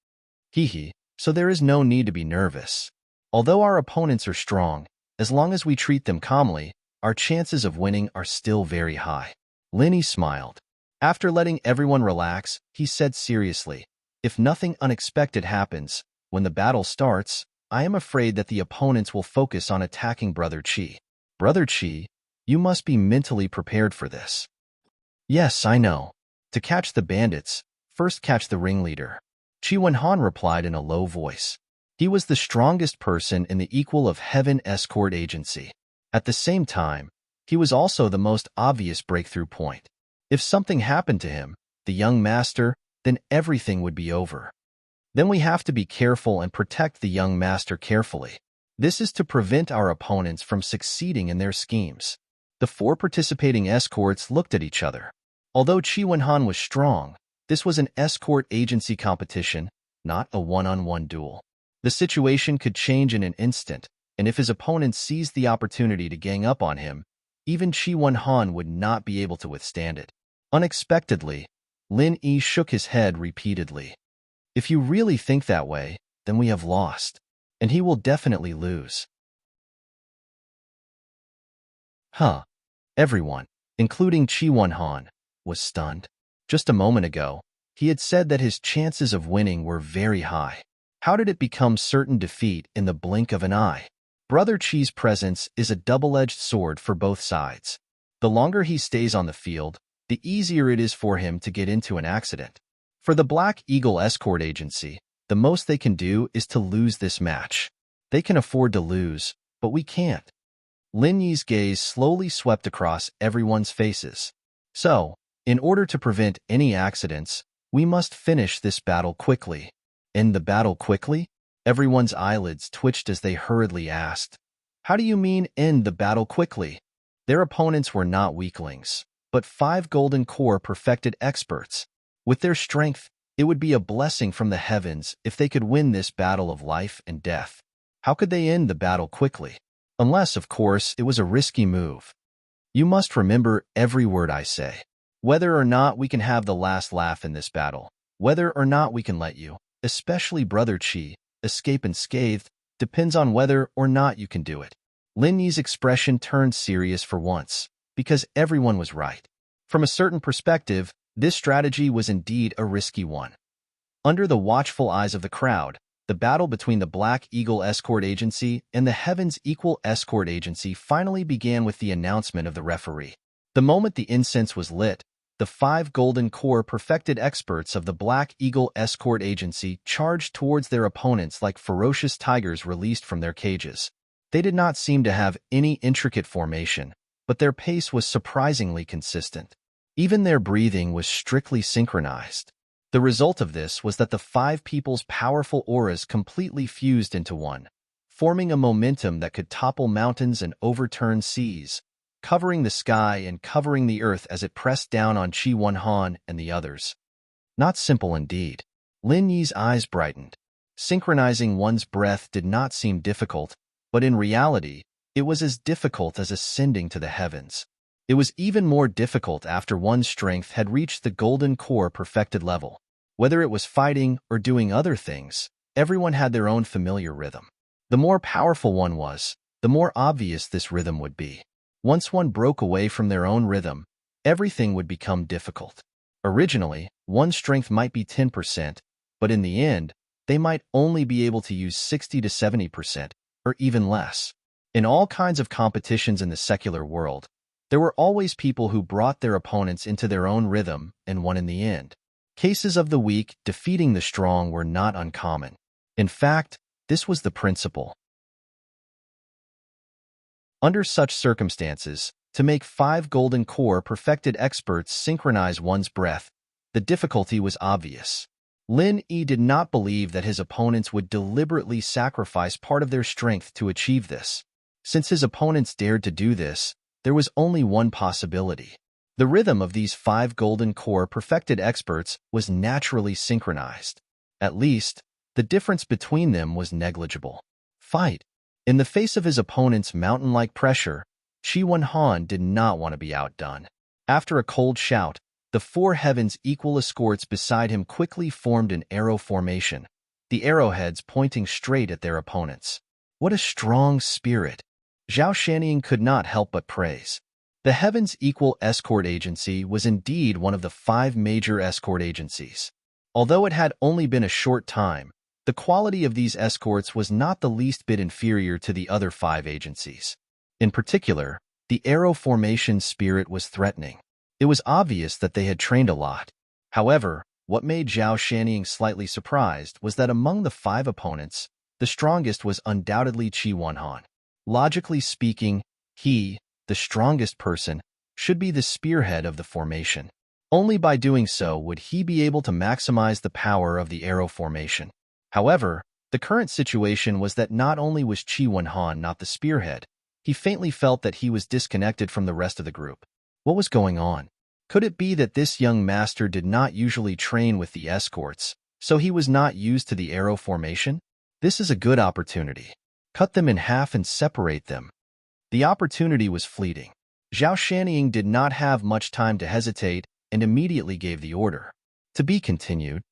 A: So there is no need to be nervous. Although our opponents are strong, as long as we treat them calmly, our chances of winning are still very high. Lin Yi smiled. After letting everyone relax, he said seriously, "If nothing unexpected happens, when the battle starts, I am afraid that the opponents will focus on attacking Brother Qi. Brother Qi, you must be mentally prepared for this." "Yes, I know. To catch the bandits, first catch the ringleader." Qi Wenhan replied in a low voice. He was the strongest person in the Equal of Heaven escort agency. At the same time, he was also the most obvious breakthrough point. If something happened to him, the young master, then everything would be over. Then we have to be careful and protect the young master carefully. This is to prevent our opponents from succeeding in their schemes. The 4 participating escorts looked at each other. Although Qi Wenhan was strong, this was an escort agency competition, not a one-on-one duel. The situation could change in an instant, and if his opponent seized the opportunity to gang up on him, even Qi Wenhan would not be able to withstand it. Unexpectedly, Lin Yi shook his head repeatedly. "If you really think that way, then we have lost, and he will definitely lose." Everyone, including Qi Wenhan, was stunned. Just a moment ago, he had said that his chances of winning were very high. How did it become certain defeat in the blink of an eye? Brother Qi's presence is a double-edged sword for both sides. The longer he stays on the field, the easier it is for him to get into an accident. For the Black Eagle Escort Agency, the most they can do is to lose this match. They can afford to lose, but we can't. Lin Yi's gaze slowly swept across everyone's faces. So, in order to prevent any accidents, we must finish this battle quickly. End the battle quickly? Everyone's eyelids twitched as they hurriedly asked, "How do you mean end the battle quickly?" Their opponents were not weaklings, but 5 golden core perfected experts. With their strength, it would be a blessing from the heavens if they could win this battle of life and death. How could they end the battle quickly? Unless, of course, it was a risky move. You must remember every word I say. Whether or not we can have the last laugh in this battle, whether or not we can let you, especially Brother Qi, escape unscathed, depends on whether or not you can do it. Lin Yi's expression turned serious for once, because everyone was right. From a certain perspective, this strategy was indeed a risky one. Under the watchful eyes of the crowd, the battle between the Black Eagle Escort Agency and the Heavens Equal Escort Agency finally began with the announcement of the referee. The moment the incense was lit, the 5 golden core perfected experts of the Black Eagle Escort Agency charged towards their opponents like ferocious tigers released from their cages. They did not seem to have any intricate formation, but their pace was surprisingly consistent. Even their breathing was strictly synchronized. The result of this was that the five people's powerful auras completely fused into one, forming a momentum that could topple mountains and overturn seas, covering the sky and covering the earth as it pressed down on Qi Wanhan and the others. Not simple indeed. Lin Yi's eyes brightened. Synchronizing one's breath did not seem difficult, but in reality, it was as difficult as ascending to the heavens. It was even more difficult after one's strength had reached the golden core perfected level. Whether it was fighting or doing other things, everyone had their own familiar rhythm. The more powerful one was, the more obvious this rhythm would be. Once one broke away from their own rhythm, everything would become difficult. Originally, one's strength might be 10%, but in the end, they might only be able to use 60 to 70%, or even less. In all kinds of competitions in the secular world, there were always people who brought their opponents into their own rhythm and won in the end. Cases of the weak defeating the strong were not uncommon. In fact, this was the principle. Under such circumstances, to make 5 golden core perfected experts synchronize one's breath, the difficulty was obvious. Lin Yi did not believe that his opponents would deliberately sacrifice part of their strength to achieve this. Since his opponents dared to do this, there was only one possibility. The rhythm of these 5 golden core perfected experts was naturally synchronized. At least, the difference between them was negligible. Fight. In the face of his opponent's mountain-like pressure, Qi Wanhan did not want to be outdone. After a cold shout, the 4 heavens' equal escorts beside him quickly formed an arrow formation, the arrowheads pointing straight at their opponents. What a strong spirit! Zhao Shaniying could not help but praise. The Heavens Equal Escort Agency was indeed one of the 5 major escort agencies. Although it had only been a short time, the quality of these escorts was not the least bit inferior to the other 5 agencies. In particular, the arrow formation spirit was threatening. It was obvious that they had trained a lot. However, what made Zhao Shaniying slightly surprised was that among the 5 opponents, the strongest was undoubtedly Qi Wanhan. Logically speaking, he, the strongest person, should be the spearhead of the formation. Only by doing so would he be able to maximize the power of the arrow formation. However, the current situation was that not only was Qi Wanhan not the spearhead, he faintly felt that he was disconnected from the rest of the group. What was going on? Could it be that this young master did not usually train with the escorts, so he was not used to the arrow formation? This is a good opportunity. Cut them in half and separate them. The opportunity was fleeting. Zhao Shaniying did not have much time to hesitate and immediately gave the order. To be continued.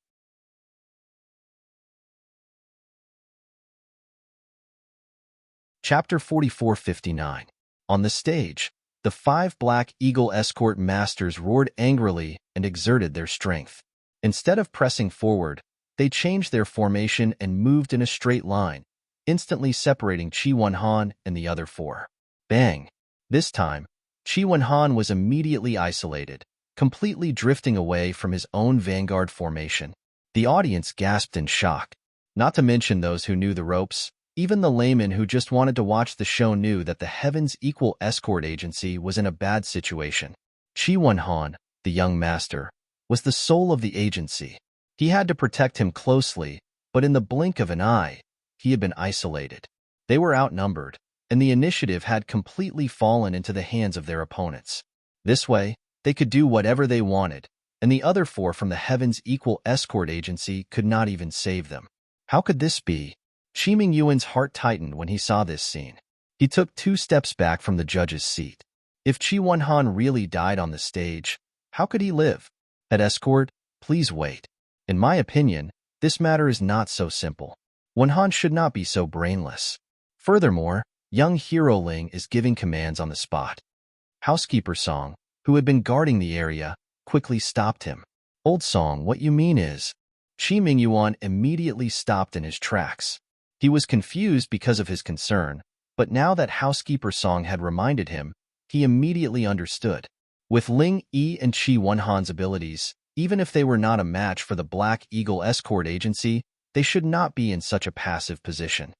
A: Chapter 4459. On the stage, the 5 Black Eagle escort masters roared angrily and exerted their strength. Instead of pressing forward, they changed their formation and moved in a straight line, instantly separating Qi Wanhan and the other 4. Bang! This time, Qi Wanhan was immediately isolated, completely drifting away from his own vanguard formation. The audience gasped in shock. Not to mention those who knew the ropes. Even the layman who just wanted to watch the show knew that the Heavens Equal Escort Agency was in a bad situation. Qi Wanhan, the young master, was the soul of the agency. He had to protect him closely, but in the blink of an eye, he had been isolated. They were outnumbered, and the initiative had completely fallen into the hands of their opponents. This way, they could do whatever they wanted, and the other 4 from the Heavens Equal Escort Agency could not even save them. How could this be? Qi Mingyuan's heart tightened when he saw this scene. He took 2 steps back from the judge's seat. If Qi Wanhan really died on the stage, how could he live? Head escort, please wait. In my opinion, this matter is not so simple. Wanhan should not be so brainless. Furthermore, young Hero Ling is giving commands on the spot. Housekeeper Song, who had been guarding the area, quickly stopped him. Old Song, what you mean is... Qi Mingyuan immediately stopped in his tracks. He was confused because of his concern, but now that Housekeeper Song had reminded him, he immediately understood. With Ling Yi and Qi Wanhan's abilities, even if they were not a match for the Black Eagle Escort Agency, they should not be in such a passive position.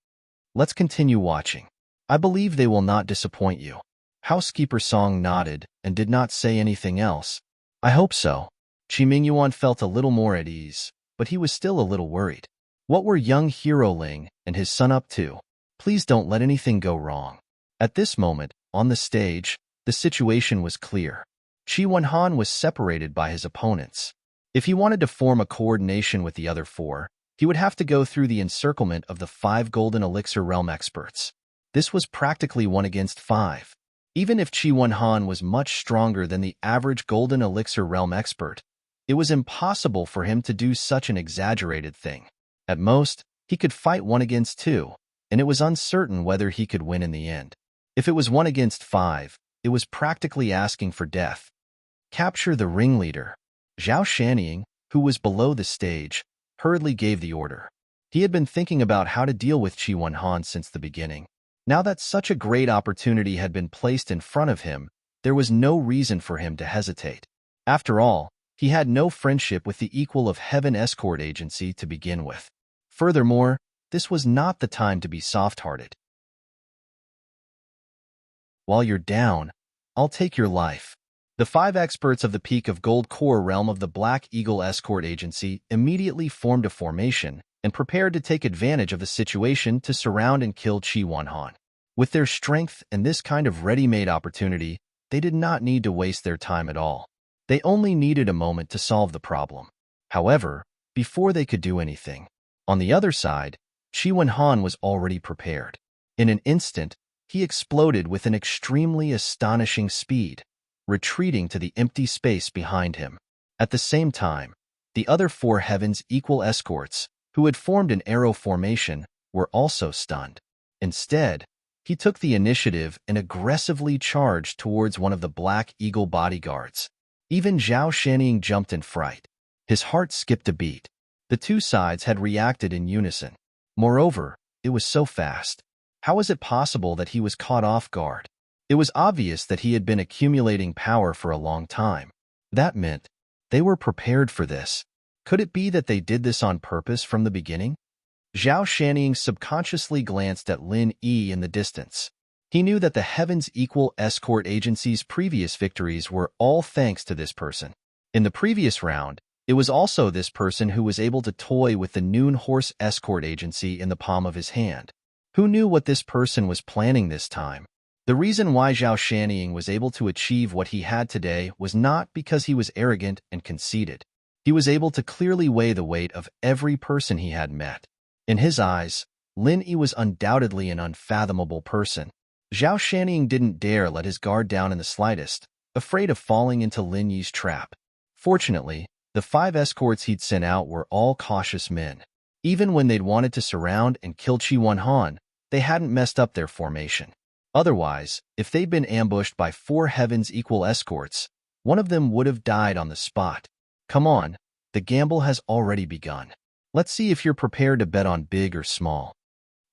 A: Let's continue watching. I believe they will not disappoint you. Housekeeper Song nodded and did not say anything else. I hope so. Qi Mingyuan felt a little more at ease, but he was still a little worried. What were young hero Ling and his son up to? Please don't let anything go wrong. At this moment, on the stage, the situation was clear. Qi Wenhan was separated by his opponents. If he wanted to form a coordination with the other four, he would have to go through the encirclement of the 5 Golden Elixir Realm experts. This was practically 1 against 5. Even if Qi Wenhan was much stronger than the average Golden Elixir Realm expert, it was impossible for him to do such an exaggerated thing. At most, he could fight 1 against 2, and it was uncertain whether he could win in the end. If it was 1 against 5, it was practically asking for death. Capture the ringleader. Zhao Shaniying, who was below the stage, hurriedly gave the order. He had been thinking about how to deal with Qi Wenhan since the beginning. Now that such a great opportunity had been placed in front of him, there was no reason for him to hesitate. After all, he had no friendship with the equal of Heaven Escort Agency to begin with. Furthermore, this was not the time to be soft-hearted. While you're down, I'll take your life. The 5 experts of the Peak of Gold Core realm of the Black Eagle Escort Agency immediately formed a formation and prepared to take advantage of the situation to surround and kill Qi Wenhan. With their strength and this kind of ready-made opportunity, they did not need to waste their time at all. They only needed a moment to solve the problem. However, before they could do anything, on the other side, Qi Wenhan was already prepared. In an instant, he exploded with an extremely astonishing speed, retreating to the empty space behind him. At the same time, the other 4 Heaven's Equal escorts, who had formed an arrow formation, were also stunned. Instead, he took the initiative and aggressively charged towards one of the Black Eagle bodyguards. Even Zhao Shaniying jumped in fright. His heart skipped a beat. The 2 sides had reacted in unison. Moreover, it was so fast. How was it possible that he was caught off guard? It was obvious that he had been accumulating power for a long time. That meant they were prepared for this. Could it be that they did this on purpose from the beginning? Zhao Shaniying subconsciously glanced at Lin Yi in the distance. He knew that the Heaven's Equal Escort Agency's previous victories were all thanks to this person. In the previous round, it was also this person who was able to toy with the Noon Horse Escort Agency in the palm of his hand. Who knew what this person was planning this time? The reason why Zhao Shaniying was able to achieve what he had today was not because he was arrogant and conceited. He was able to clearly weigh the weight of every person he had met. In his eyes, Lin Yi was undoubtedly an unfathomable person. Zhao Shaniying didn't dare let his guard down in the slightest, afraid of falling into Lin Yi's trap. Fortunately, the 5 escorts he'd sent out were all cautious men. Even when they'd wanted to surround and kill Qi Wenhan, they hadn't messed up their formation. Otherwise, if they'd been ambushed by 4 Heaven's Equal escorts, one of them would have died on the spot. Come on, the gamble has already begun. Let's see if you're prepared to bet on big or small.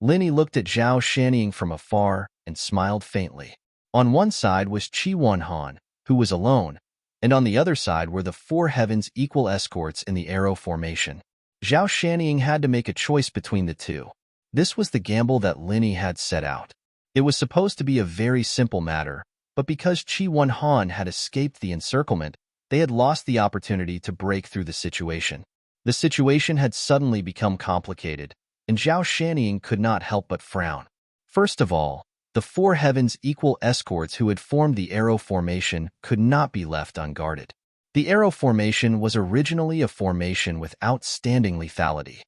A: Lin Yi looked at Zhao Shaniying from afar and smiled faintly. On one side was Qi Wenhan, who was alone, and on the other side were the 4 Heaven's Equal escorts in the arrow formation. Zhao Shaniying had to make a choice between the 2. This was the gamble that Lin Yi had set out. It was supposed to be a very simple matter, but because Qi Wenhan had escaped the encirclement, they had lost the opportunity to break through the situation. The situation had suddenly become complicated, and Zhao Shaniying could not help but frown. First of all, the 4 Heaven's Equal escorts who had formed the arrow formation could not be left unguarded. The arrow formation was originally a formation with outstanding lethality.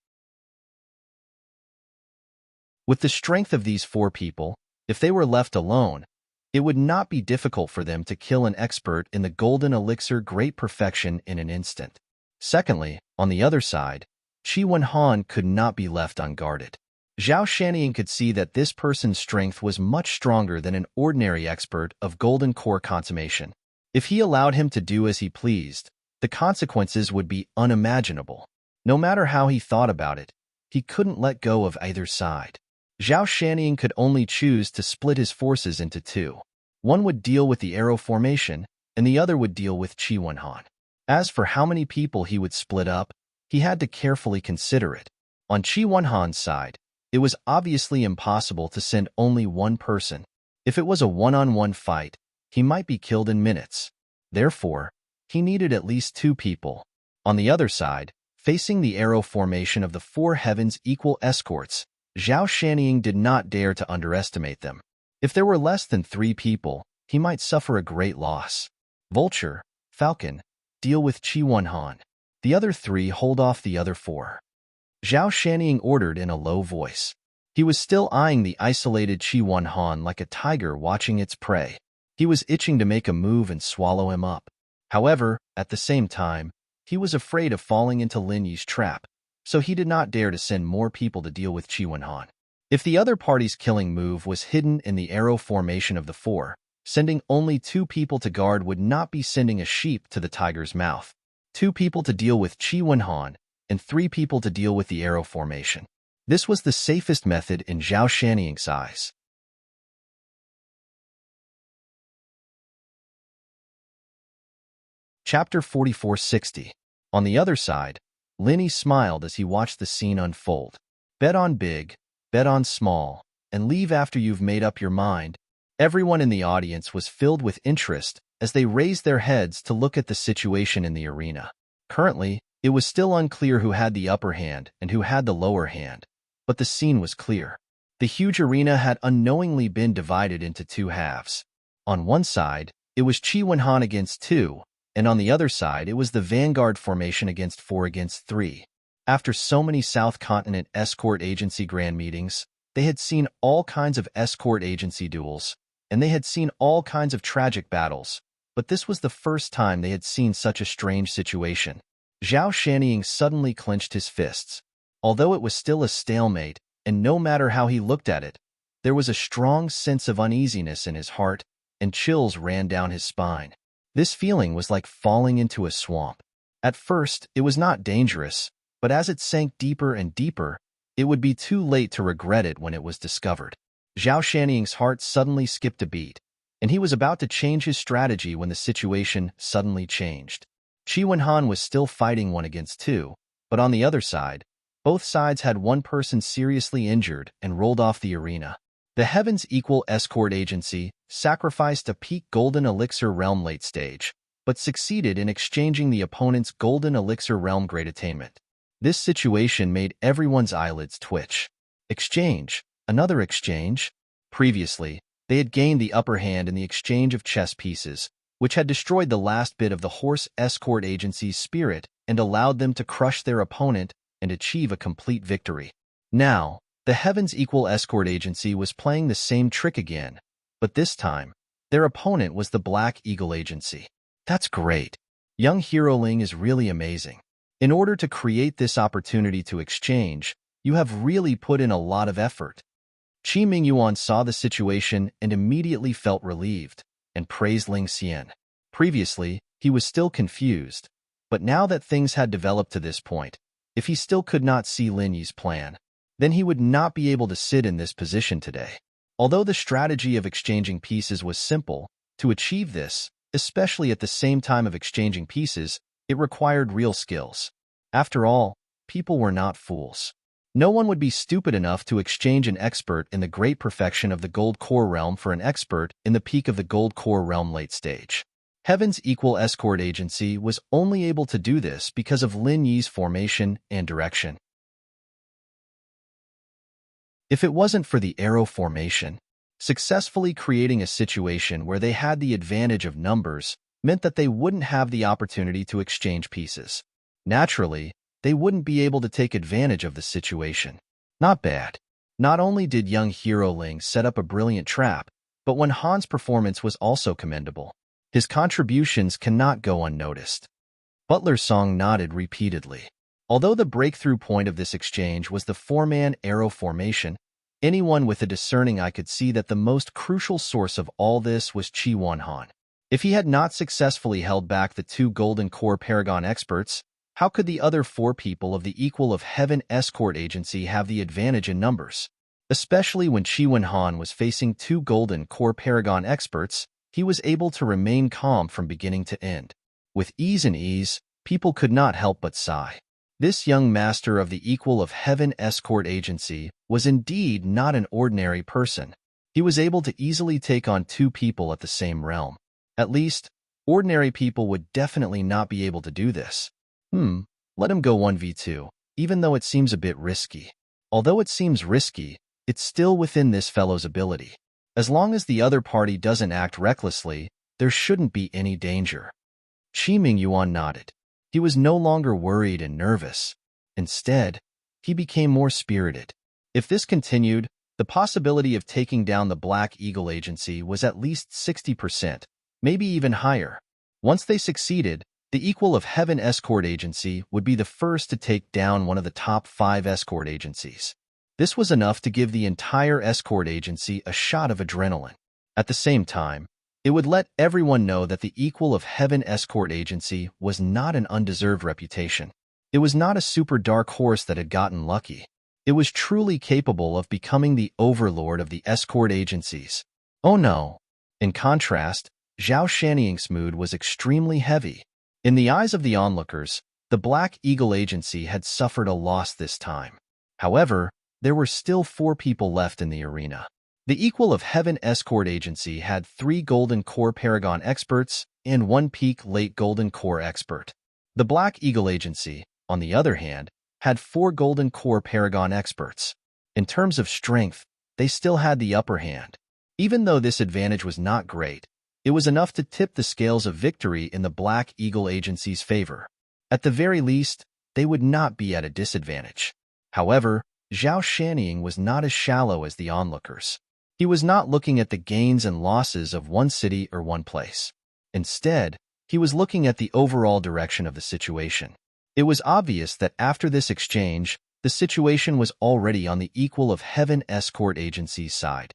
A: With the strength of these 4 people, if they were left alone, it would not be difficult for them to kill an expert in the Golden Elixir Great Perfection in an instant. Secondly, on the other side, Qi Wenhan could not be left unguarded. Zhao Shaniying could see that this person's strength was much stronger than an ordinary expert of Golden Core consummation. If he allowed him to do as he pleased, the consequences would be unimaginable. No matter how he thought about it, he couldn't let go of either side. Zhao Shaniying could only choose to split his forces into 2. One would deal with the arrow formation, and the other would deal with Qi Wenhan. As for how many people he would split up, he had to carefully consider it. On Qi Wenhan's side, it was obviously impossible to send only one person. If it was a one-on-one fight, he might be killed in minutes. Therefore, he needed at least 2 people. On the other side, facing the arrow formation of the 4 heavens equal escorts, Zhao Shaniying did not dare to underestimate them. If there were less than 3 people, he might suffer a great loss. Vulture, Falcon, deal with Qi Wenhan. The other 3 hold off the other 4. Zhao Shaniying ordered in a low voice. He was still eyeing the isolated Qi Wenhan like a tiger watching its prey. He was itching to make a move and swallow him up. However, at the same time, he was afraid of falling into Lin Yi's trap, so he did not dare to send more people to deal with Qi Wenhan. If the other party's killing move was hidden in the arrow formation of the 4, sending only 2 people to guard would not be sending a sheep to the tiger's mouth. 2 people to deal with Qi Wenhan, and 3 people to deal with the arrow formation. This was the safest method in Zhao Shaniying's eyes. Chapter 4460. On the other side, Lin Yi smiled as he watched the scene unfold. Bet on big, bet on small, and leave after you've made up your mind. Everyone in the audience was filled with interest as they raised their heads to look at the situation in the arena. Currently, it was still unclear who had the upper hand and who had the lower hand, but the scene was clear. The huge arena had unknowingly been divided into 2 halves. On one side, it was Qi Wenhan against 2, and on the other side it was the Vanguard formation against 4 against 3. After so many South Continent escort agency grand meetings, they had seen all kinds of escort agency duels, and they had seen all kinds of tragic battles, but this was the first time they had seen such a strange situation. Zhao Shaniying suddenly clenched his fists. Although it was still a stalemate, and no matter how he looked at it, there was a strong sense of uneasiness in his heart, and chills ran down his spine. This feeling was like falling into a swamp. At first, it was not dangerous, but as it sank deeper and deeper, it would be too late to regret it when it was discovered. Zhao Shaniying's heart suddenly skipped a beat, and he was about to change his strategy when the situation suddenly changed. Qi Wenhan was still fighting 1 against 2, but on the other side, both sides had 1 person seriously injured and rolled off the arena. The Heavens Equal Escort Agency sacrificed a peak Golden Elixir Realm late stage, but succeeded in exchanging the opponent's Golden Elixir Realm Great Attainment. This situation made everyone's eyelids twitch. Exchange? Another exchange? Previously, they had gained the upper hand in the exchange of chess pieces, which had destroyed the last bit of the Horse Escort Agency's spirit and allowed them to crush their opponent and achieve a complete victory. Now, the Heavens Equal Escort Agency was playing the same trick again, but this time, their opponent was the Black Eagle Agency. That's great. Young Hero Ling is really amazing. In order to create this opportunity to exchange, you have really put in a lot of effort. Qi Mingyuan saw the situation and immediately felt relieved, and praised Ling Xian. Previously, he was still confused, but now that things had developed to this point, if he still could not see Lin Yi's plan, then he would not be able to sit in this position today. Although the strategy of exchanging pieces was simple, to achieve this, especially at the same time of exchanging pieces, it required real skills. After all, people were not fools. No one would be stupid enough to exchange an expert in the great perfection of the Gold Core Realm for an expert in the peak of the Gold Core Realm late stage. Heaven's Equal Escort Agency was only able to do this because of Lin Yi's formation and direction. If it wasn't for the arrow formation, successfully creating a situation where they had the advantage of numbers meant that they wouldn't have the opportunity to exchange pieces. Naturally, they wouldn't be able to take advantage of the situation. Not bad. Not only did young Hero Ling set up a brilliant trap, but Wenhan's performance was also commendable. His contributions cannot go unnoticed. Butler Song nodded repeatedly. Although the breakthrough point of this exchange was the 4-man arrow formation, anyone with a discerning eye could see that the most crucial source of all this was Qi Wenhan. If he had not successfully held back the 2 Golden Core Paragon experts, how could the other 4 people of the Equal of Heaven Escort Agency have the advantage in numbers? Especially when Qi Wenhan was facing 2 Golden Core Paragon experts, he was able to remain calm from beginning to end. With ease, people could not help but sigh. This young master of the Equal of Heaven Escort Agency was indeed not an ordinary person. He was able to easily take on 2 people at the same realm. At least, Ordinary people would definitely not be able to do this. Let him go 1v2, even though it seems a bit risky. Although it seems risky, it's still within this fellow's ability. As long as the other party doesn't act recklessly, there shouldn't be any danger. Qi Mingyuan nodded. He was no longer worried and nervous. Instead, he became more spirited. If this continued, the possibility of taking down the Black Eagle Agency was at least 60%, maybe even higher. Once they succeeded, the Equal of Heaven Escort Agency would be the first to take down one of the top 5 escort agencies. This was enough to give the entire escort agency a shot of adrenaline. At the same time, it would let everyone know that the Equal of Heaven Escort Agency was not an undeserved reputation. It was not a super dark horse that had gotten lucky. It was truly capable of becoming the overlord of the escort agencies. Oh no! In contrast, Zhao Shanying's mood was extremely heavy. In the eyes of the onlookers, the Black Eagle Agency had suffered a loss this time. However, there were still 4 people left in the arena. The Equal of Heaven Escort Agency had 3 Golden Core Paragon experts and 1 Peak Late Golden Core expert. The Black Eagle Agency, on the other hand, had 4 Golden Core Paragon experts. In terms of strength, they still had the upper hand. Even though this advantage was not great, it was enough to tip the scales of victory in the Black Eagle Agency's favor. At the very least, they would not be at a disadvantage. However, Zhao Shanying was not as shallow as the onlookers. He was not looking at the gains and losses of one city or one place. Instead, he was looking at the overall direction of the situation. It was obvious that after this exchange, the situation was already on the Equal of Heaven Escort Agency's side.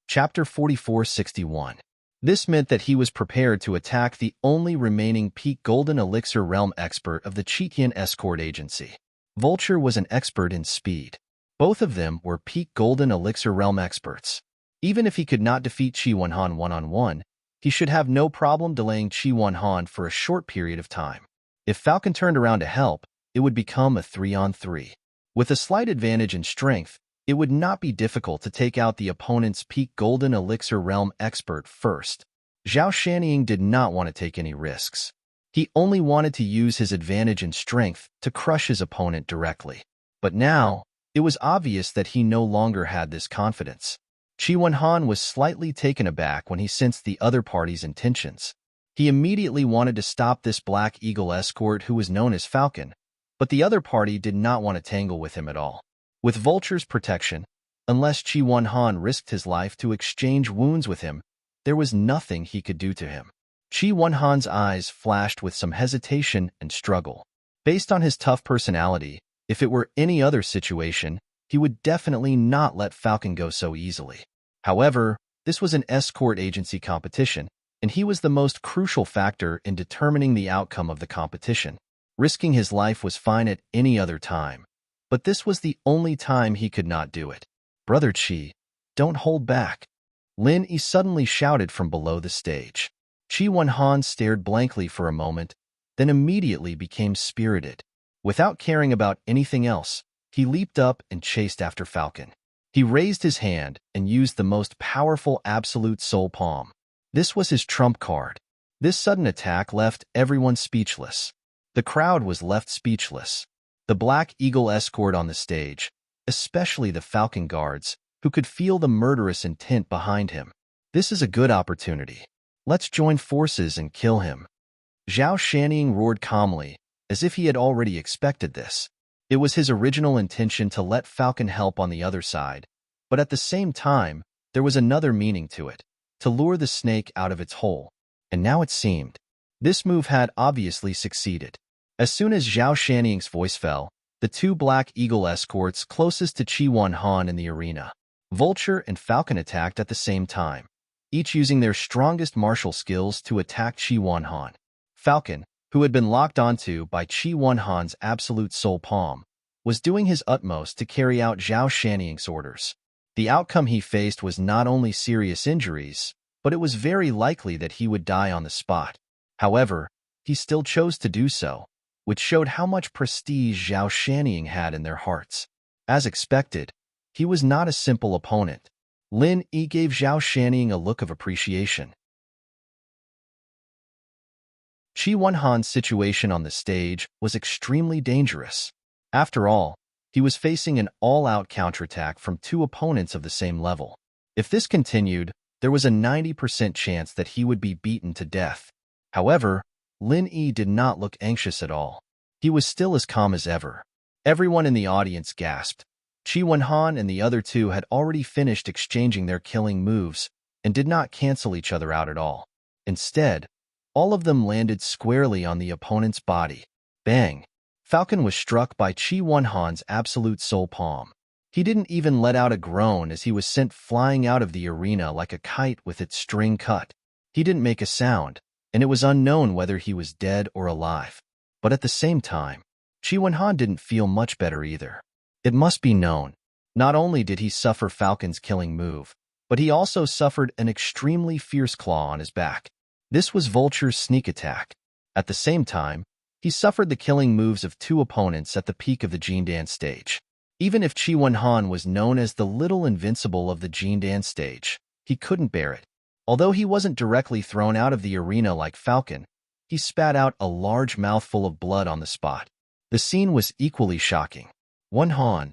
A: Chapter 4461. This meant that he was prepared to attack the only remaining Peak Golden Elixir Realm expert of the Qitian Escort Agency. Vulture was an expert in speed. Both of them were Peak Golden Elixir Realm experts. Even if he could not defeat Qi Wenhan one-on-one, he should have no problem delaying Qi Wenhan for a short period of time. If Falcon turned around to help, it would become a 3-on-3. With a slight advantage in strength, it would not be difficult to take out the opponent's Peak Golden Elixir Realm expert first. Zhao Shanying did not want to take any risks. He only wanted to use his advantage in strength to crush his opponent directly. But now, it was obvious that he no longer had this confidence. Qi Wenhan was slightly taken aback when he sensed the other party's intentions. He immediately wanted to stop this Black Eagle escort who was known as Falcon, but the other party did not want to tangle with him at all. With Vulture's protection, unless Qi Wenhan risked his life to exchange wounds with him, there was nothing he could do to him. Qi Wenhan's eyes flashed with some hesitation and struggle. Based on his tough personality, if it were any other situation, he would definitely not let Falcon go so easily. However, this was an escort agency competition, and he was the most crucial factor in determining the outcome of the competition. Risking his life was fine at any other time, but this was the only time he could not do it. "Brother Qi, don't hold back," Lin Yi suddenly shouted from below the stage. Qi Wenhan stared blankly for a moment, then immediately became spirited. Without caring about anything else, he leaped up and chased after Falcon. He raised his hand and used the most powerful Absolute Soul Palm. This was his trump card. This sudden attack left everyone speechless. The crowd was left speechless. The Black Eagle escort on the stage, especially the Falcon guards, who could feel the murderous intent behind him. This is a good opportunity. Let's join forces and kill him. Zhao Shanying roared calmly, as if he had already expected this. It was his original intention to let Falcon help on the other side, but at the same time, there was another meaning to it, to lure the snake out of its hole. And now it seemed. This move had obviously succeeded. As soon as Zhao Shanying's voice fell, the 2 Black Eagle escorts closest to Qi Wenhan in the arena, Vulture and Falcon, attacked at the same time, each using their strongest martial skills to attack Qi Wenhan. Falcon, who had been locked onto by Qi Wenhan's Absolute Soul Palm, was doing his utmost to carry out Zhao Shanying's orders. The outcome he faced was not only serious injuries, but it was very likely that he would die on the spot. However, he still chose to do so, which showed how much prestige Zhao Shanying had in their hearts. As expected, he was not a simple opponent. Lin Yi gave Zhao Shanning a look of appreciation. Qi Wenhan's situation on the stage was extremely dangerous. After all, he was facing an all-out counterattack from two opponents of the same level. If this continued, there was a 90% chance that he would be beaten to death. However, Lin Yi did not look anxious at all. He was still as calm as ever. Everyone in the audience gasped. Qi Wenhan and the other two had already finished exchanging their killing moves and did not cancel each other out at all. Instead, all of them landed squarely on the opponent's body. Bang! Falcon was struck by Qi Wenhan's absolute soul palm. He didn't even let out a groan as he was sent flying out of the arena like a kite with its string cut. He didn't make a sound, and it was unknown whether he was dead or alive. But at the same time, Qi Wenhan didn't feel much better either. It must be known, not only did he suffer Falcon's killing move, but he also suffered an extremely fierce claw on his back. This was Vulture's sneak attack. At the same time, he suffered the killing moves of two opponents at the peak of the Jindan stage. Even if Qi Wenhan was known as the Little Invincible of the Jindan stage, he couldn't bear it. Although he wasn't directly thrown out of the arena like Falcon, he spat out a large mouthful of blood on the spot. The scene was equally shocking. Wenhan.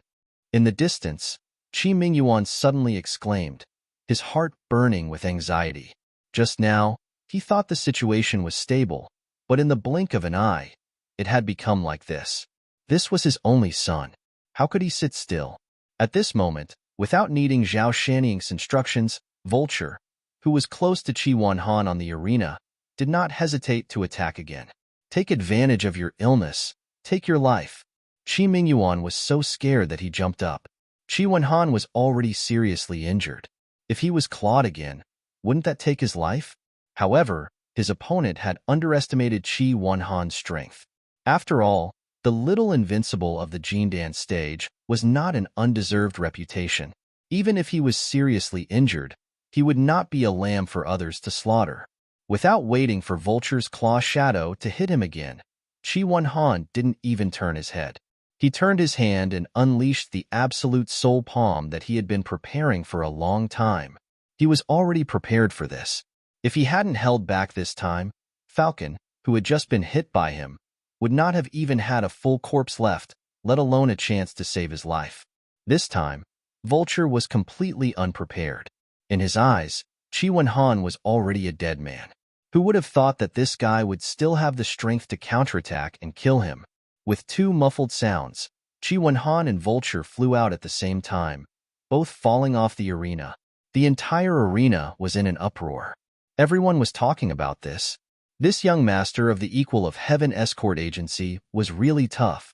A: In the distance, Qi Mingyuan suddenly exclaimed, his heart burning with anxiety. Just now, he thought the situation was stable, but in the blink of an eye, it had become like this. This was his only son. How could he sit still? At this moment, without needing Zhao Shanning's instructions, Vulture, who was close to Qi Wenhan on the arena, did not hesitate to attack again. Take advantage of your illness. Take your life. Qi Mingyuan was so scared that he jumped up. Qi Wenhan was already seriously injured. If he was clawed again, wouldn't that take his life? However, his opponent had underestimated Qi Wenhan's strength. After all, the Little Invincible of the Jindan stage was not an undeserved reputation. Even if he was seriously injured, he would not be a lamb for others to slaughter. Without waiting for Vulture's claw shadow to hit him again, Qi Wenhan didn't even turn his head. He turned his hand and unleashed the absolute soul palm that he had been preparing for a long time. He was already prepared for this. If he hadn't held back this time, Falcon, who had just been hit by him, would not have even had a full corpse left, let alone a chance to save his life. This time, Vulture was completely unprepared. In his eyes, Qi Wenhan was already a dead man. Who would have thought that this guy would still have the strength to counterattack and kill him? With two muffled sounds, Qi Wenhan and Vulture flew out at the same time, both falling off the arena. The entire arena was in an uproar. Everyone was talking about this. This young master of the Equal of Heaven escort agency was really tough.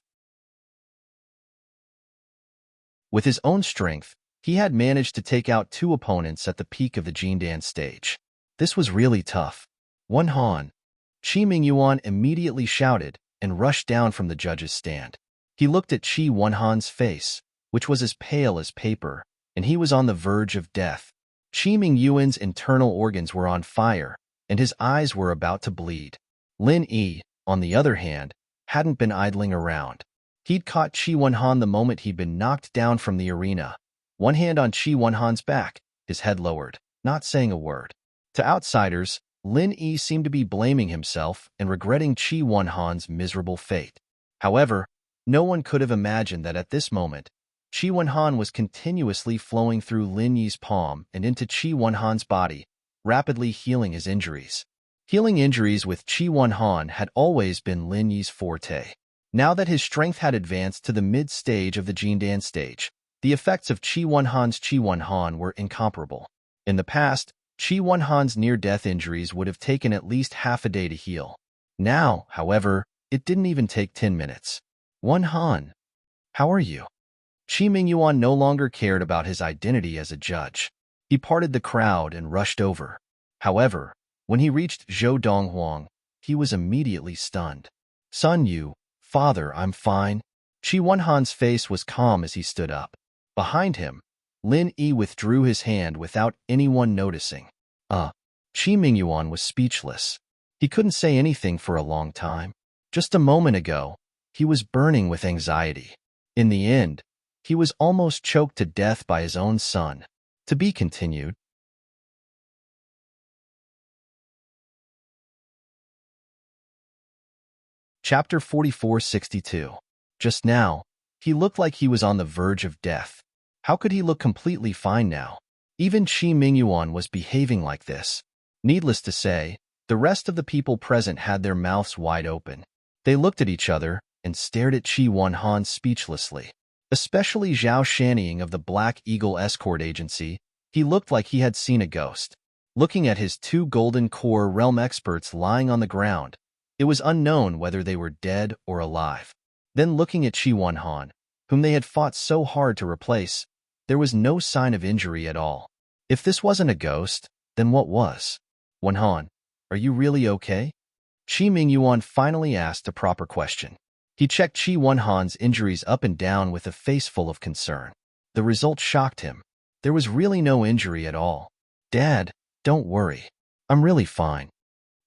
A: With his own strength, he had managed to take out two opponents at the peak of the Jindan stage. This was really tough. Wenhan. Qi Mingyuan immediately shouted and rushed down from the judge's stand. He looked at Qi Wenhan's face, which was as pale as paper, and he was on the verge of death. Qi Mingyuan's internal organs were on fire, and his eyes were about to bleed. Lin Yi, on the other hand, hadn't been idling around. He'd caught Qi Wenhan the moment he'd been knocked down from the arena. One hand on Qi Wenhan's back, his head lowered, not saying a word. To outsiders, Lin Yi seemed to be blaming himself and regretting Qi Wenhan's miserable fate. However, no one could have imagined that at this moment, Qi Wenhan was continuously flowing through Lin Yi's palm and into Qi Wenhan's body, rapidly healing his injuries. Healing injuries with Qi Wenhan had always been Lin Yi's forte. Now that his strength had advanced to the mid-stage of the Jindan stage, the effects of Qi Wenhan were incomparable. In the past, Qi Wenhan's near-death injuries would have taken at least half a day to heal. Now, however, it didn't even take 10 minutes. Wenhan, how are you? Qi Mingyuan no longer cared about his identity as a judge. He parted the crowd and rushed over. However, when he reached Zhou Donghuang, he was immediately stunned. Sun Yu, father, I'm fine. Qi Wenhan's face was calm as he stood up. Behind him, Lin Yi withdrew his hand without anyone noticing. Qi Mingyuan was speechless. He couldn't say anything for a long time. Just a moment ago, he was burning with anxiety. In the end, He was almost choked to death by his own son. To be continued. Chapter 4462. Just now, he looked like he was on the verge of death. How could he look completely fine now? Even Qi Mingyuan was behaving like this. Needless to say, the rest of the people present had their mouths wide open. They looked at each other and stared at Qi Wanhan speechlessly. Especially Zhao Shanying of the Black Eagle Escort Agency, he looked like he had seen a ghost. Looking at his two Golden Core Realm experts lying on the ground, it was unknown whether they were dead or alive. Then looking at Qi Wanhan, whom they had fought so hard to replace, there was no sign of injury at all. If this wasn't a ghost, then what was? Wanhan, are you really okay? Qi Mingyuan finally asked a proper question. He checked Qi Wanhan's injuries up and down with a face full of concern. The result shocked him. There was really no injury at all. Dad, don't worry. I'm really fine.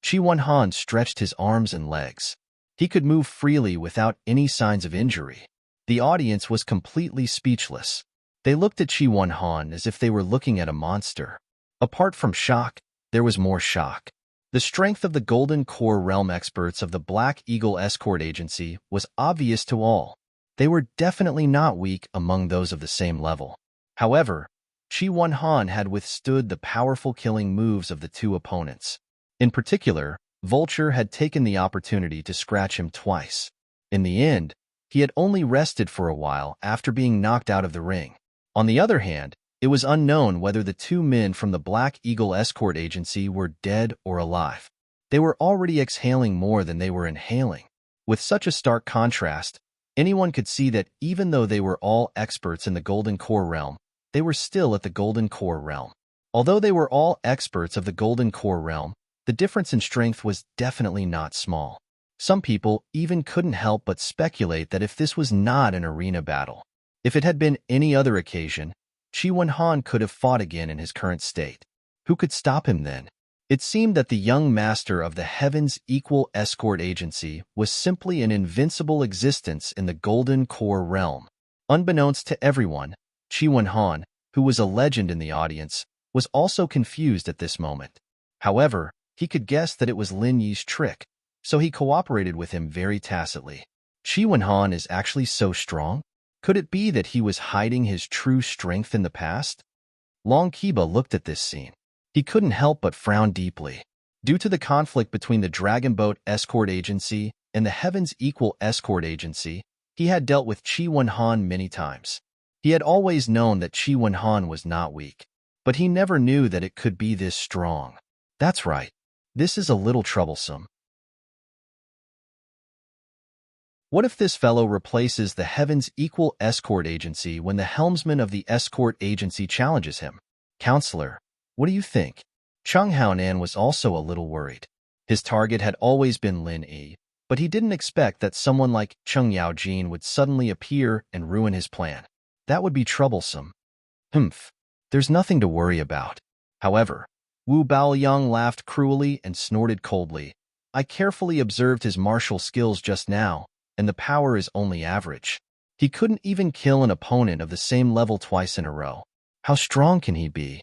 A: Qi Wanhan stretched his arms and legs. He could move freely without any signs of injury. The audience was completely speechless. They looked at Qi Wanhan as if they were looking at a monster. Apart from shock, there was more shock. The strength of the Golden Core Realm experts of the Black Eagle Escort Agency was obvious to all. They were definitely not weak among those of the same level. However, Qi Wanhan had withstood the powerful killing moves of the two opponents. In particular, Vulture had taken the opportunity to scratch him twice. In the end, he had only rested for a while after being knocked out of the ring. On the other hand, it was unknown whether the two men from the Black Eagle Escort Agency were dead or alive. They were already exhaling more than they were inhaling. With such a stark contrast, anyone could see that even though they were all experts in the Golden Core Realm, they were still at the Golden Core Realm. Although they were all experts of the Golden Core Realm, the difference in strength was definitely not small. Some people even couldn't help but speculate that if this was not an arena battle, if it had been any other occasion, Qi Wanhan could have fought again in his current state. Who could stop him then? It seemed that the young master of the Heaven's Equal Escort Agency was simply an invincible existence in the Golden Core Realm. Unbeknownst to everyone, Qi Wanhan, who was a legend in the audience, was also confused at this moment. However, he could guess that it was Lin Yi's trick, so he cooperated with him very tacitly. Qi Wanhan is actually so strong? Could it be that he was hiding his true strength in the past? Long Kiba looked at this scene. He couldn't help but frown deeply. Due to the conflict between the Dragon Boat Escort Agency and the Heaven's Equal Escort Agency, he had dealt with Qi Wanhan many times. He had always known that Qi Wanhan was not weak, but he never knew that it could be this strong. That's right. This is a little troublesome. What if this fellow replaces the Heaven's Equal Escort Agency when the helmsman of the escort agency challenges him? Counselor, what do you think? Cheng Haonan was also a little worried. His target had always been Lin Yi, but he didn't expect that someone like Cheng Yaojin would suddenly appear and ruin his plan. That would be troublesome. There's nothing to worry about. However, Wu Baoyang laughed cruelly and snorted coldly. I carefully observed his martial skills just now, and the power is only average. He couldn't even kill an opponent of the same level twice in a row. How strong can he be?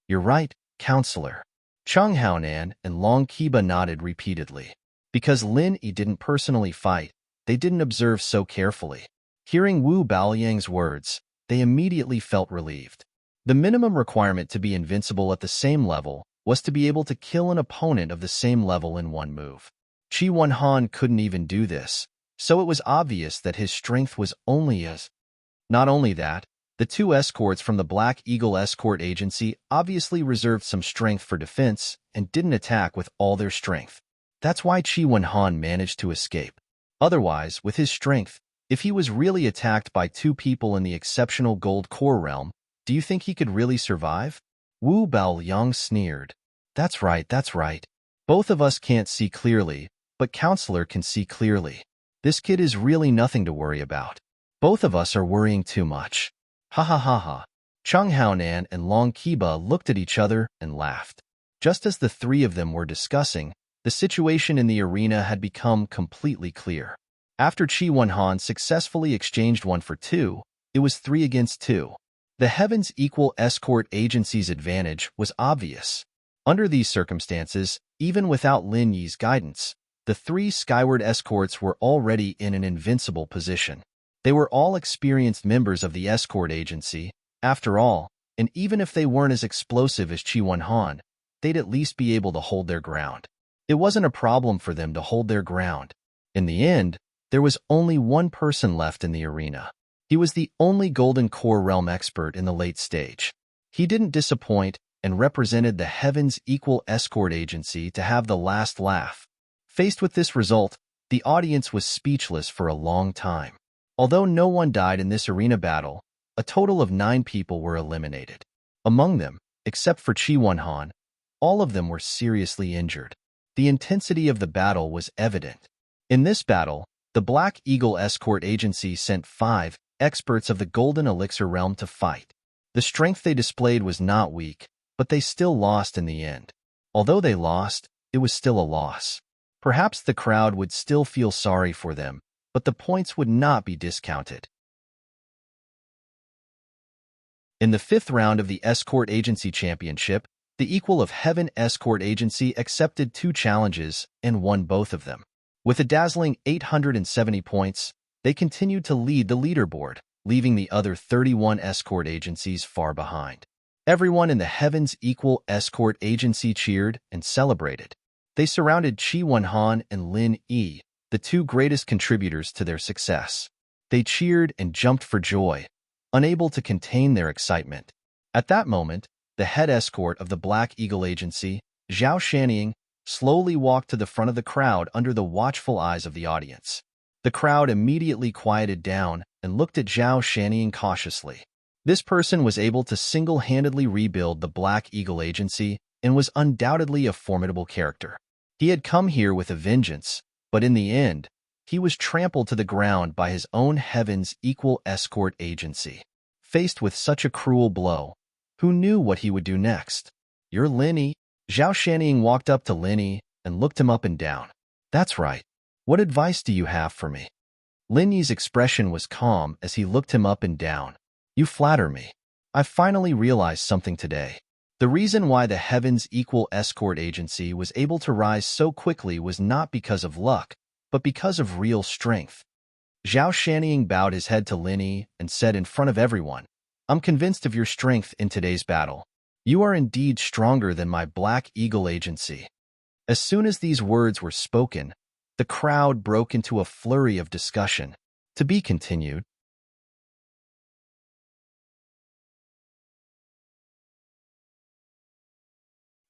A: You're right, Counselor. Cheng Haonan and Long Kiba nodded repeatedly. Because Lin Yi didn't personally fight, they didn't observe so carefully. Hearing Wu Baoyang's words, they immediately felt relieved. The minimum requirement to be invincible at the same level was to be able to kill an opponent of the same level in one move. Qi Wanhan couldn't even do this, so it was obvious that his strength was only as. Not only that, the two escorts from the Black Eagle Escort Agency obviously reserved some strength for defense and didn't attack with all their strength. That's why Qi Wanhan managed to escape. Otherwise, with his strength, if he was really attacked by two people in the exceptional Gold Core Realm, do you think he could really survive? Wu Baoyang sneered. That's right. Both of us can't see clearly, but Counselor can see clearly. This kid is really nothing to worry about. Both of us are worrying too much. Ha ha ha ha. Cheng Haonan and Long Kiba looked at each other and laughed. Just as the three of them were discussing, the situation in the arena had become completely clear. After Qi Wanhan successfully exchanged 1 for 2, It was 3 against 2. The Heaven's Equal Escort Agency's advantage was obvious. Under these circumstances, even without Lin Yi's guidance, the 3 skyward escorts were already in an invincible position. They were all experienced members of the escort agency, after all, and even if they weren't as explosive as Qi Wenhan, they'd at least be able to hold their ground. It wasn't a problem for them to hold their ground. In the end, there was only one person left in the arena. He was the only Golden Core Realm expert in the late stage. He didn't disappoint and represented the Heaven's Equal Escort Agency to have the last laugh. Faced with this result, the audience was speechless for a long time. Although no one died in this arena battle, a total of 9 people were eliminated. Among them, except for Qi Wenhan, all of them were seriously injured. The intensity of the battle was evident. In this battle, the Black Eagle Escort Agency sent 5 experts of the Golden Elixir Realm to fight. The strength they displayed was not weak, but they still lost in the end. Although they lost, it was still a loss. Perhaps the crowd would still feel sorry for them, but the points would not be discounted. In the 5th round of the Escort Agency Championship, the Equal of Heaven Escort Agency accepted 2 challenges and won both of them. With a dazzling 870 points, they continued to lead the leaderboard, leaving the other 31 escort agencies far behind. Everyone in the Heaven's Equal Escort Agency cheered and celebrated. They surrounded Qi Wenhan and Lin Yi, the 2 greatest contributors to their success. They cheered and jumped for joy, unable to contain their excitement. At that moment, the head escort of the Black Eagle Agency, Zhao Shanning, slowly walked to the front of the crowd under the watchful eyes of the audience. The crowd immediately quieted down and looked at Zhao Shanning cautiously. This person was able to single-handedly rebuild the Black Eagle Agency and was undoubtedly a formidable character. He had come here with a vengeance, but in the end, he was trampled to the ground by his own Heaven's Equal Escort Agency. Faced with such a cruel blow, who knew what he would do next? "You're Lin Yi." Zhao Shanning walked up to Lin Yi and looked him up and down. "That's right. What advice do you have for me?" Lin Yi's expression was calm as he looked him up and down. "You flatter me. I finally realized something today. The reason why the Heaven's Equal Escort Agency was able to rise so quickly was not because of luck, but because of real strength." Zhao Shanning bowed his head to Lin Yi and said in front of everyone, "I'm convinced of your strength in today's battle. You are indeed stronger than my Black Eagle Agency." As soon as these words were spoken, the crowd broke into a flurry of discussion. To be continued.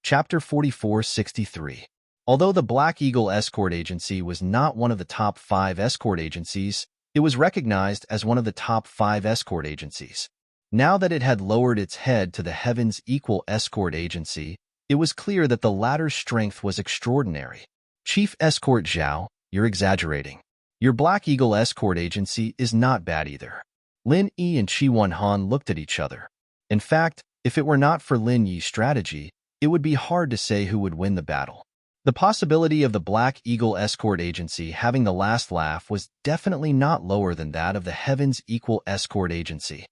A: Chapter 4463. Although the Black Eagle Escort Agency was not one of the top 5 escort agencies, it was recognized as one of the top 5 escort agencies. Now that it had lowered its head to the Heaven's Equal Escort Agency, it was clear that the latter's strength was extraordinary. "Chief Escort Zhao, you're exaggerating. Your Black Eagle Escort Agency is not bad either." Lin Yi and Qi Wenhan looked at each other. In fact, if it were not for Lin Yi's strategy, it would be hard to say who would win the battle. The possibility of the Black Eagle Escort Agency having the last laugh was definitely not lower than that of the Heaven's Equal Escort Agency.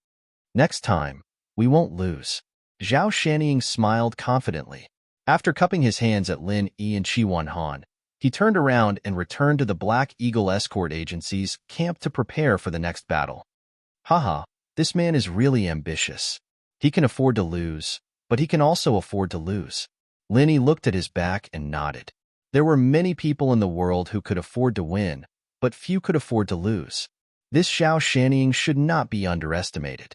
A: "Next time, we won't lose." Zhao Shanning smiled confidently. After cupping his hands at Lin Yi and Qi Wenhan, he turned around and returned to the Black Eagle Escort Agency's camp to prepare for the next battle. Haha, this man is really ambitious. He can afford to lose, but he can also afford to lose. Lin Yi looked at his back and nodded. There were many people in the world who could afford to win, but few could afford to lose. This Zhao Shanning should not be underestimated.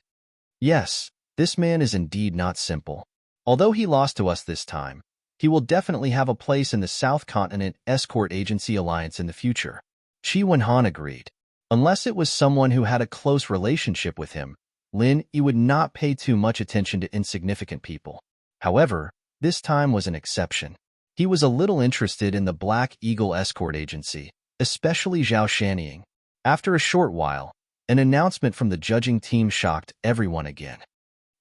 A: Yes, this man is indeed not simple. Although he lost to us this time, he will definitely have a place in the South Continent Escort Agency Alliance in the future. Qi Wenhan agreed. Unless it was someone who had a close relationship with him, Lin Yi would not pay too much attention to insignificant people. However, this time was an exception. He was a little interested in the Black Eagle Escort Agency, especially Zhao Shanning. After a short while, an announcement from the judging team shocked everyone again.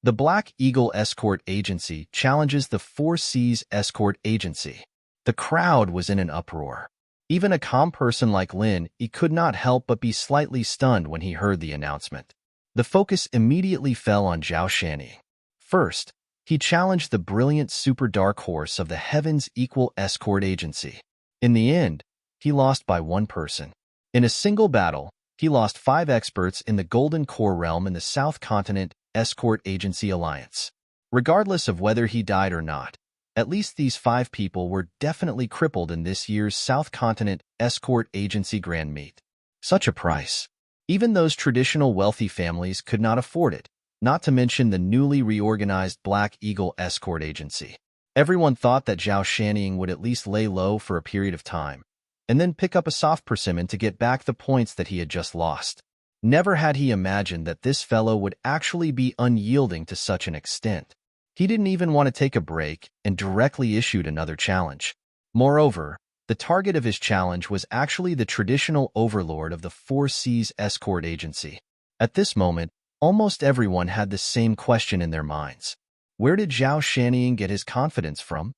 A: The Black Eagle Escort Agency challenges the 4 Seas Escort Agency. The crowd was in an uproar. Even a calm person like Lin Yi could not help but be slightly stunned when he heard the announcement. The focus immediately fell on Zhao Shanyi. First, he challenged the brilliant super dark horse of the Heavens Equal Escort Agency. In the end, he lost by one person. In a single battle, he lost 5 experts in the Golden Core realm in the South Continent Escort Agency Alliance. Regardless of whether he died or not, at least these 5 people were definitely crippled in this year's South Continent Escort Agency Grand Meet. Such a price. Even those traditional wealthy families could not afford it, not to mention the newly reorganized Black Eagle Escort Agency. Everyone thought that Zhao Shanyi would at least lay low for a period of time, and then pick up a soft persimmon to get back the points that he had just lost. Never had he imagined that this fellow would actually be unyielding to such an extent. He didn't even want to take a break and directly issued another challenge. Moreover, the target of his challenge was actually the traditional overlord of the Four Seas Escort Agency. At this moment, almost everyone had the same question in their minds. Where did Zhao Shanyi get his confidence from?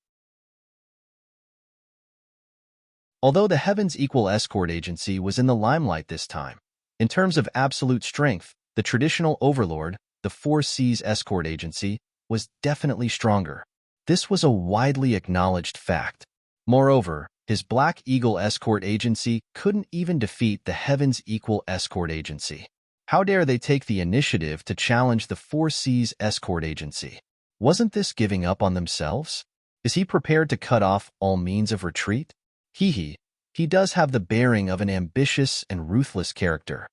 A: Although the Heavens Equal Escort Agency was in the limelight this time, in terms of absolute strength, the traditional overlord, the Four Seas Escort Agency, was definitely stronger. This was a widely acknowledged fact. Moreover, his Black Eagle Escort Agency couldn't even defeat the Heavens Equal Escort Agency. How dare they take the initiative to challenge the Four Seas Escort Agency? Wasn't this giving up on themselves? Is he prepared to cut off all means of retreat? He does have the bearing of an ambitious and ruthless character.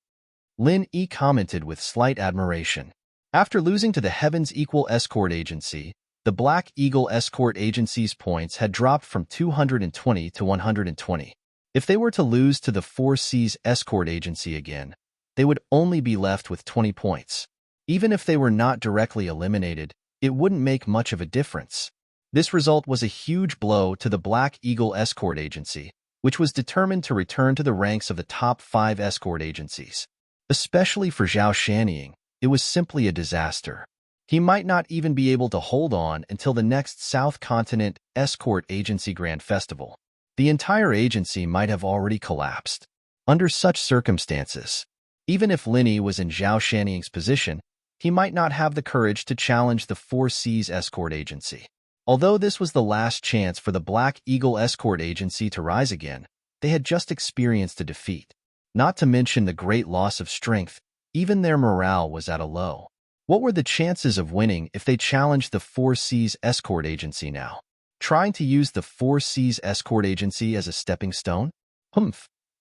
A: Lin Yi commented with slight admiration. After losing to the Heavens Equal Escort Agency, the Black Eagle Escort Agency's points had dropped from 220 to 120. If they were to lose to the Four Seas Escort Agency again, they would only be left with 20 points. Even if they were not directly eliminated, it wouldn't make much of a difference. This result was a huge blow to the Black Eagle Escort Agency, which was determined to return to the ranks of the top 5 escort agencies. Especially for Zhao Shanyi, it was simply a disaster. He might not even be able to hold on until the next South Continent Escort Agency Grand Festival. The entire agency might have already collapsed. Under such circumstances, even if Lin Yi was in Zhao Shanyi's position, he might not have the courage to challenge the Four Seas Escort Agency. Although this was the last chance for the Black Eagle Escort Agency to rise again, they had just experienced a defeat. Not to mention the great loss of strength, even their morale was at a low. What were the chances of winning if they challenged the Four Seas Escort Agency now? Trying to use the Four Seas Escort Agency as a stepping stone?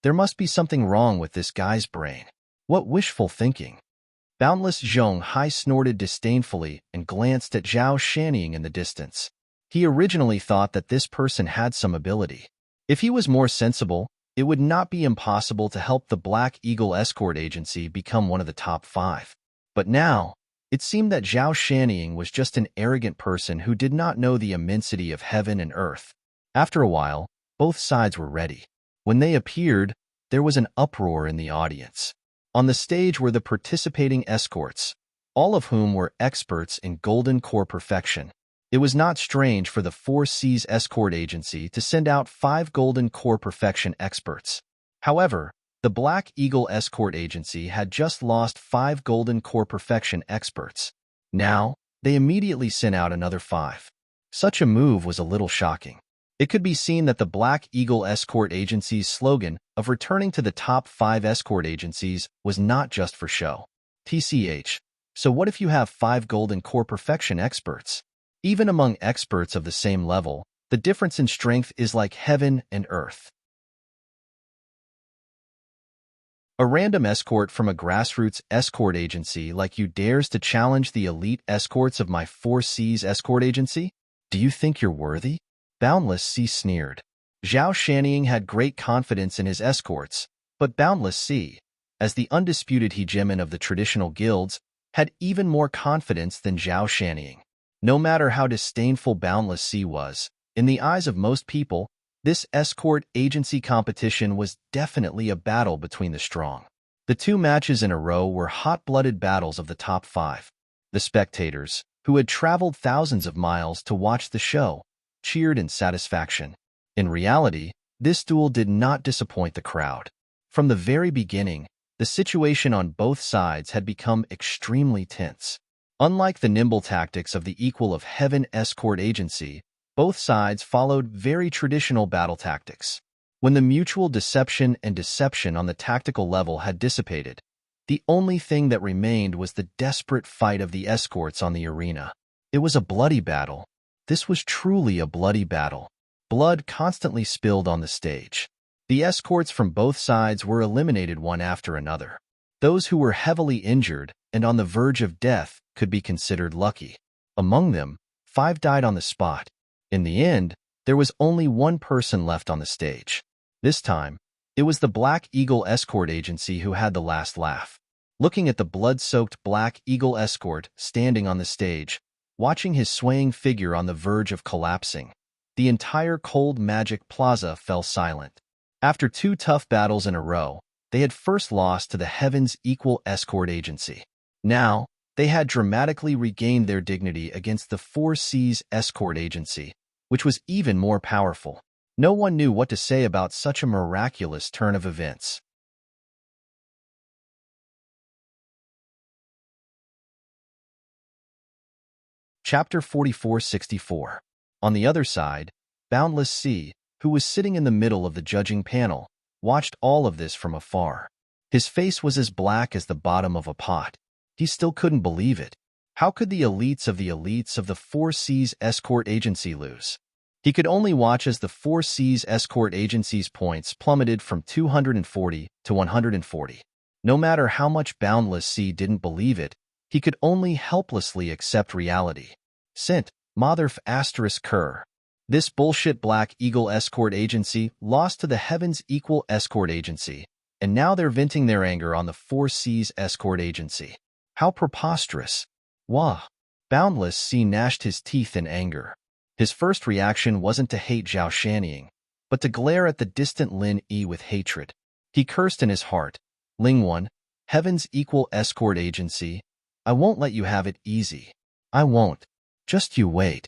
A: There must be something wrong with this guy's brain. What wishful thinking. Boundless Zhong Hai snorted disdainfully and glanced at Zhao Shanyi in the distance. He originally thought that this person had some ability. If he was more sensible, it would not be impossible to help the Black Eagle Escort Agency become one of the top 5. But now, it seemed that Zhao Shanyi was just an arrogant person who did not know the immensity of heaven and earth. After a while, both sides were ready. When they appeared, there was an uproar in the audience. On the stage were the participating escorts, all of whom were experts in Golden Core perfection. It was not strange for the Four Seas Escort Agency to send out 5 Golden Core perfection experts. However, the Black Eagle Escort Agency had just lost 5 Golden Core perfection experts. Now, they immediately sent out another 5. Such a move was a little shocking. It could be seen that the Black Eagle Escort Agency's slogan of returning to the top 5 escort agencies was not just for show. TCH. So what if you have 5 Golden Core perfection experts? Even among experts of the same level, the difference in strength is like heaven and earth. A random escort from a grassroots escort agency like you dares to challenge the elite escorts of my Four Seas Escort Agency? Do you think you're worthy? Boundless Sea sneered. Zhao Shanyi had great confidence in his escorts, but Boundless Sea, as the undisputed hegemon of the traditional guilds, had even more confidence than Zhao Shanyi. No matter how disdainful Boundless Sea was, in the eyes of most people, this escort agency competition was definitely a battle between the strong. The 2 matches in a row were hot-blooded battles of the top 5. The spectators, who had traveled thousands of miles to watch the show, cheered in satisfaction. In reality, this duel did not disappoint the crowd. From the very beginning, The situation on both sides had become extremely tense. Unlike the nimble tactics of the equal of Heaven escort agency, both sides followed very traditional battle tactics. When the mutual deception and deception on the tactical level had dissipated, the only thing that remained was the desperate fight of the escorts on the arena. It was a bloody battle. This was truly a bloody battle. Blood constantly spilled on the stage. The escorts from both sides were eliminated one after another. Those who were heavily injured and on the verge of death could be considered lucky. Among them, 5 died on the spot. In the end, there was only one person left on the stage. This time, it was the Black Eagle escort agency who had the last laugh. Looking at the blood-soaked Black Eagle escort standing on the stage, watching his swaying figure on the verge of collapsing, the entire cold magic plaza fell silent. After 2 tough battles in a row, they had first lost to the Heaven's Equal escort agency. Now, they had dramatically regained their dignity against the 4 Seas escort agency, which was even more powerful. No one knew what to say about such a miraculous turn of events. Chapter 4464. On the other side, Boundless Sea, who was sitting in the middle of the judging panel, watched all of this from afar. His face was as black as the bottom of a pot. He still couldn't believe it. How could the elites of the 4 Seas escort agency lose? He could only watch as the 4 Seas escort agency's points plummeted from 240 to 140. No matter how much Boundless Sea didn't believe it, he could only helplessly accept reality. Sint, Motherf ** Kerr. This bullshit Black Eagle escort agency lost to the Heavens Equal escort agency, and now they're venting their anger on the 4 Seas escort agency. How preposterous. Wah! Boundless Sea gnashed his teeth in anger. His first reaction wasn't to hate Zhao Shanying, but to glare at the distant Lin Yi with hatred. He cursed in his heart, Ling One, Heaven's Equal escort agency, I won't let you have it easy. I won't. Just you wait.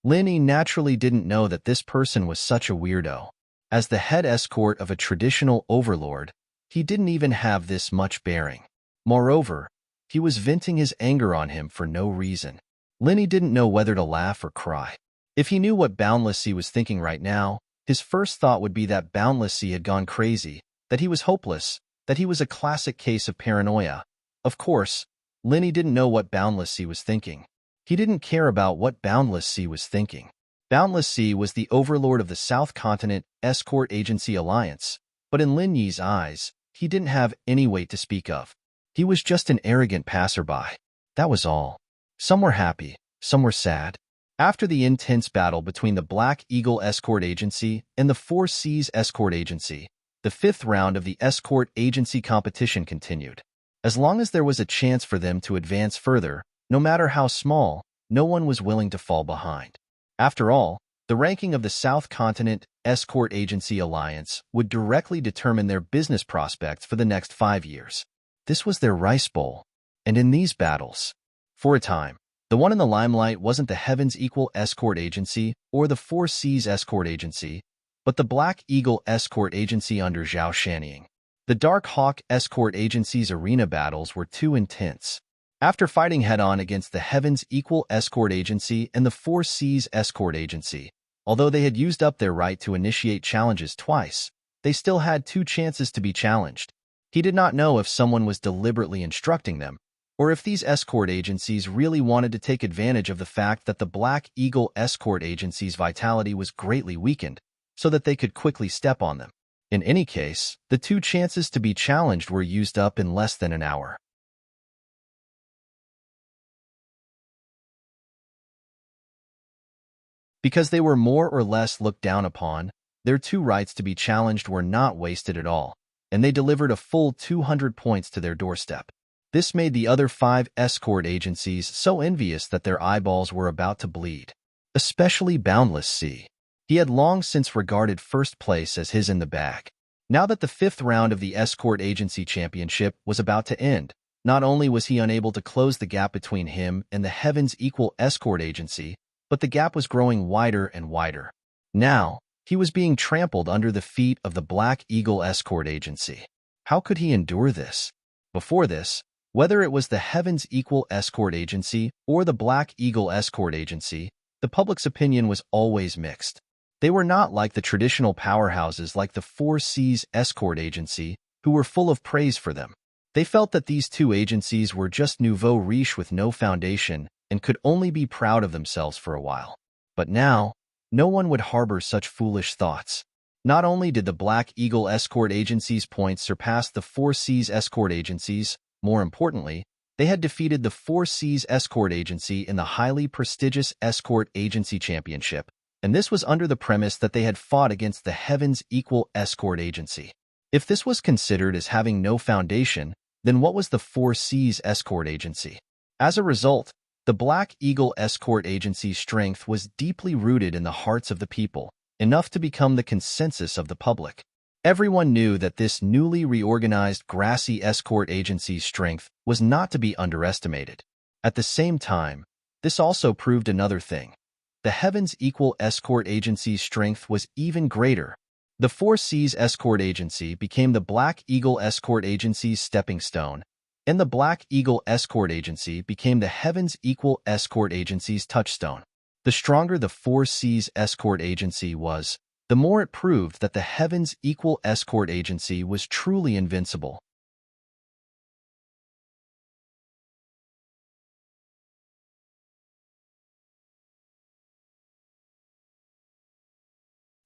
A: Lin Yi naturally didn't know that this person was such a weirdo. As the head escort of a traditional overlord, he didn't even have this much bearing. Moreover, he was venting his anger on him for no reason. Lin Yi didn't know whether to laugh or cry. If he knew what Boundless Sea was thinking right now, his first thought would be that Boundless Sea had gone crazy, that he was hopeless, that he was a classic case of paranoia. Of course, Lin Yi didn't know what Boundless Sea was thinking. He didn't care about what Boundless Sea was thinking. Boundless Sea was the overlord of the South Continent Escort Agency Alliance, but in Lin Yi's eyes, he didn't have any weight to speak of. He was just an arrogant passerby. That was all. Some were happy, some were sad. After the intense battle between the Black Eagle Escort Agency and the 4 Seas Escort Agency, the 5th round of the Escort Agency competition continued. As long as there was a chance for them to advance further, no matter how small, no one was willing to fall behind. After all, the ranking of the South Continent Escort Agency Alliance would directly determine their business prospects for the next 5 years. This was their rice bowl. And in these battles, for a time, the one in the limelight wasn't the Heavens Equal Escort Agency or the 4 Seas Escort Agency, but the Black Eagle Escort Agency under Zhao Shanying. The Dark Hawk Escort Agency's arena battles were too intense. After fighting head-on against the Heavens Equal Escort Agency and the 4 Seas Escort Agency, although they had used up their right to initiate challenges twice, they still had 2 chances to be challenged. He did not know if someone was deliberately instructing them, or if these escort agencies really wanted to take advantage of the fact that the Black Eagle Escort Agency's vitality was greatly weakened, so that they could quickly step on them. In any case, the 2 chances to be challenged were used up in less than an hour. Because they were more or less looked down upon, their 2 rights to be challenged were not wasted at all, and they delivered a full 200 points to their doorstep. This made the other 5 escort agencies so envious that their eyeballs were about to bleed. Especially Boundless Sea. He had long since regarded first place as his in the bag. Now that the 5th round of the Escort Agency Championship was about to end, not only was he unable to close the gap between him and the Heavens Equal Escort Agency, but the gap was growing wider and wider. Now, he was being trampled under the feet of the Black Eagle Escort Agency. How could he endure this? Before this, whether it was the Heaven's Equal Escort Agency or the Black Eagle Escort Agency, the public's opinion was always mixed. They were not like the traditional powerhouses like the Four Seas Escort Agency, who were full of praise for them. They felt that these two agencies were just nouveau riche with no foundation and could only be proud of themselves for a while. But now, no one would harbor such foolish thoughts. Not only did the Black Eagle Escort Agency's points surpass the Four Seas Escort Agency's, more importantly, they had defeated the Four Seas Escort Agency in the highly prestigious Escort Agency Championship, and this was under the premise that they had fought against the Heaven's Equal Escort Agency. If this was considered as having no foundation, then what was the Four Seas Escort Agency? As a result, the Black Eagle Escort Agency's strength was deeply rooted in the hearts of the people, enough to become the consensus of the public. Everyone knew that this newly reorganized grassy escort agency's strength was not to be underestimated. At the same time, this also proved another thing. The Heaven's Equal Escort Agency's strength was even greater. The Four Seas Escort Agency became the Black Eagle Escort Agency's stepping stone, and the Black Eagle Escort Agency became the Heaven's Equal Escort Agency's touchstone. The stronger the Four Seas Escort Agency was, the more it proved that the Heaven's Equal Escort Agency was truly invincible.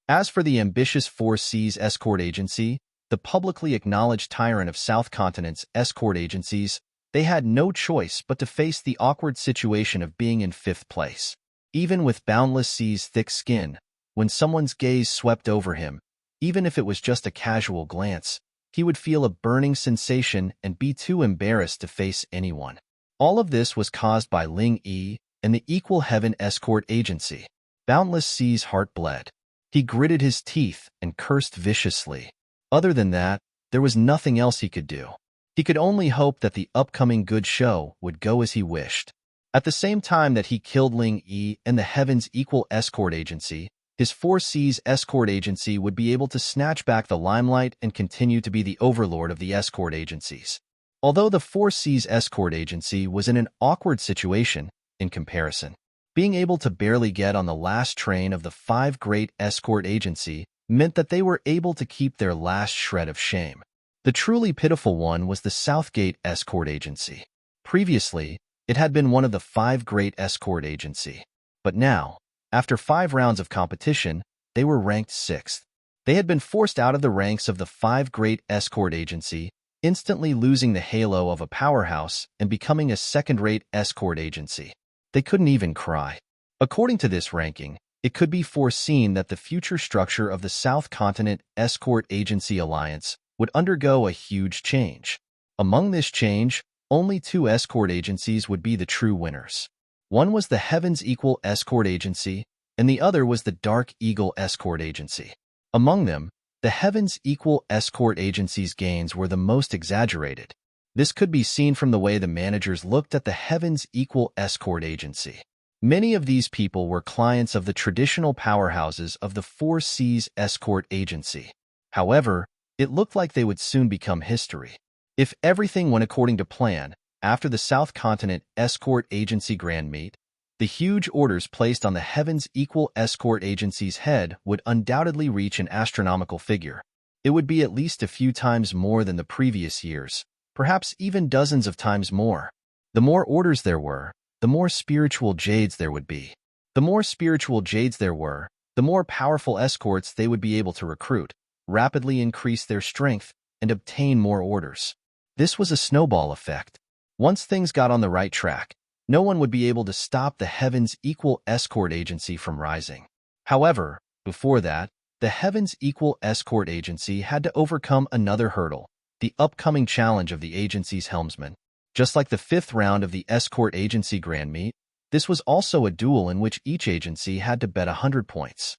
A: As for the ambitious Four Seas Escort Agency, the publicly acknowledged tyrant of South Continent's escort agencies, they had no choice but to face the awkward situation of being in fifth place. Even with Boundless Sea's thick skin, when someone's gaze swept over him, even if it was just a casual glance, he would feel a burning sensation and be too embarrassed to face anyone. All of this was caused by Ling Yi and the Equal Heaven Escort Agency. Boundless Sea's heart bled. He gritted his teeth and cursed viciously. Other than that, there was nothing else he could do. He could only hope that the upcoming good show would go as he wished. At the same time that he killed Ling Yi and the Heaven's Equal Escort Agency, his Four Seas Escort Agency would be able to snatch back the limelight and continue to be the overlord of the escort agencies. Although the Four Seas Escort Agency was in an awkward situation in comparison, being able to barely get on the last train of the Five Great Escort Agency meant that they were able to keep their last shred of shame. The truly pitiful one was the Southgate Escort Agency. Previously, it had been one of the Five Great Escort Agency. But now, after 5 rounds of competition, they were ranked 6th. They had been forced out of the ranks of the Five Great Escort Agency, instantly losing the halo of a powerhouse and becoming a second-rate escort agency. They couldn't even cry. According to this ranking, it could be foreseen that the future structure of the South Continent Escort Agency Alliance would undergo a huge change. Among this change, only 2 escort agencies would be the true winners. One was the Heaven's Equal Escort Agency, and the other was the Dark Eagle Escort Agency. Among them, the Heaven's Equal Escort Agency's gains were the most exaggerated. This could be seen from the way the managers looked at the Heaven's Equal Escort Agency. Many of these people were clients of the traditional powerhouses of the Four Seas Escort Agency. However, it looked like they would soon become history. If everything went according to plan, after the South Continent Escort Agency Grand Meet, the huge orders placed on the Heaven's Equal Escort Agency's head would undoubtedly reach an astronomical figure. It would be at least a few times more than the previous years, perhaps even dozens of times more. The more orders there were, the more spiritual jades there would be. The more spiritual jades there were, the more powerful escorts they would be able to recruit, rapidly increase their strength, and obtain more orders. This was a snowball effect. Once things got on the right track, no one would be able to stop the Heaven's Equal Escort Agency from rising. However, before that, the Heaven's Equal Escort Agency had to overcome another hurdle, the upcoming challenge of the agency's helmsman. Just like the 5th round of the Escort Agency Grand Meet, this was also a duel in which each agency had to bet 100 points.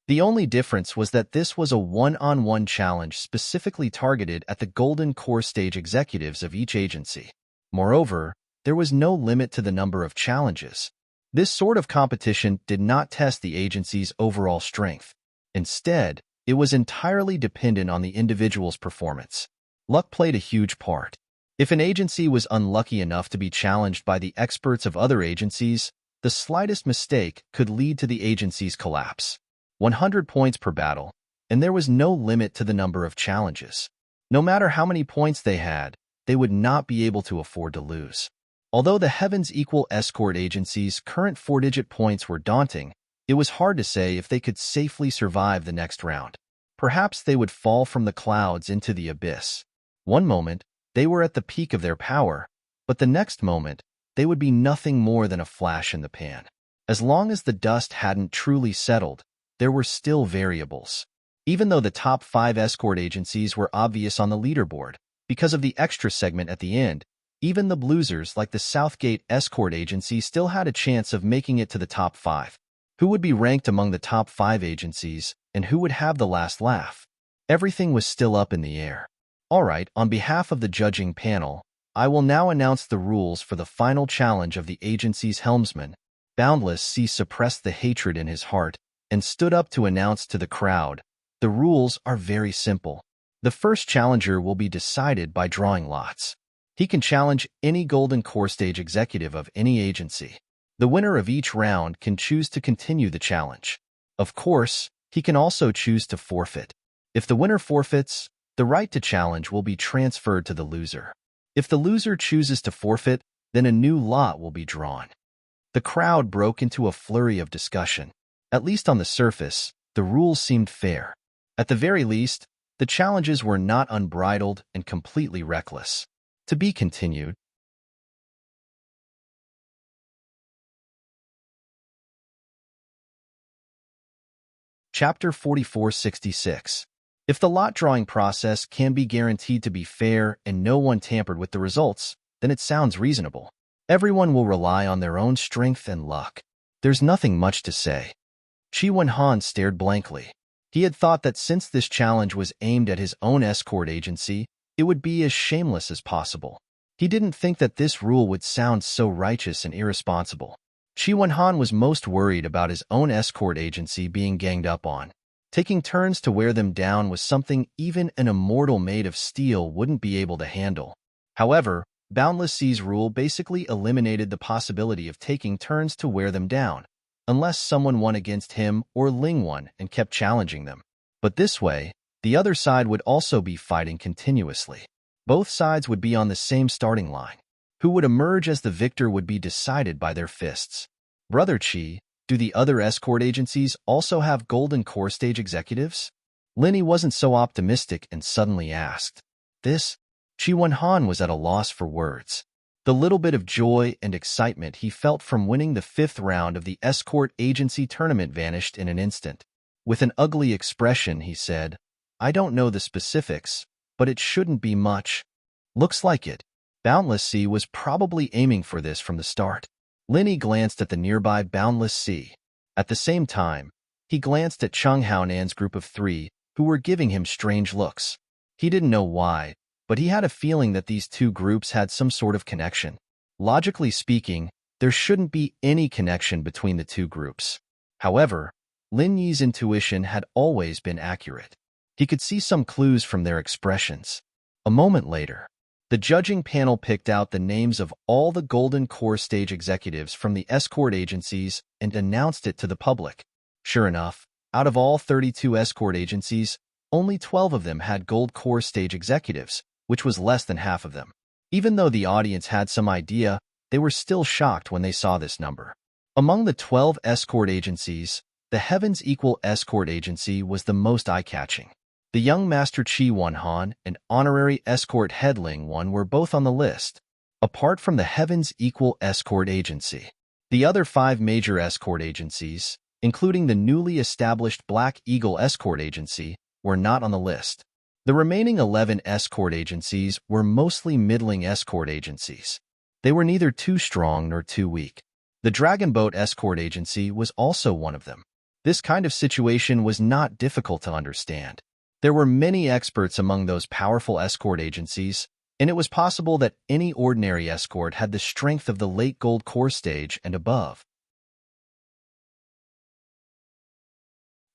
A: The only difference was that this was a one-on-one challenge specifically targeted at the Golden Core Stage executives of each agency. Moreover, there was no limit to the number of challenges. This sort of competition did not test the agency's overall strength. Instead, It was entirely dependent on the individual's performance. Luck played a huge part. If an agency was unlucky enough to be challenged by the experts of other agencies, the slightest mistake could lead to the agency's collapse. 100 points per battle, and there was no limit to the number of challenges. No matter how many points they had, they would not be able to afford to lose. Although the Heavens Equal Escort Agency's current 4-digit points were daunting, it was hard to say if they could safely survive the next round. Perhaps they would fall from the clouds into the abyss. One moment, they were at the peak of their power, but the next moment, they would be nothing more than a flash in the pan. As long as the dust hadn't truly settled, there were still variables. Even though the top 5 escort agencies were obvious on the leaderboard, because of the extra segment at the end, even the bloozers like the Southgate Escort Agency still had a chance of making it to the top 5. Who would be ranked among the top 5 agencies, and who would have the last laugh? Everything was still up in the air. Alright, on behalf of the judging panel, I will now announce the rules for the final challenge of the agency's helmsman. Boundless Sea suppressed the hatred in his heart and stood up to announce to the crowd, the rules are very simple. The first challenger will be decided by drawing lots. He can challenge any Golden Core Stage executive of any agency. The winner of each round can choose to continue the challenge. Of course, he can also choose to forfeit. If the winner forfeits, the right to challenge will be transferred to the loser. If the loser chooses to forfeit, then a new lot will be drawn. The crowd broke into a flurry of discussion. At least on the surface, the rules seemed fair. At the very least, the challenges were not unbridled and completely reckless. To be continued. Chapter 4466. If the lot drawing process can be guaranteed to be fair and no one tampered with the results, then it sounds reasonable. Everyone will rely on their own strength and luck. There's nothing much to say. Chi Wen-han stared blankly. He had thought that since this challenge was aimed at his own escort agency, it would be as shameless as possible. He didn't think that this rule would sound so righteous and irresponsible. Chi Wen-han was most worried about his own escort agency being ganged up on. Taking turns to wear them down was something even an immortal made of steel wouldn't be able to handle. However, Boundless Sea's rule basically eliminated the possibility of taking turns to wear them down, unless someone won against him or Ling won and kept challenging them. But this way, the other side would also be fighting continuously. Both sides would be on the same starting line. Who would emerge as the victor would be decided by their fists. Brother Chi, do the other escort agencies also have Golden Core Stage executives? Linny wasn't so optimistic and suddenly asked. This? Chi Wen-han was at a loss for words. The little bit of joy and excitement he felt from winning the 5th round of the escort agency tournament vanished in an instant. With an ugly expression, he said, I don't know the specifics, but it shouldn't be much. Looks like it. Boundless Sea was probably aiming for this from the start. Linny glanced at the nearby Boundless Sea. At the same time, he glanced at Chung Haonan's group of 3, who were giving him strange looks. He didn't know why, but he had a feeling that these two groups had some sort of connection. Logically speaking, there shouldn't be any connection between the two groups. However, Lin Yi's intuition had always been accurate. He could see some clues from their expressions. A moment later, the judging panel picked out the names of all the Golden Core Stage executives from the escort agencies and announced it to the public. Sure enough, out of all 32 escort agencies, only 12 of them had Gold Core Stage executives, which was less than half of them. Even though the audience had some idea, they were still shocked when they saw this number. Among the 12 escort agencies, the Heavens Equal Escort Agency was the most eye-catching. The young Master Chi Wen-han and honorary escort head Ling Won were both on the list. Apart from the Heavens Equal Escort Agency, the other 5 major escort agencies, including the newly established Black Eagle Escort Agency, were not on the list. The remaining 11 escort agencies were mostly middling escort agencies. They were neither too strong nor too weak. The Dragon Boat Escort Agency was also one of them. This kind of situation was not difficult to understand. There were many experts among those powerful escort agencies, and it was possible that any ordinary escort had the strength of the late Gold Core Stage and above.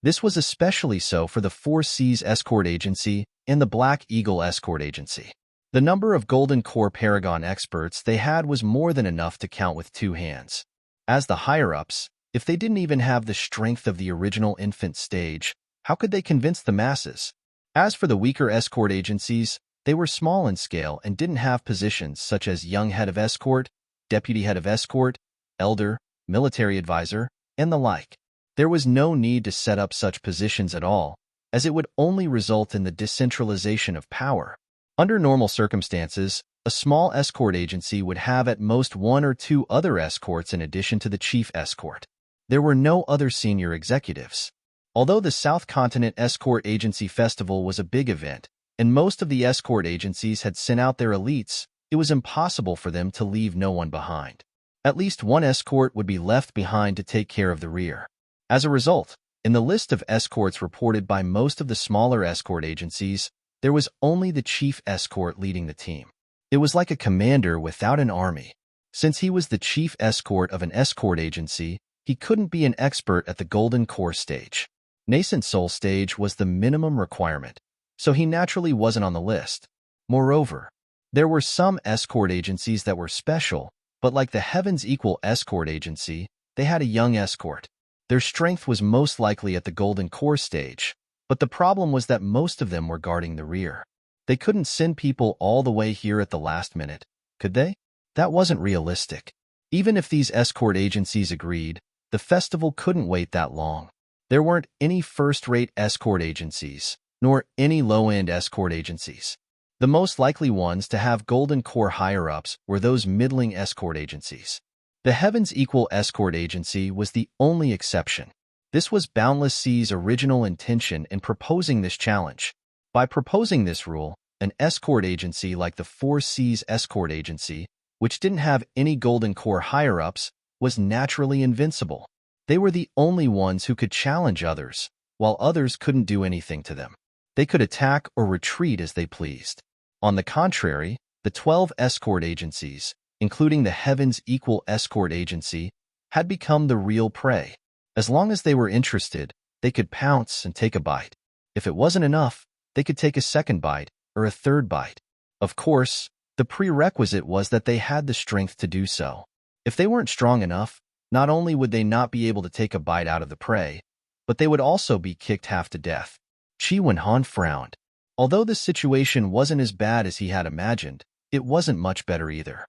A: This was especially so for the Four Seas Escort Agency and the Black Eagle Escort Agency. The number of Golden Core Paragon experts they had was more than enough to count with two hands. As the higher-ups, if they didn't even have the strength of the original infant stage, how could they convince the masses? As for the weaker escort agencies, they were small in scale and didn't have positions such as young head of escort, deputy head of escort, elder, military advisor, and the like. There was no need to set up such positions at all, as it would only result in the decentralization of power. Under normal circumstances, a small escort agency would have at most one or two other escorts in addition to the chief escort. There were no other senior executives. Although the South Continent Escort Agency Festival was a big event, and most of the escort agencies had sent out their elites, it was impossible for them to leave no one behind. At least one escort would be left behind to take care of the rear. As a result, in the list of escorts reported by most of the smaller escort agencies, there was only the chief escort leading the team. It was like a commander without an army. Since he was the chief escort of an escort agency, he couldn't be an expert at the Golden Core stage. Nascent Soul stage was the minimum requirement, so he naturally wasn't on the list. Moreover, there were some escort agencies that were special, but like the Heavens Equal Escort Agency, they had a young escort. Their strength was most likely at the Golden Core stage, but the problem was that most of them were guarding the rear. They couldn't send people all the way here at the last minute, could they? That wasn't realistic. Even if these escort agencies agreed, the festival couldn't wait that long. There weren't any first-rate escort agencies, nor any low-end escort agencies. The most likely ones to have Golden Core higher-ups were those middling escort agencies. The Heavens Equal Escort Agency was the only exception. This was Boundless Sea's original intention in proposing this challenge. By proposing this rule, an escort agency like the Four Seas Escort Agency, which didn't have any Golden Core higher-ups, was naturally invincible. They were the only ones who could challenge others, while others couldn't do anything to them. They could attack or retreat as they pleased. On the contrary, the 12 escort agencies, including the Heavens Equal Escort Agency, had become the real prey. As long as they were interested, they could pounce and take a bite. If it wasn't enough, they could take a second bite or a third bite. Of course, the prerequisite was that they had the strength to do so. If they weren't strong enough, not only would they not be able to take a bite out of the prey, but they would also be kicked half to death. Qi Wenhan frowned. Although the situation wasn't as bad as he had imagined, it wasn't much better either.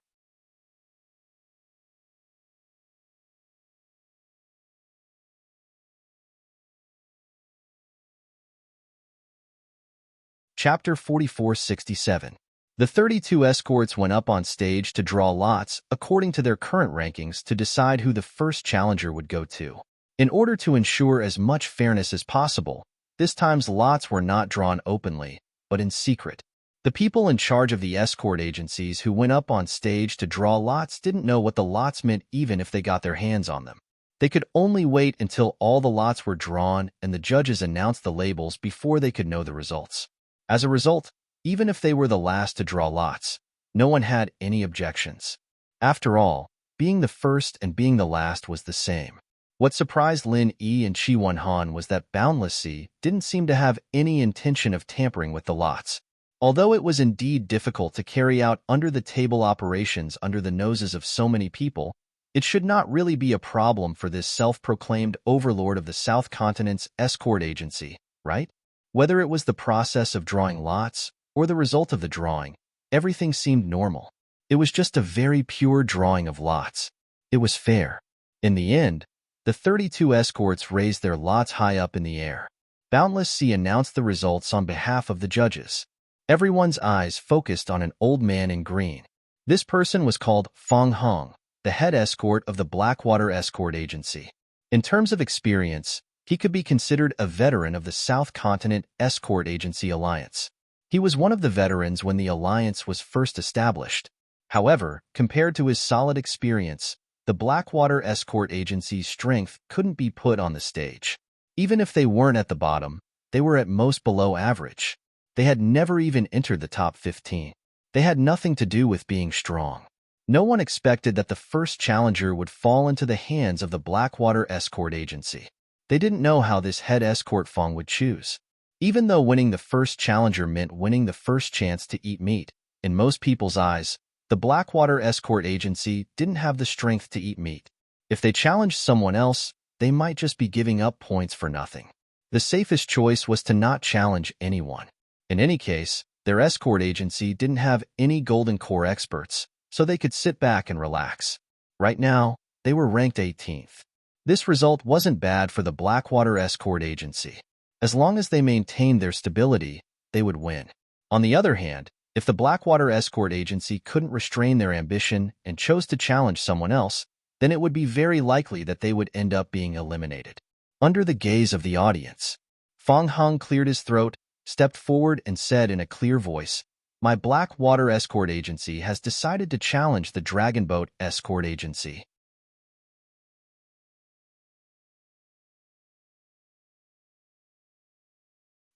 A: Chapter 4467. The 32 escorts went up on stage to draw lots according to their current rankings to decide who the first challenger would go to. In order to ensure as much fairness as possible, this time's lots were not drawn openly, but in secret. The people in charge of the escort agencies who went up on stage to draw lots didn't know what the lots meant even if they got their hands on them. They could only wait until all the lots were drawn and the judges announced the labels before they could know the results. As a result, even if they were the last to draw lots, no one had any objections. After all, being the first and being the last was the same. What surprised Lin Yi and Qi Wenhan was that Boundless Sea didn't seem to have any intention of tampering with the lots. Although it was indeed difficult to carry out under-the-table operations under the noses of so many people, it should not really be a problem for this self-proclaimed overlord of the South Continent's escort agency, right? Whether it was the process of drawing lots or the result of the drawing, everything seemed normal. It was just a very pure drawing of lots. It was fair. In the end, the 32 escorts raised their lots high up in the air. Boundless Sea announced the results on behalf of the judges. Everyone's eyes focused on an old man in green. This person was called Fong Hong, the head escort of the Blackwater Escort Agency. In terms of experience, he could be considered a veteran of the South Continent Escort Agency Alliance. He was one of the veterans when the alliance was first established. However, compared to his solid experience, the Blackwater Escort Agency's strength couldn't be put on the stage. Even if they weren't at the bottom, they were at most below average. They had never even entered the top 15. They had nothing to do with being strong. No one expected that the first challenger would fall into the hands of the Blackwater Escort Agency. They didn't know how this head escort Fong would choose. Even though winning the first challenger meant winning the first chance to eat meat, in most people's eyes, the Blackwater Escort Agency didn't have the strength to eat meat. If they challenged someone else, they might just be giving up points for nothing. The safest choice was to not challenge anyone. In any case, their escort agency didn't have any Golden Core experts, so they could sit back and relax. Right now, they were ranked 18th. This result wasn't bad for the Blackwater Escort Agency. As long as they maintained their stability, they would win. On the other hand, if the Blackwater Escort Agency couldn't restrain their ambition and chose to challenge someone else, then it would be very likely that they would end up being eliminated. Under the gaze of the audience, Fong Hung cleared his throat, stepped forward and said in a clear voice, "My Blackwater Escort Agency has decided to challenge the Dragon Boat Escort Agency."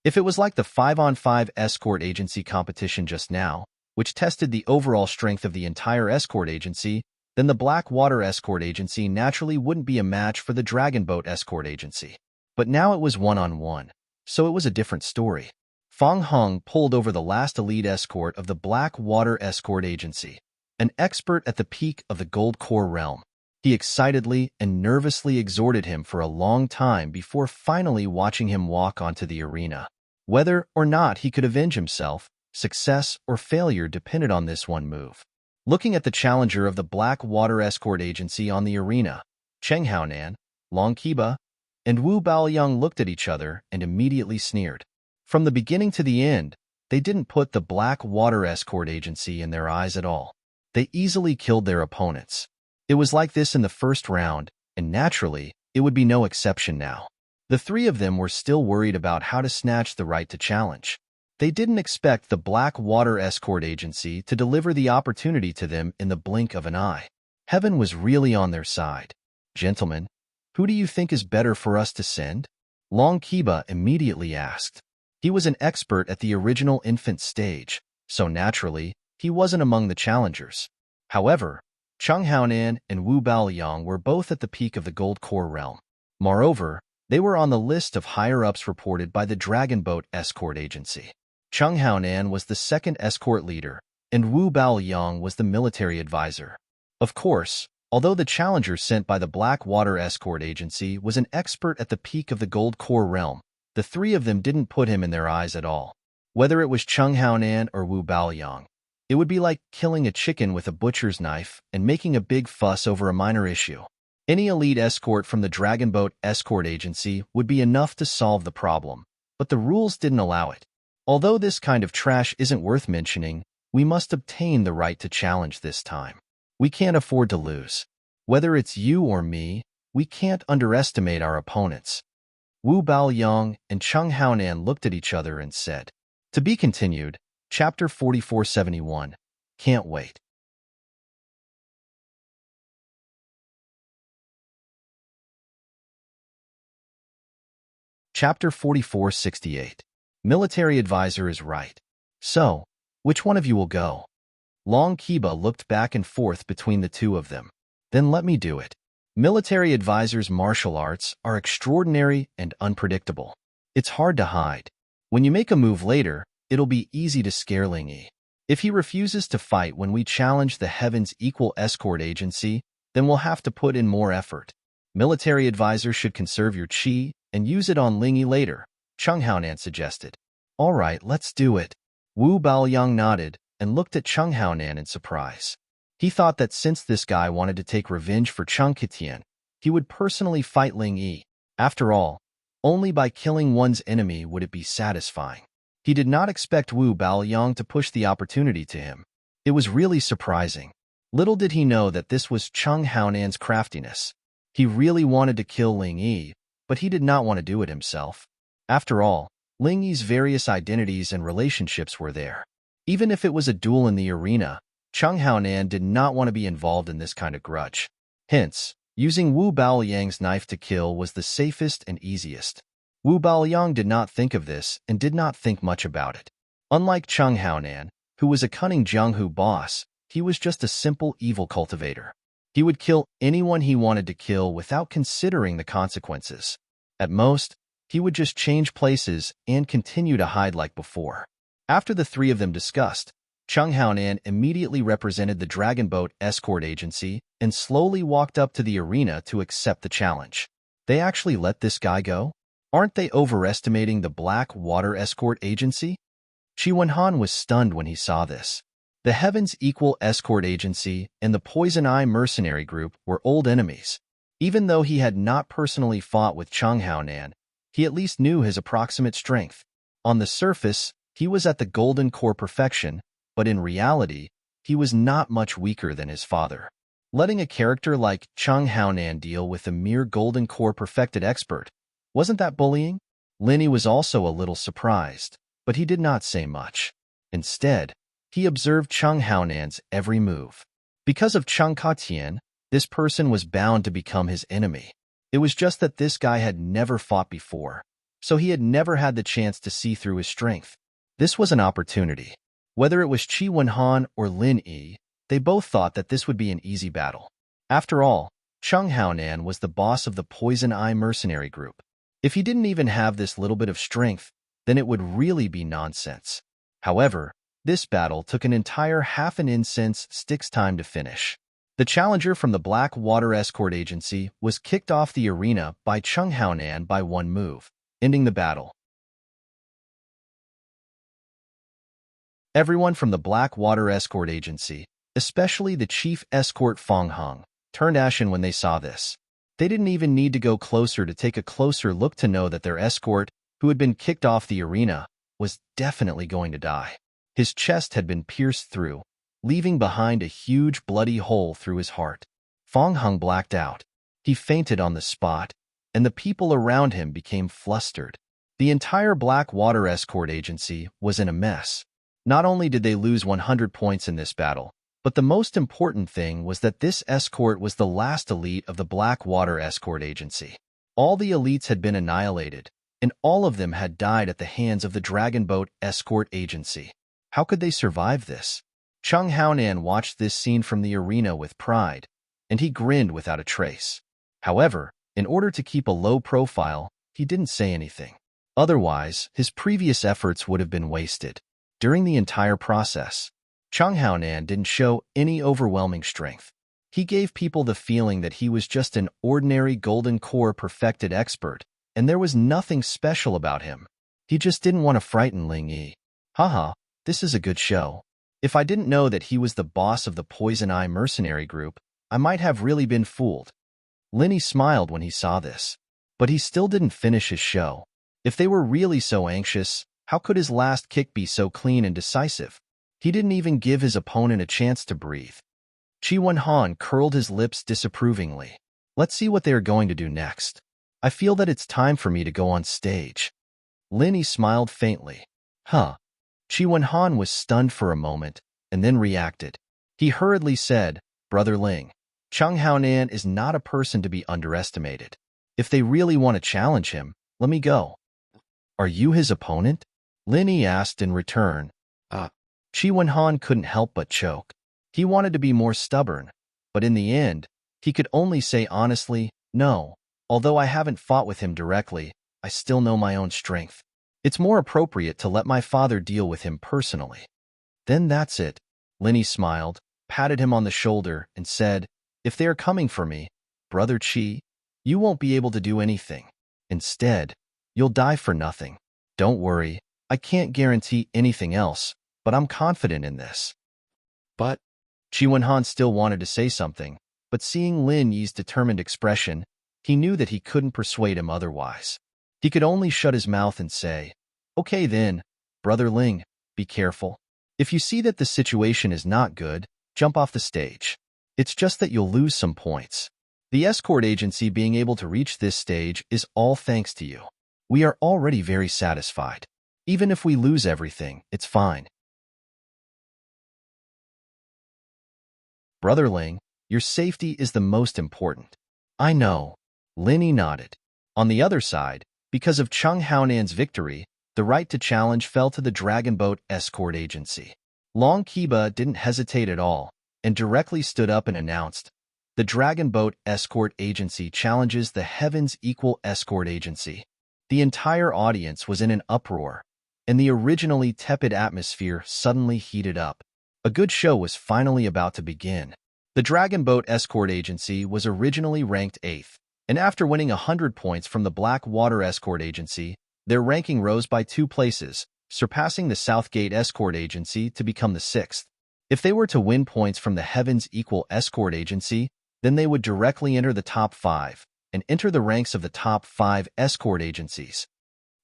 A: If it was like the 5-on-5 escort agency competition just now, which tested the overall strength of the entire escort agency, then the Blackwater Escort Agency naturally wouldn't be a match for the Dragon Boat Escort Agency. But now it was one-on-one, so it was a different story. Fong Hung pulled over the last elite escort of the Blackwater Escort Agency, an expert at the peak of the Gold Core realm. He excitedly and nervously exhorted him for a long time before finally watching him walk onto the arena. Whether or not he could avenge himself, success or failure depended on this one move. Looking at the challenger of the Blackwater Escort Agency on the arena, Cheng Haonan, Long Qiba, and Wu Baoyang looked at each other and immediately sneered. From the beginning to the end, they didn't put the Blackwater Escort Agency in their eyes at all. They easily killed their opponents. It was like this in the first round, and naturally, it would be no exception now. The three of them were still worried about how to snatch the right to challenge. They didn't expect the Blackwater Escort Agency to deliver the opportunity to them in the blink of an eye. Heaven was really on their side. "Gentlemen, who do you think is better for us to send?" Long Qiba immediately asked. He was an expert at the original infant stage, so naturally, he wasn't among the challengers. However, Cheng Haonan and Wu Baoyang were both at the peak of the Gold Core realm. Moreover, they were on the list of higher-ups reported by the Dragon Boat Escort Agency. Cheng Haonan was the second escort leader, and Wu Baoyang was the military advisor. Of course, although the challenger sent by the Blackwater Escort Agency was an expert at the peak of the Gold Core realm, the three of them didn't put him in their eyes at all. Whether it was Cheng Haonan or Wu Baoyang, it would be like killing a chicken with a butcher's knife and making a big fuss over a minor issue. Any elite escort from the Dragon Boat Escort Agency would be enough to solve the problem, but the rules didn't allow it. Although this kind of trash isn't worth mentioning, we must obtain the right to challenge this time. We can't afford to lose. Whether it's you or me, we can't underestimate our opponents. Wu Baoyang and Cheng Haonan looked at each other and said, "To be continued, Chapter 4471. Can't wait." Chapter 4468. Military advisor is right. "So, which one of you will go?" Long Qiba looked back and forth between the two of them. "Then let me do it." Military advisors' martial arts are extraordinary and unpredictable. It's hard to hide. When you make a move later, it'll be easy to scare Ling Yi. If he refuses to fight when we challenge the Heaven's Equal Escort Agency, then we'll have to put in more effort. Military advisors should conserve your chi and use it on Ling Yi later, Cheng Haonan suggested. "All right, let's do it." Wu Baoyang nodded and looked at Cheng Haonan in surprise. He thought that since this guy wanted to take revenge for Cheng Qitian, he would personally fight Ling Yi. After all, only by killing one's enemy would it be satisfying. He did not expect Wu Baoyang to push the opportunity to him. It was really surprising. Little did he know that this was Cheng Haonan's craftiness. He really wanted to kill Ling Yi, but he did not want to do it himself. After all, Ling Yi's various identities and relationships were there. Even if it was a duel in the arena, Cheng Haonan did not want to be involved in this kind of grudge. Hence, using Wu Baoyang's knife to kill was the safest and easiest. Wu Baoyang did not think of this and did not think much about it. Unlike Cheng Haonan, who was a cunning Jianghu boss, he was just a simple evil cultivator. He would kill anyone he wanted to kill without considering the consequences. At most, he would just change places and continue to hide like before. After the three of them discussed, Chung Haonan immediately represented the Dragon Boat Escort Agency and slowly walked up to the arena to accept the challenge. They actually let this guy go? Aren't they overestimating the Black Water Escort Agency? Qi Wenhan was stunned when he saw this. The Heavens Equal Escort Agency and the Poison Eye Mercenary Group were old enemies. Even though he had not personally fought with Chung Haonan, he at least knew his approximate strength. On the surface, he was at the Golden Core perfection, but in reality, he was not much weaker than his father. Letting a character like Chung Haonan deal with a mere Golden Core perfected expert, wasn't that bullying? Linny was also a little surprised, but he did not say much. Instead, he observed Chung Haonan's every move. Because of Chung Katian, this person was bound to become his enemy. It was just that this guy had never fought before, so he had never had the chance to see through his strength. This was an opportunity. Whether it was Qi Wenhan or Lin Yi, they both thought that this would be an easy battle. After all, Chung Haonan was the boss of the Poison Eye Mercenary Group. If he didn't even have this little bit of strength, then it would really be nonsense. However, this battle took an entire half an incense stick's time to finish. The challenger from the Black Water Escort Agency was kicked off the arena by Chung Haonan by one move, ending the battle. Everyone from the Black Water Escort Agency, especially the chief escort Fong Hung, turned ashen when they saw this. They didn't even need to go closer to take a closer look to know that their escort, who had been kicked off the arena, was definitely going to die. His chest had been pierced through, leaving behind a huge bloody hole through his heart. Fong Hung blacked out. He fainted on the spot, and the people around him became flustered. The entire Black Water Escort Agency was in a mess. Not only did they lose 100 points in this battle, but the most important thing was that this escort was the last elite of the Black Water Escort Agency. All the elites had been annihilated, and all of them had died at the hands of the Dragon Boat Escort Agency. How could they survive this? Chung Haonan watched this scene from the arena with pride, and he grinned without a trace. However, in order to keep a low profile, he didn't say anything. Otherwise, his previous efforts would have been wasted. During the entire process, Chung Haonan didn't show any overwhelming strength. He gave people the feeling that he was just an ordinary Golden Core perfected expert, and there was nothing special about him. He just didn't want to frighten Ling Yi. Haha, this is a good show. If I didn't know that he was the boss of the Poison Eye Mercenary Group, I might have really been fooled. Linny smiled when he saw this, but he still didn't finish his show. If they were really so anxious, how could his last kick be so clean and decisive? He didn't even give his opponent a chance to breathe. Qi Wenhan curled his lips disapprovingly. Let's see what they are going to do next. I feel that it's time for me to go on stage. Linny smiled faintly. Huh. Qi Wenhan was stunned for a moment, and then reacted. He hurriedly said, Brother Ling, Chung Haonan is not a person to be underestimated. If they really want to challenge him, let me go. Are you his opponent? Linny asked in return. Qi Wenhan couldn't help but choke. He wanted to be more stubborn, but in the end, he could only say honestly, no. Although I haven't fought with him directly, I still know my own strength. It's more appropriate to let my father deal with him personally. Then that's it. Linny smiled, patted him on the shoulder, and said, If they are coming for me, Brother Qi, you won't be able to do anything. Instead, you'll die for nothing. Don't worry, I can't guarantee anything else, but I'm confident in this. But Qi Wenhan still wanted to say something, but seeing Lin Yi's determined expression, he knew that he couldn't persuade him otherwise. He could only shut his mouth and say, Okay then, Brother Ling, be careful. If you see that the situation is not good, jump off the stage. It's just that you'll lose some points. The escort agency being able to reach this stage is all thanks to you. We are already very satisfied. Even if we lose everything, it's fine. Brother Ling, your safety is the most important. I know. Linny nodded. On the other side, because of Chung Haonan's victory, the right to challenge fell to the Dragon Boat Escort Agency. Long Kiba didn't hesitate at all, and directly stood up and announced, The Dragon Boat Escort Agency challenges the Heavens Equal Escort Agency. The entire audience was in an uproar, and the originally tepid atmosphere suddenly heated up. A good show was finally about to begin. The Dragon Boat Escort Agency was originally ranked 8th, and after winning 100 points from the Black Water Escort Agency, their ranking rose by 2 places, surpassing the Southgate Escort Agency to become the 6th. If they were to win points from the Heavens Equal Escort Agency, then they would directly enter the top 5 and enter the ranks of the top 5 escort agencies.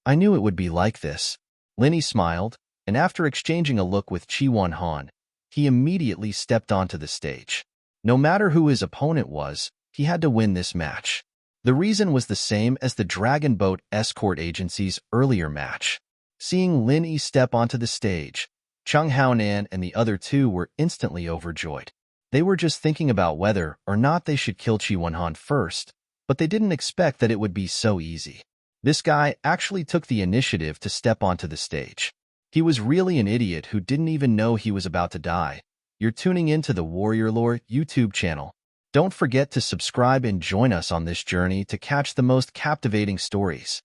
A: I knew it would be like this. Linny smiled, and after exchanging a look with Chi Won Han, he immediately stepped onto the stage. No matter who his opponent was, he had to win this match. The reason was the same as the Dragon Boat Escort Agency's earlier match. Seeing Lin Yi step onto the stage, Chung Haonan and the other two were instantly overjoyed. They were just thinking about whether or not they should kill Chi Won-han first, but they didn't expect that it would be so easy. This guy actually took the initiative to step onto the stage. He was really an idiot who didn't even know he was about to die. You're tuning into the Warrior Lore YouTube channel. Don't forget to subscribe and join us on this journey to catch the most captivating stories.